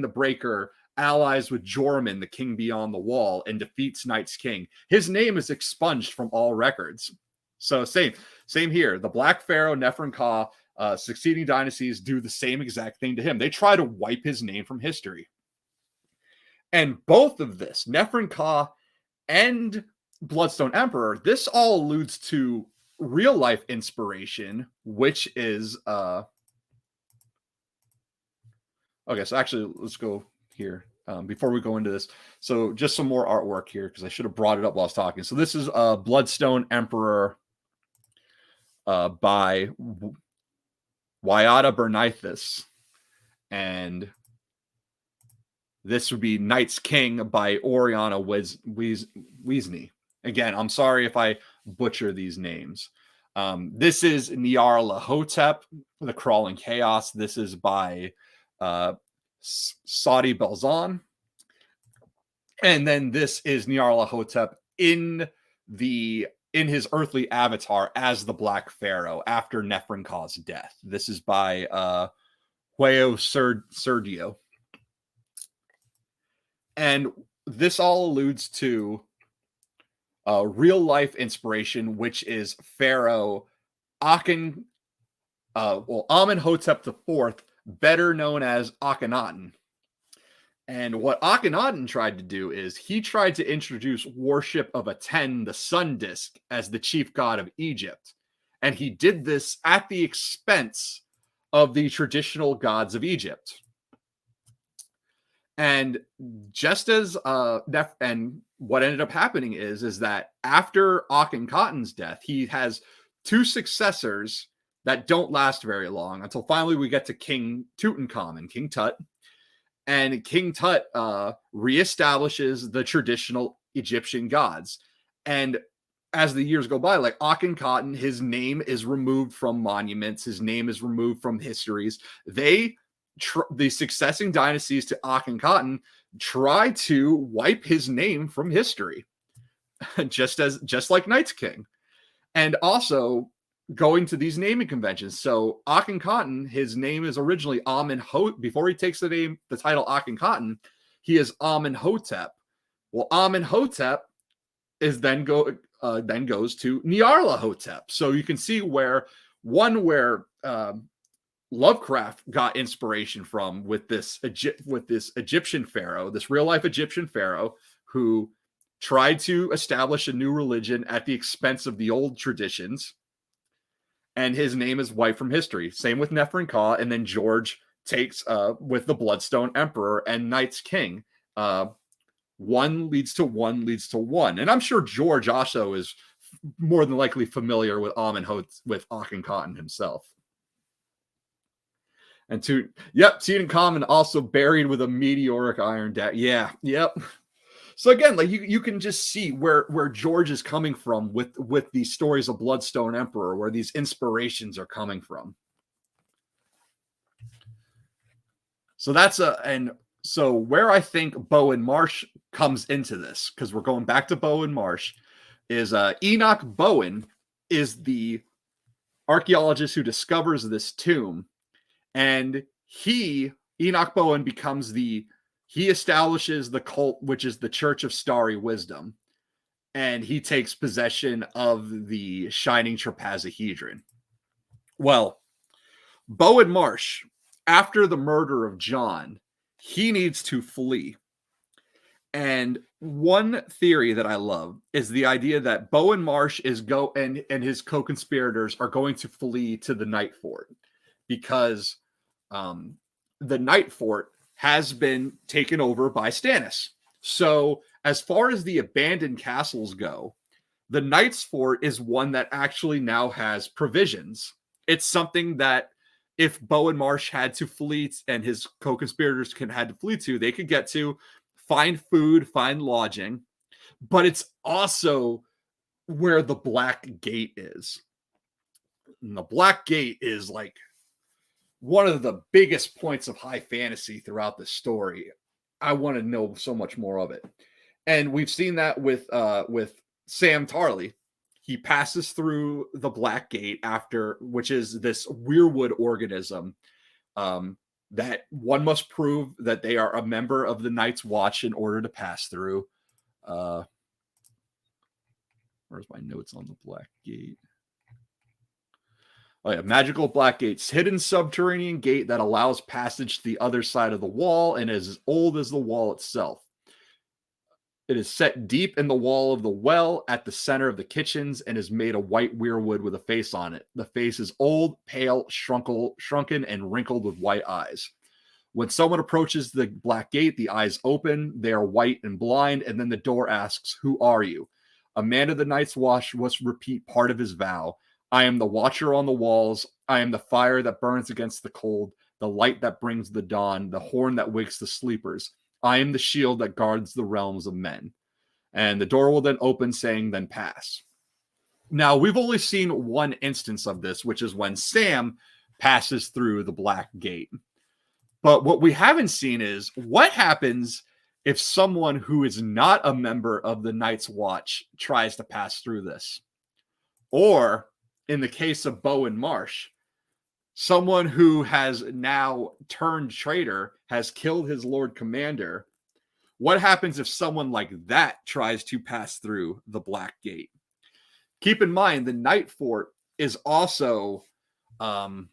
the Breaker allies with Jormungand, the king beyond the wall, and defeats Night's King, his name is expunged from all records. So same here. The Black Pharaoh Nephren-Ka, succeeding dynasties do the same exact thing to him. They try to wipe his name from history. And both of this, Nephren-Ka and Bloodstone Emperor, this all alludes to real life inspiration, which is okay. So actually, let's go here before we go into this. So just some more artwork here because I should have brought it up while I was talking. So this is Bloodstone Emperor by Wyatta Bernithus, and this would be Night's King by Oriana Wiesney. Again, I'm sorry if I butcher these names. This is Nyarlathotep, The Crawling Chaos. This is by Saudi Belzan. And then this is Nyarlathotep in his earthly avatar as the Black Pharaoh after Nephren-Ka's death. This is by Hueo Sergio. And this all alludes to real life inspiration, which is Pharaoh Amenhotep IV, better known as Akhenaten. And what Akhenaten tried to do is he tried to introduce worship of Aten, the sun disk, as the chief god of Egypt. And he did this at the expense of the traditional gods of Egypt. And just as and what ended up happening is that after Akhenaten's death, he has two successors that don't last very long until finally we get to King Tutankhamun, King Tut. And King Tut reestablishes the traditional Egyptian gods. And as the years go by, like Akhenaten, his name is removed from monuments. His name is removed from histories. The succeeding dynasties to Akhenaten try to wipe his name from history, just like Night's King. And also going to these naming conventions. So Akhenaten, his name is originally Amenhotep. Before he takes the title Akhenaten, he is Amenhotep. Well, Amenhotep is then goes to Nyarlathotep. So you can see where Lovecraft got inspiration from with this Egyptian pharaoh, this real life Egyptian pharaoh who tried to establish a new religion at the expense of the old traditions. And his name is wiped from history. Same with Nephren-Ka. And then George takes with the Bloodstone Emperor and Night's King. One leads to one leads to one. And I'm sure George also is more than likely familiar with Amenhotep, with Akhenaten himself. And Tutankhamun also buried with a meteoric iron dagger. Yeah, yep. So again, like you can just see where George is coming from with these stories of Bloodstone Emperor, where these inspirations are coming from. So so where I think Bowen Marsh comes into this, because we're going back to Bowen Marsh, is Enoch Bowen is the archaeologist who discovers this tomb. And Enoch Bowen he establishes the cult, which is the Church of Starry Wisdom. And he takes possession of the Shining Trapezahedron. Well, Bowen Marsh, after the murder of Jon, he needs to flee. And one theory that I love is the idea that Bowen Marsh and his co-conspirators are going to flee to the Night Fort, because the Night Fort has been taken over by Stannis. So as far as the abandoned castles go, the Knight's Fort is one that actually now has provisions. It's something that if Bowen Marsh had to flee and his co-conspirators had to flee to, they could get to, find food, find lodging. But it's also where the Black Gate is. And the Black Gate is like one of the biggest points of high fantasy throughout the story. I want to know so much more of it. And we've seen that with Sam Tarly. He passes through the Black Gate which is this Weirwood organism that one must prove that they are a member of the Night's Watch in order to pass through. Where's my notes on the Black Gate? Oh yeah, magical Black Gates, hidden subterranean gate that allows passage to the other side of the wall and is as old as the wall itself. It is set deep in the wall of the well at the center of the kitchens and is made of white weirwood with a face on it. The face is old, pale, shrunken, and wrinkled with white eyes. When someone approaches the Black Gate, the eyes open, they are white and blind, and then the door asks, "Who are you?" A man of the Night's Watch must repeat part of his vow. "I am the watcher on the walls. I am the fire that burns against the cold, the light that brings the dawn, the horn that wakes the sleepers. I am the shield that guards the realms of men." And the door will then open, saying, "Then pass." Now, we've only seen one instance of this, which is when Sam passes through the Black Gate. But what we haven't seen is what happens if someone who is not a member of the Night's Watch tries to pass through this. Or, in the case of Bowen Marsh, someone who has now turned traitor, has killed his Lord Commander. What happens if someone like that tries to pass through the Black Gate? Keep in mind, the Night Fort is also the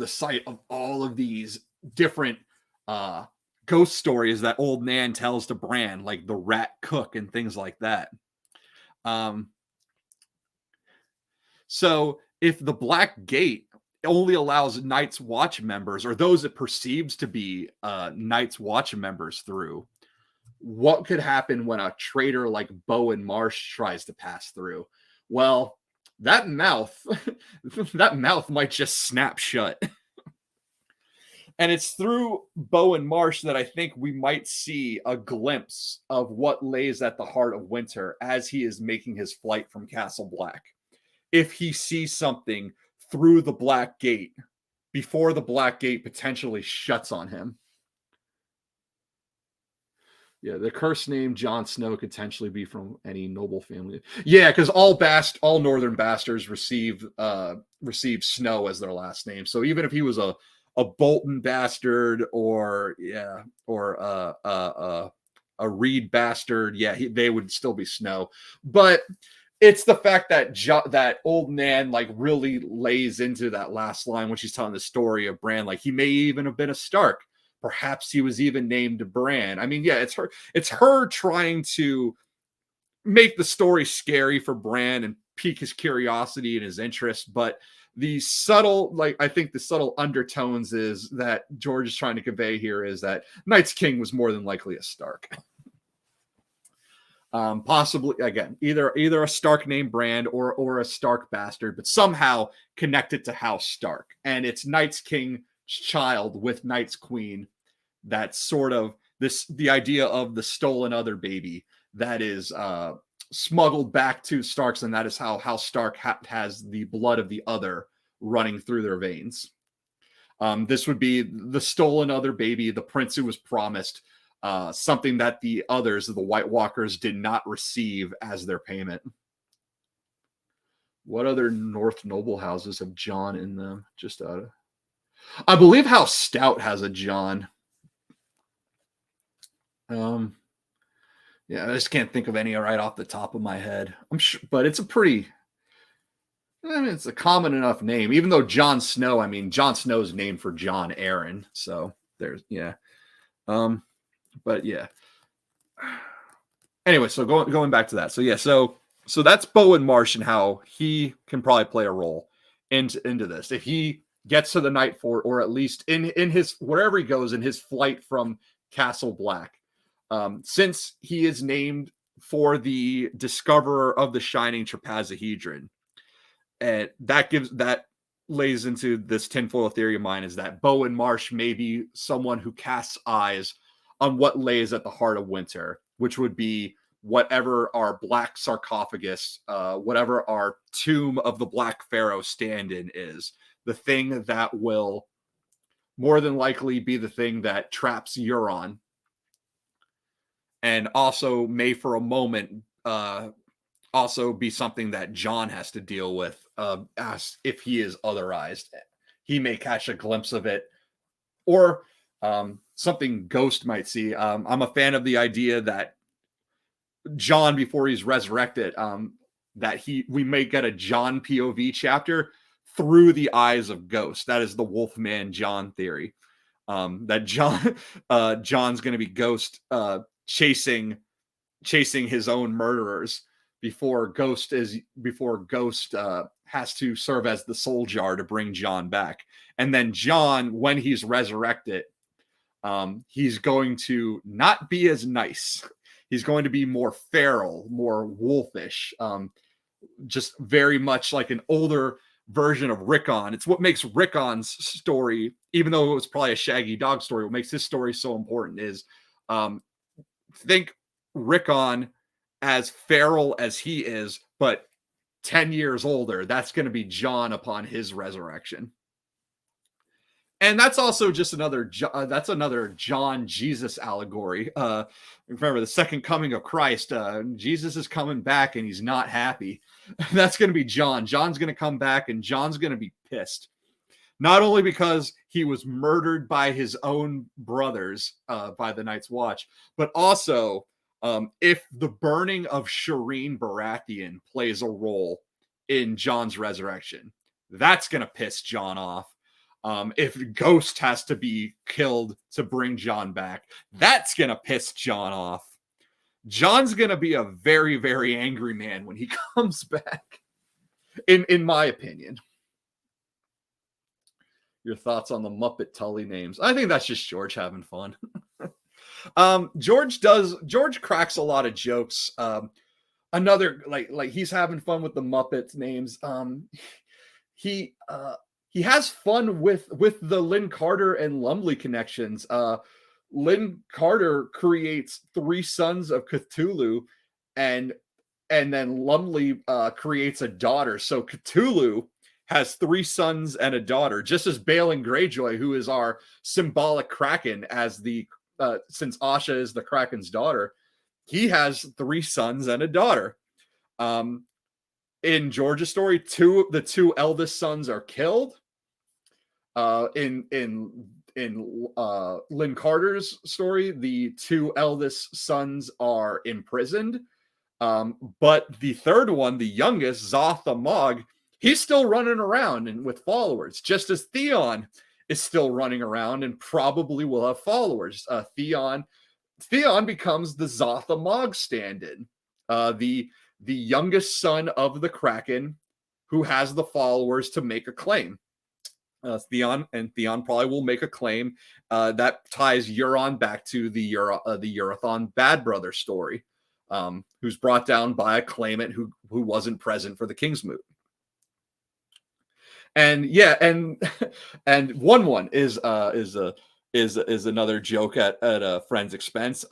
site of all of these different ghost stories that Old Nan tells to Bran, like the Rat Cook and things like that. So if the Black Gate only allows Night's Watch members, or those it perceives to be Night's Watch members through, what could happen when a traitor like Bowen Marsh tries to pass through? Well, that mouth might just snap shut. And it's through Bowen Marsh that I think we might see a glimpse of what lays at the heart of winter as he is making his flight from Castle Black. If he sees something through the Black Gate before the Black Gate potentially shuts on him. Yeah, the cursed name Jon Snow could potentially be from any noble family. Yeah, because all northern bastards receive Snow as their last name. So even if he was a Bolton bastard or a Reed bastard, they would still be Snow. But it's the fact that that Old Nan like really lays into that last line when she's telling the story of Bran. Like he may even have been a Stark. Perhaps he was even named Bran. I mean, yeah, it's her trying to make the story scary for Bran and pique his curiosity and his interest. But the subtle, I think the subtle undertones is that George is trying to convey here is that Night's King was more than likely a Stark. Possibly, again, either a Stark named Bran or a Stark bastard, but somehow connected to House Stark. And it's Night's King child with Night's Queen. That's sort of the idea of the stolen other baby that is smuggled back to Starks, and that is how House Stark has the blood of the other running through their veins. This would be the stolen other baby, the prince who was promised, something that the others, the White Walkers, did not receive as their payment. What other North noble houses have Jon in them? I believe House Stout has a Jon. Yeah, I just can't think of any right off the top of my head. I'm sure, but it's it's a common enough name. Even though Jon Snow, Jon Snow's named for Jon Arryn. So there's, yeah. But yeah. Anyway, so going back to that. So yeah, so that's Bowen Marsh and how he can probably play a role into this. If he gets to the Night Fort, or at least in his wherever he goes in his flight from Castle Black, since he is named for the discoverer of the shining trapezohedron. And that lays into this tinfoil theory of mine, is that Bowen Marsh may be someone who casts eyes on what lays at the heart of winter, which would be whatever our black sarcophagus, whatever our tomb of the Black Pharaoh stand-in is, the thing that will more than likely be the thing that traps Euron, and also may for a moment also be something that Jon has to deal with, as if he is otherized. He may catch a glimpse of it, or something Ghost might see. I'm a fan of the idea that Jon, before he's resurrected, that we may get a Jon POV chapter through the eyes of Ghost. That is the Wolfman Jon theory. That Jon's going to be Ghost chasing his own murderers before Ghost has to serve as the soul jar to bring Jon back. And then Jon, when he's resurrected, he's going to not be as nice. He's going to be more feral, more wolfish, just very much like an older version of Rickon. It's what makes Rickon's story, even though it was probably a shaggy dog story, what makes his story so important is think Rickon as feral as he is, but 10 years older. That's going to be Jon upon his resurrection. And that's also just another Jon Jesus allegory. Remember the second coming of Christ. Jesus is coming back and he's not happy. That's going to be Jon. Jon's going to come back and Jon's going to be pissed. Not only because he was murdered by his own brothers by the Night's Watch, but also if the burning of Shireen Baratheon plays a role in Jon's resurrection, that's going to piss Jon off. If Ghost has to be killed to bring Jon back, that's going to piss Jon off. Jon's going to be a very, very angry man when he comes back, in my opinion. Your thoughts on the Muppet Tully names? I think that's just George having fun. George cracks a lot of jokes. Another like he's having fun with the Muppets names. He has fun with the Lynn Carter and Lumley connections. Lynn Carter creates 3 sons of Cthulhu, and then Lumley creates a daughter. So Cthulhu has 3 sons and a daughter, just as Balin Greyjoy, who is our symbolic Kraken, as the since Asha is the Kraken's daughter, he has 3 sons and a daughter. In George's story, the 2 eldest sons are killed. In Lynn Carter's story, the 2 eldest sons are imprisoned. But the third one, the youngest, Zoth the Mog, he's still running around and with followers, just as Theon is still running around and probably will have followers. Theon becomes the Zoth the Mog stand-in, the youngest son of the Kraken, who has the followers to make a claim. Theon probably will make a claim that ties Euron back to the Urathon Bad Brother story, who's brought down by a claimant who wasn't present for the Kingsmoot. And yeah, and one is another joke at a friend's expense.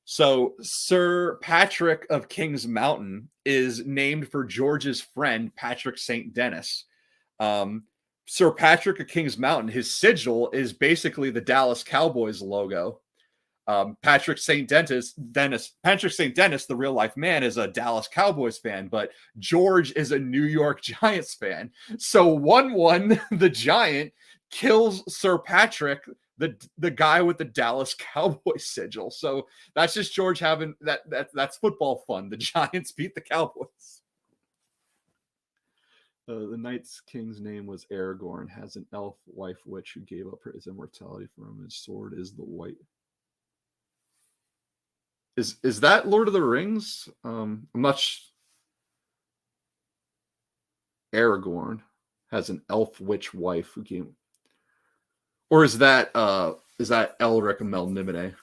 So Sir Patrick of King's Mountain is named for George's friend Patrick St. Dennis. Sir Patrick of King's Mountain, his sigil is basically the Dallas Cowboys logo. Patrick St. Dennis, the real life man, is a Dallas Cowboys fan, but George is a New York Giants fan. So 1-1, the Giant kills Sir Patrick, the guy with the Dallas Cowboys sigil. So that's just George having that's football fun. The Giants beat the Cowboys. The Night's King's name was Aragorn, has an elf wife witch who gave up his immortality for him. His sword is the white. Is that Lord of the Rings? Aragorn has an elf witch wife who came, or is that Elric and Melnibone?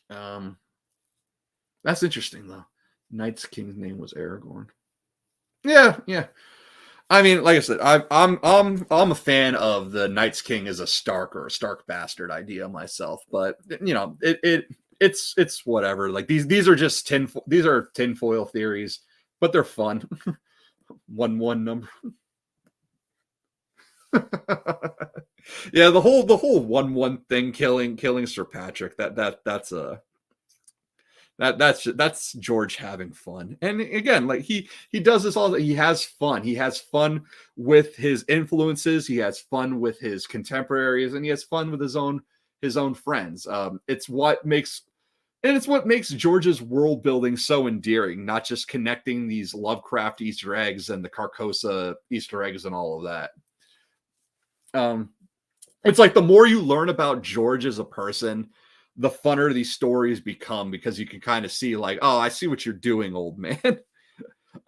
That's interesting though. Night's King's name was Aragorn. Yeah. I mean, like I said, I'm a fan of the Night's King as a Stark or a Stark bastard idea myself, but you know, it's whatever. Like these are just tinfoil theories, but they're fun. 1-1 number. Yeah, the whole 1-1 thing, killing Sir Patrick. That's George having fun. And again, like he does this all. He has fun. He has fun with his influences. He has fun with his contemporaries, and he has fun with his own friends. It's what makes George's world building so endearing. Not just connecting these Lovecraft Easter eggs and the Carcosa Easter eggs and all of that. It's like the more you learn about George as a person, the funner these stories become, because you can kind of see like, oh, I see what you're doing, old man.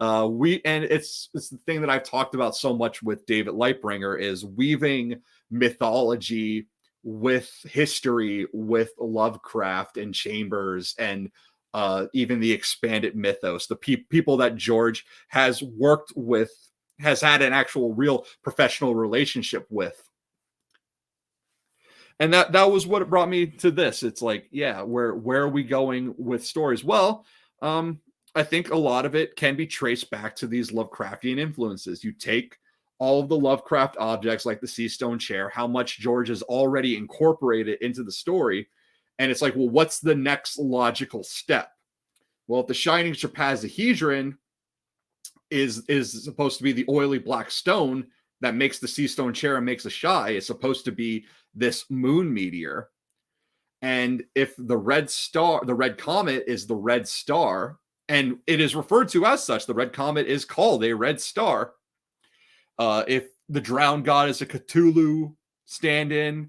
It's the thing that I've talked about so much with David Lightbringer, is weaving mythology with history, with Lovecraft and Chambers, and even the expanded mythos, the people that George has worked with, has had an actual real professional relationship with. And that was what brought me to this. It's like, yeah, where are we going with stories? Well, I think a lot of it can be traced back to these Lovecraftian influences. You take all of the Lovecraft objects like the Seastone Chair, how much George has already incorporated into the story, and it's like, well, what's the next logical step? Well, if the Shining Trapezahedron is supposed to be the oily black stone that makes the Seastone Chair and makes Asshai, is supposed to be this moon meteor. And if the red comet is the red star, and it is referred to as such, the red comet is called a red star. If the drowned god is a Cthulhu stand-in,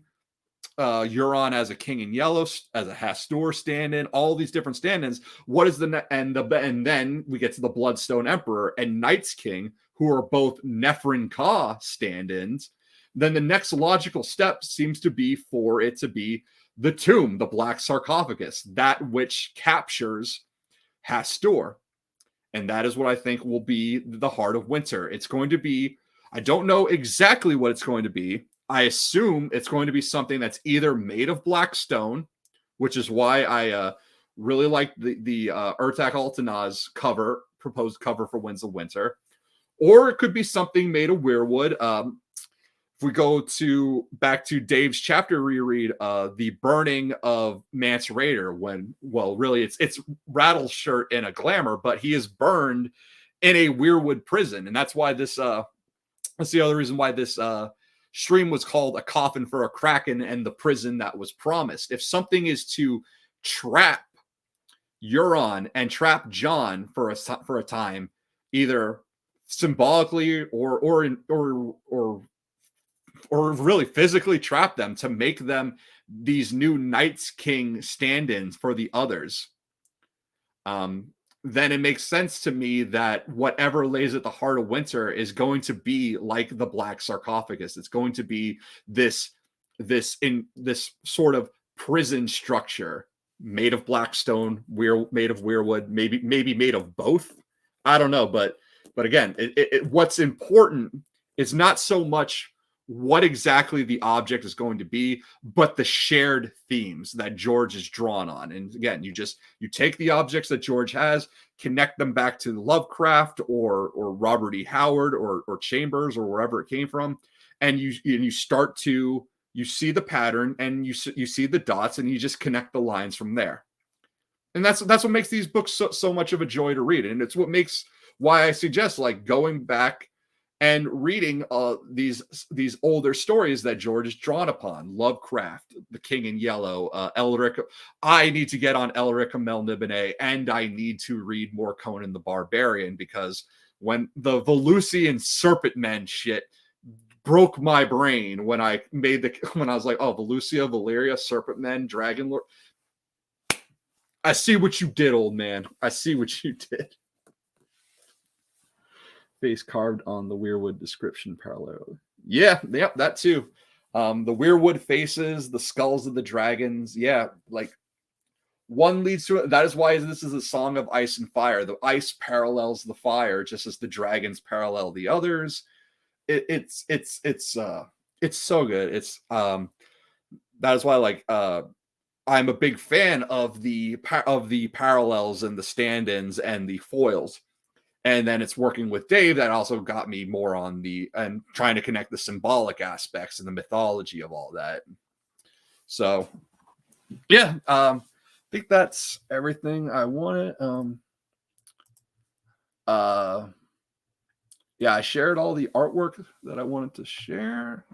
Euron as a king in yellow, as a Hastur stand-in, all these different stand-ins. What is and then we get to the Bloodstone Emperor and Night's King, who are both Nephren-Ka stand-ins. Then the next logical step seems to be for it to be the tomb, the black sarcophagus, that which captures Hastur. And that is what I think will be the Heart of Winter. It's going to be, I don't know exactly what it's going to be. I assume it's going to be something that's either made of black stone, which is why I really like the Urtak Altanaz proposed cover for Winds of Winter, or it could be something made of weirwood. If we go back to Dave's chapter reread, the burning of Mance Rayder, really it's Rattleshirt in a glamour, but he is burned in a Weirwood prison, and that's why this. That's the other reason why this stream was called A Coffin for a Kraken and the Prison That Was Promised. If something is to trap Euron and trap Jon for a time, either symbolically or really physically trap them to make them these new Night's King stand-ins for the others, then it makes sense to me that whatever lays at the heart of winter is going to be like the black sarcophagus. It's going to be this sort of prison structure made of black stone, made of weirwood, maybe made of both. I don't know, but again, what's important is not so much what exactly the object is going to be, but the shared themes that George is drawn on. And again, you take the objects that George has, connect them back to Lovecraft or Robert E. Howard or Chambers or wherever it came from, and you start to see the pattern and you see the dots and you just connect the lines from there. And that's what makes these books so much of a joy to read, and it's why I suggest like going back and reading these older stories that George is drawn upon. Lovecraft, The King in Yellow, Elric. I need to get on Elric Melniboné, and I need to read more Conan the Barbarian, because when the Valusian Serpent Men shit broke my brain when I was like, oh, Valusia, Valyria, Serpent Men, Dragon Lord. I see what you did, old man. I see what you did. Face carved on the Weirwood description parallel. Yeah, that too. The Weirwood faces, the skulls of the dragons. Yeah, like one leads to it. That is why this is a song of ice and fire. The ice parallels the fire, just as the dragons parallel the others. It's so good. It's that is why like I'm a big fan of the parallels and the stand-ins and the foils. And then it's working with Dave that also got me more on the and trying to connect the symbolic aspects and the mythology of all that. So yeah, I think that's everything I wanted. Yeah, I shared all the artwork that I wanted to share.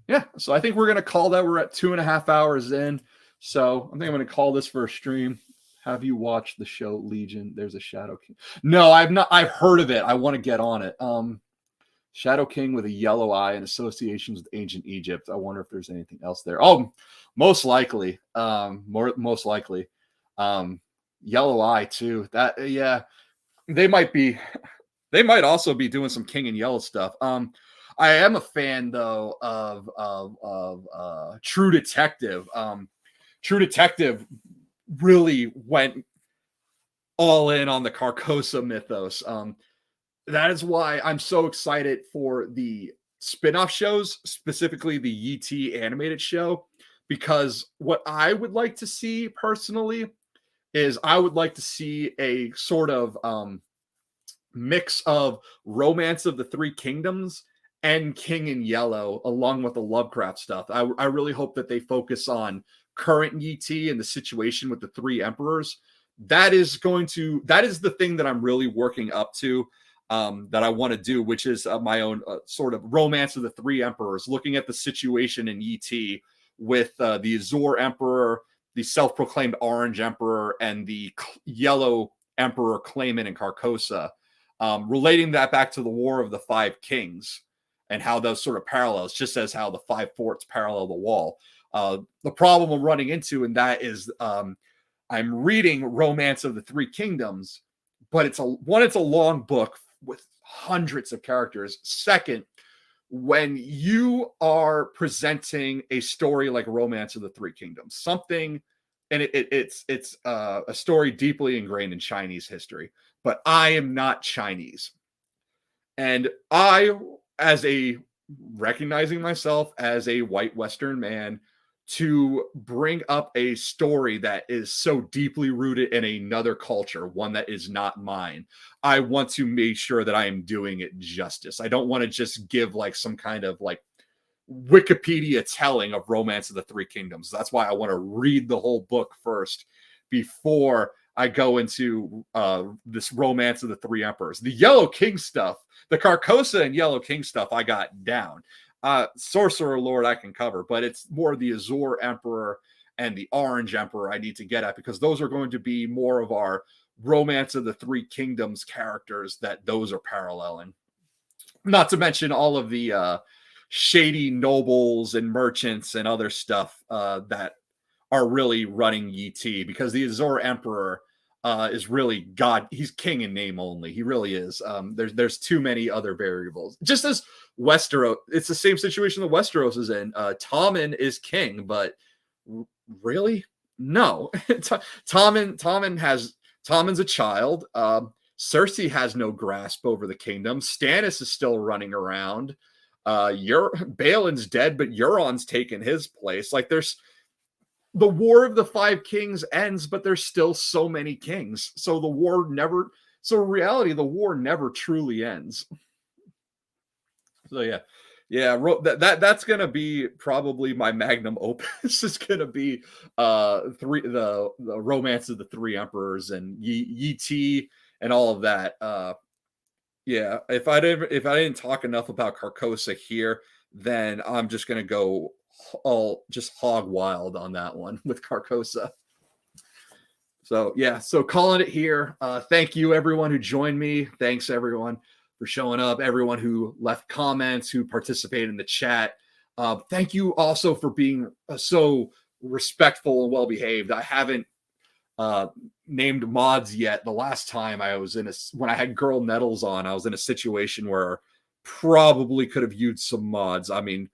Yeah, so I think we're gonna call that. We're at 2.5 hours in, so I think I'm gonna call this for a stream. Have you watched the show Legion? There's a Shadow King. No, I've not. I've heard of it. I want to get on it. Shadow King with a yellow eye and associations with ancient Egypt. I wonder if there's anything else there. Oh, most likely. Most likely. Yellow eye too. That yeah. They might be. They might also be doing some King and Yellow stuff. I am a fan though of True Detective. True Detective really went all in on the Carcosa mythos. That is why I'm so excited for the spin-off shows, specifically the Yi animated show, because what I would like to see personally is I would like to see a sort of mix of Romance of the Three Kingdoms and King in Yellow, along with the Lovecraft stuff. I really hope that they focus on current Yi and the situation with the three emperors. That is the thing that I'm really working up to, that I want to do, which is my own sort of Romance of the Three Emperors, looking at the situation in Yi with the Azure Emperor, the self-proclaimed Orange Emperor, and the Yellow Emperor Clayman and Carcosa, relating that back to the War of the Five Kings and how those sort of parallels, just as how the Five Forts parallel the Wall. The problem I'm running into in that is I'm reading Romance of the Three Kingdoms, but it's a long book with hundreds of characters. Second, when you are presenting a story like Romance of the Three Kingdoms, something, and it's a story deeply ingrained in Chinese history, but I am not Chinese. And recognizing myself as a white Western man, to bring up a story that is so deeply rooted in another culture, one that is not mine, I want to make sure that I am doing it justice. I don't want to just give like some kind of like Wikipedia telling of Romance of the Three Kingdoms. That's why I want to read the whole book first before I go into this Romance of the Three Emperors. The Yellow King stuff, the Carcosa and Yellow King stuff, I got down. Sorcerer Lord I can cover, but it's more the Azure Emperor and the Orange Emperor I need to get at, because those are going to be more of our Romance of the Three Kingdoms characters that those are paralleling. Not to mention all of the shady nobles and merchants and other stuff that are really running Yi, because the Azure Emperor is really God. He's king in name only. He really is. There's too many other variables. Just as Westeros, it's the same situation that Westeros is in. Tommen is king, but really, no. Tommen's a child. Cersei has no grasp over the kingdom. Stannis is still running around. Balin's dead, but Euron's taken his place. Like there's the War of the Five Kings ends, but there's still so many kings. So the reality, the war never truly ends. So that's gonna be probably my magnum opus. Is gonna be the Romance of the Three Emperors and Yi and all of that. If I didn't talk enough about Carcosa here, then I'm just gonna go all just hog wild on that one with Carcosa. So calling it here. Thank you everyone who joined me. Thanks everyone for showing up, everyone who left comments, who participated in the chat. Thank you also for being so respectful and well behaved. I haven't named mods yet. The last time I was when I had Girl Nettles on, I was in a situation where probably could have used some mods. I mean,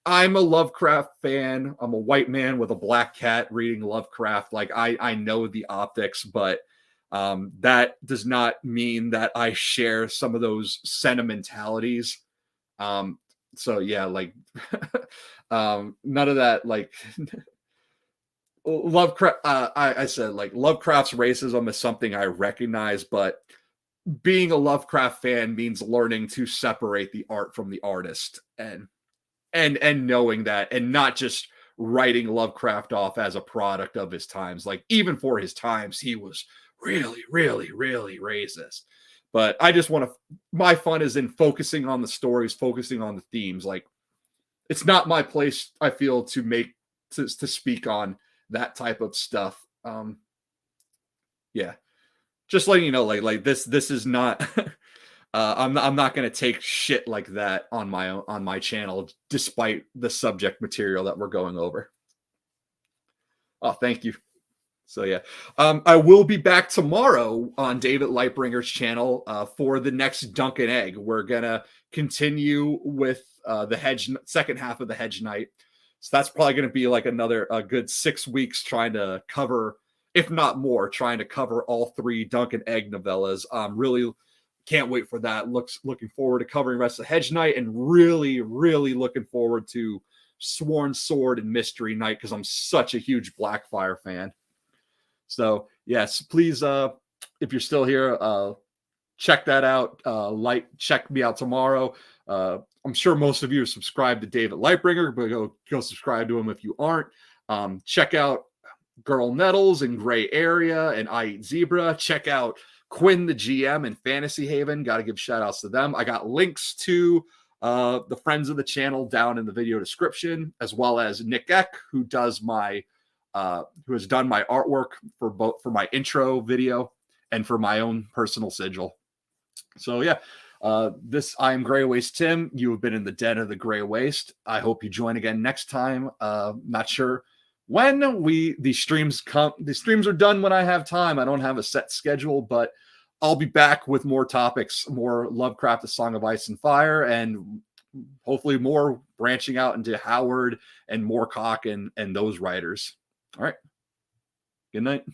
I'm a Lovecraft fan. I'm a white man with a black cat reading Lovecraft. Like I know the optics, but that does not mean that I share some of those sentimentalities. So yeah, like none of that. Like Lovecraft. I said like Lovecraft's racism is something I recognize, but being a Lovecraft fan means learning to separate the art from the artist, and knowing that, and not just writing Lovecraft off as a product of his times. Like even for his times, he was really, really, really racist. But I just want to. My fun is in focusing on the stories, focusing on the themes. Like it's not my place, I feel, to speak on that type of stuff. Yeah, just letting you know, like this is not. I'm not going to take shit like that on my channel, despite the subject material that we're going over. Oh, thank you. So yeah, I will be back tomorrow on David Lightbringer's channel for the next Dunk and Egg. We're gonna continue with the second half of the Hedge Knight. So that's probably going to be like a good 6 weeks trying to cover, if not more, trying to cover all 3 Dunk and Egg novellas. Really can't wait for that. Looking forward to covering the rest of Hedge Knight, and really, really looking forward to Sworn Sword and Mystery Knight because I'm such a huge Blackfire fan. So yes, please, if you're still here, check that out. Check me out tomorrow. I'm sure most of you are subscribed to David Lightbringer, but go subscribe to him if you aren't. Check out Girl Nettles and Gray Area and I Eat Zebra. Check out Quinn the GM and Fantasy Haven. Got to give shout outs to them. I got links to the friends of the channel down in the video description, as well as Nick Eck, who has done my artwork for my intro video and for my own personal sigil. So yeah, I am Gray Waste Tim. You have been in the den of the Gray Waste. I hope you join again next time. Not sure when the streams come. The streams are done when I have time. I don't have a set schedule, but I'll be back with more topics, more Lovecraft, A Song of Ice and Fire, and hopefully more branching out into Howard and Moorcock and those writers. All right. Good night.